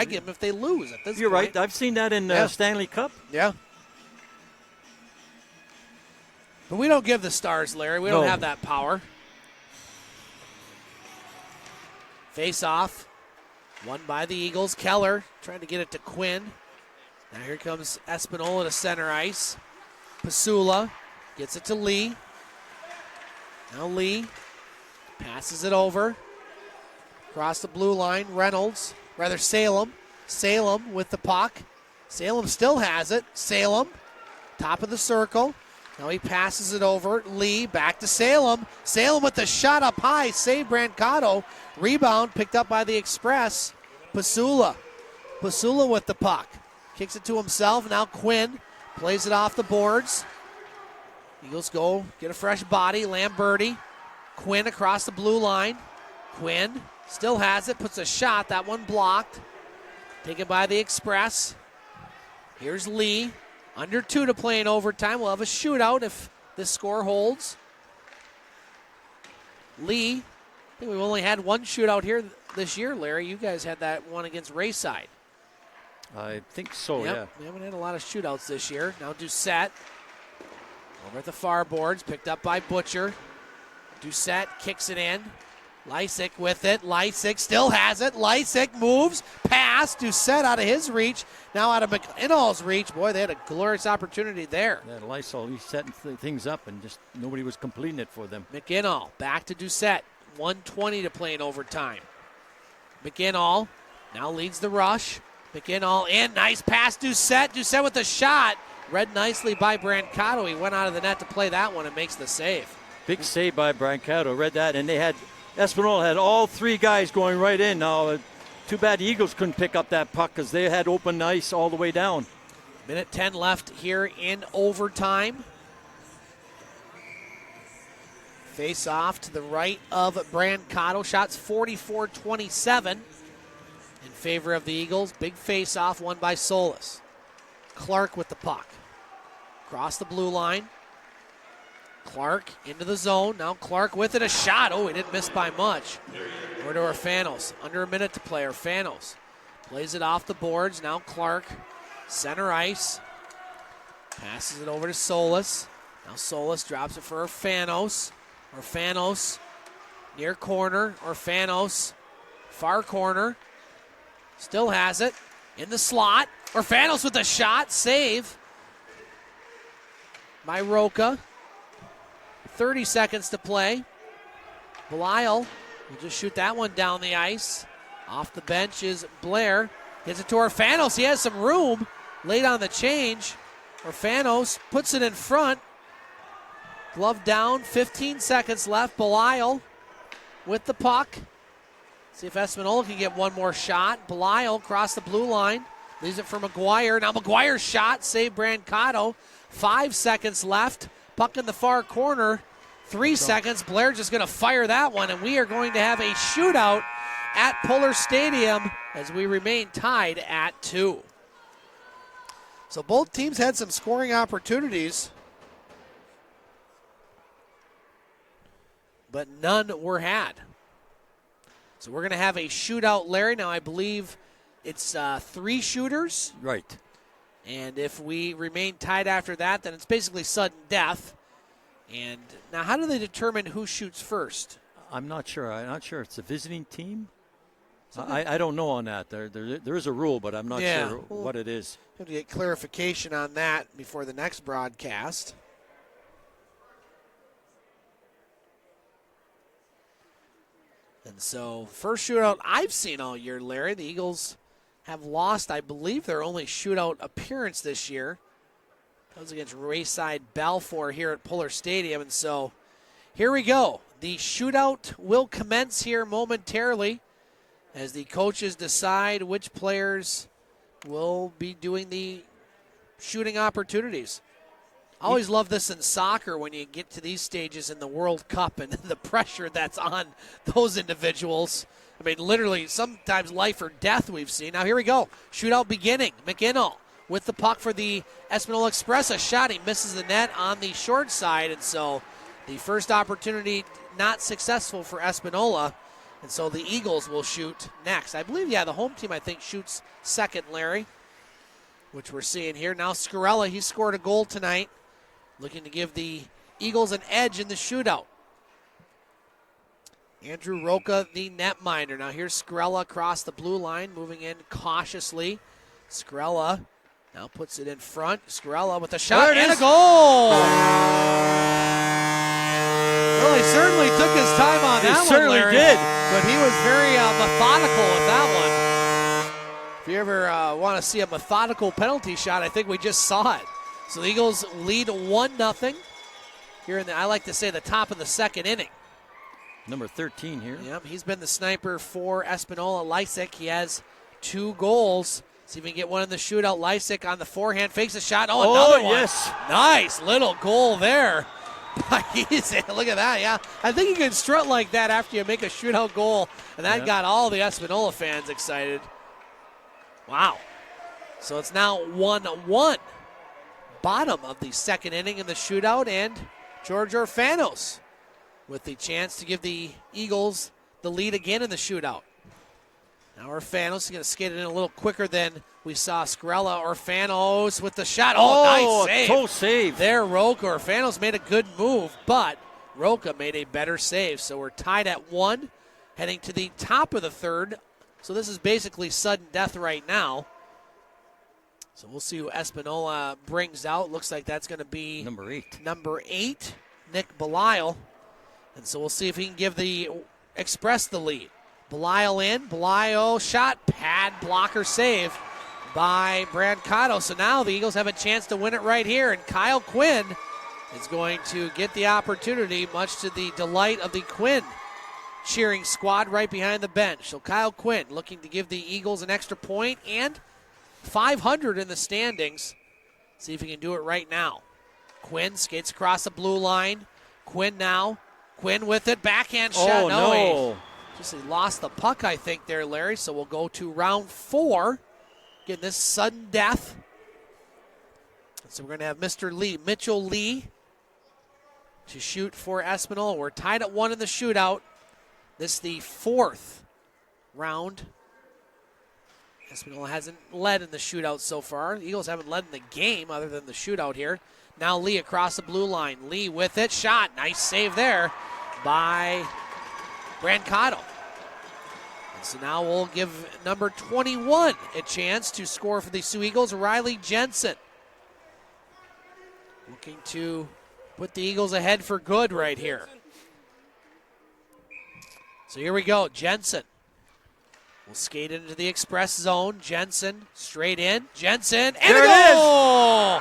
give them if they lose at this You're point. right. I've seen that in Stanley Cup. Yeah. But we don't give the stars, Larry. We don't have that power. Face off. Won by the Eagles. Keller trying to get it to Quinn. Now here comes Espanola to center ice. Pasula gets it to Lee. Now Lee passes it over. Across the blue line, Salem. Salem with the puck. Salem still has it. Salem, top of the circle. Now he passes it over. Lee back to Salem. Salem with the shot up high. Save Brancato. Rebound picked up by the Express. Pasula. Pasula with the puck. Kicks it to himself. Now Quinn plays it off the boards. Eagles go get a fresh body. Lamberti. Quinn across the blue line. Quinn still has it. Puts a shot. That one blocked. Taken by the Express. Here's Lee. Under 2 to play in overtime. We'll have a shootout if this score holds. Lee. I think we've only had one shootout here this year, Larry. You guys had that one against Rayside. I think so, yeah. We haven't had a lot of shootouts this year. Now Doucette. Over at the far boards, picked up by Butcher. Doucette kicks it in. Lysick with it. Lysick still has it. Lysick moves. Pass. Doucette out of his reach. Now out of McInnall's reach. Boy, they had a glorious opportunity there. Yeah, Lysol, he's setting things up, and just nobody was completing it for them. McInnall back to Doucette. 1:20 to play in overtime. McInnall now leads the rush. McInnall in. Nice pass. Doucette. Doucette with the shot. Read nicely by Brancato. He went out of the net to play that one and makes the save. Big save by Brancato. Read that, and they had Espanola had all three guys going right in. Now, too bad the Eagles couldn't pick up that puck because they had open ice all the way down. Minute 10 left here in overtime. Face off to the right of Brancato. Shots 44-27 in favor of the Eagles. Big face off won by Solis. Clark with the puck. Across the blue line. Clark into the zone. Now Clark with it, a shot. Oh, he didn't miss by much. Over to Orfanos. Under a minute to play. Orfanos plays it off the boards. Now Clark, center ice. Passes it over to Solis. Now Solis drops it for Orfanos. Orfanos near corner. Orfanos far corner. Still has it in the slot. Orfanos with a shot. Save by Roca. 30 seconds to play. Belial will just shoot that one down the ice. Off the bench is Blair. Gets it to Orfanos. He has some room late on the change. Orfanos puts it in front. Glove down. 15 seconds left. Belial with the puck. See if Espanola can get one more shot. Belial across the blue line. Leaves it for McGuire. Now McGuire's shot. Save Brancato. 5 seconds left. Puck in the far corner. 3 seconds. Blair just going to fire that one, and we are going to have a shootout at Pullar Stadium as we remain tied at 2. So both teams had some scoring opportunities, but none were had. So we're going to have a shootout, Larry. Now I believe it's 3 shooters. Right. And if we remain tied after that, then it's basically sudden death. And now, how do they determine who shoots first? I'm not sure. I'm not sure. It's a visiting team. I don't know on that. There is a rule, but I'm not sure what it is. Have to get clarification on that before the next broadcast. And so, first shootout I've seen all year, Larry. The Eagles have lost, I believe, their only shootout appearance this year. That was against Rayside Balfour here at Pullar Stadium. And so here we go. The shootout will commence here momentarily as the coaches decide which players will be doing the shooting opportunities. I always love this in soccer when you get to these stages in the World Cup and the pressure that's on those individuals. I mean, literally, sometimes life or death we've seen. Now, here we go. Shootout beginning. McInnall with the puck for the Espanola Express. A shot. He misses the net on the short side. And so the first opportunity not successful for Espanola. And so the Eagles will shoot next. I believe, the home team, I think, shoots second, Larry, which we're seeing here. Now Scarella, he scored a goal tonight, looking to give the Eagles an edge in the shootout. Andrew Roca, the netminder. Now here's Scarella across the blue line, moving in cautiously. Scarella now puts it in front. Scarella with a shot and a goal. Well, he certainly took his time on that one, certainly Larry, did. but he was very methodical with that one. If you ever want to see a methodical penalty shot, I think we just saw it. So the Eagles lead 1-0 here in I like to say, the top of the second inning. Number 13 here. Yep, he's been the sniper for Espanola. Lysick, he has 2 goals. See if we can get one in the shootout. Lysick on the forehand, fakes a shot. Oh, another one. Yes. Nice little goal there. Look at that, yeah. I think you can strut like that after you make a shootout goal, and that got all the Espanola fans excited. Wow. So it's now 1-1. Bottom of the second inning in the shootout, and George Orfanos with the chance to give the Eagles the lead again in the shootout. Now Orfanos is going to skate it in a little quicker than we saw Scarella. Orfanos with the shot. Oh, nice save. Toe save. There, Roca. Orfanos made a good move, but Roca made a better save. So we're tied at 1 heading to the top of the third. So this is basically sudden death right now. So we'll see who Espanola brings out. Looks like that's going to be number 8, Nick Belisle. And so we'll see if he can give the Express the lead. Belisle in, Belisle shot, pad blocker save by Brancato. So now the Eagles have a chance to win it right here, and Kyle Quinn is going to get the opportunity, much to the delight of the Quinn cheering squad right behind the bench. So Kyle Quinn looking to give the Eagles an extra point and 500 in the standings. See if he can do it right now. Quinn skates across the blue line. Quinn now. Quinn with it. Backhand shot. Oh, no. He lost the puck, I think, there, Larry. So we'll go to round 4. Getting this sudden death. So we're going to have Mr. Lee, Mitchell Lee, to shoot for Espanola. We're tied at 1 in the shootout. This is the 4th round. Espanola hasn't led in the shootout so far. The Eagles haven't led in the game other than the shootout here. Now Lee across the blue line. Lee with it. Shot. Nice save there by Brancato. So now we'll give number 21 a chance to score for the Soo Eagles, Riley Jensen. Looking to put the Eagles ahead for good right here. So here we go, Jensen. We'll skate into the Express zone. Jensen straight in. Jensen, and there a goal!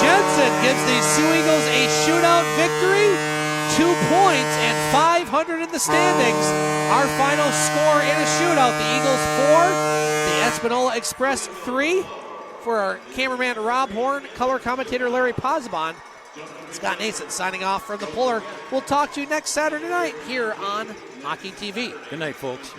Jensen gives the Soo Eagles a shootout victory. 2 points and 500 in the standings. Our final score in a shootout, the Eagles 4, the Espanola Express 3. For our cameraman Rob Horn, color commentator Larry Pozzebon, Scott Nason signing off from the Puller. We'll talk to you next Saturday night here on Hockey TV. Good night, folks.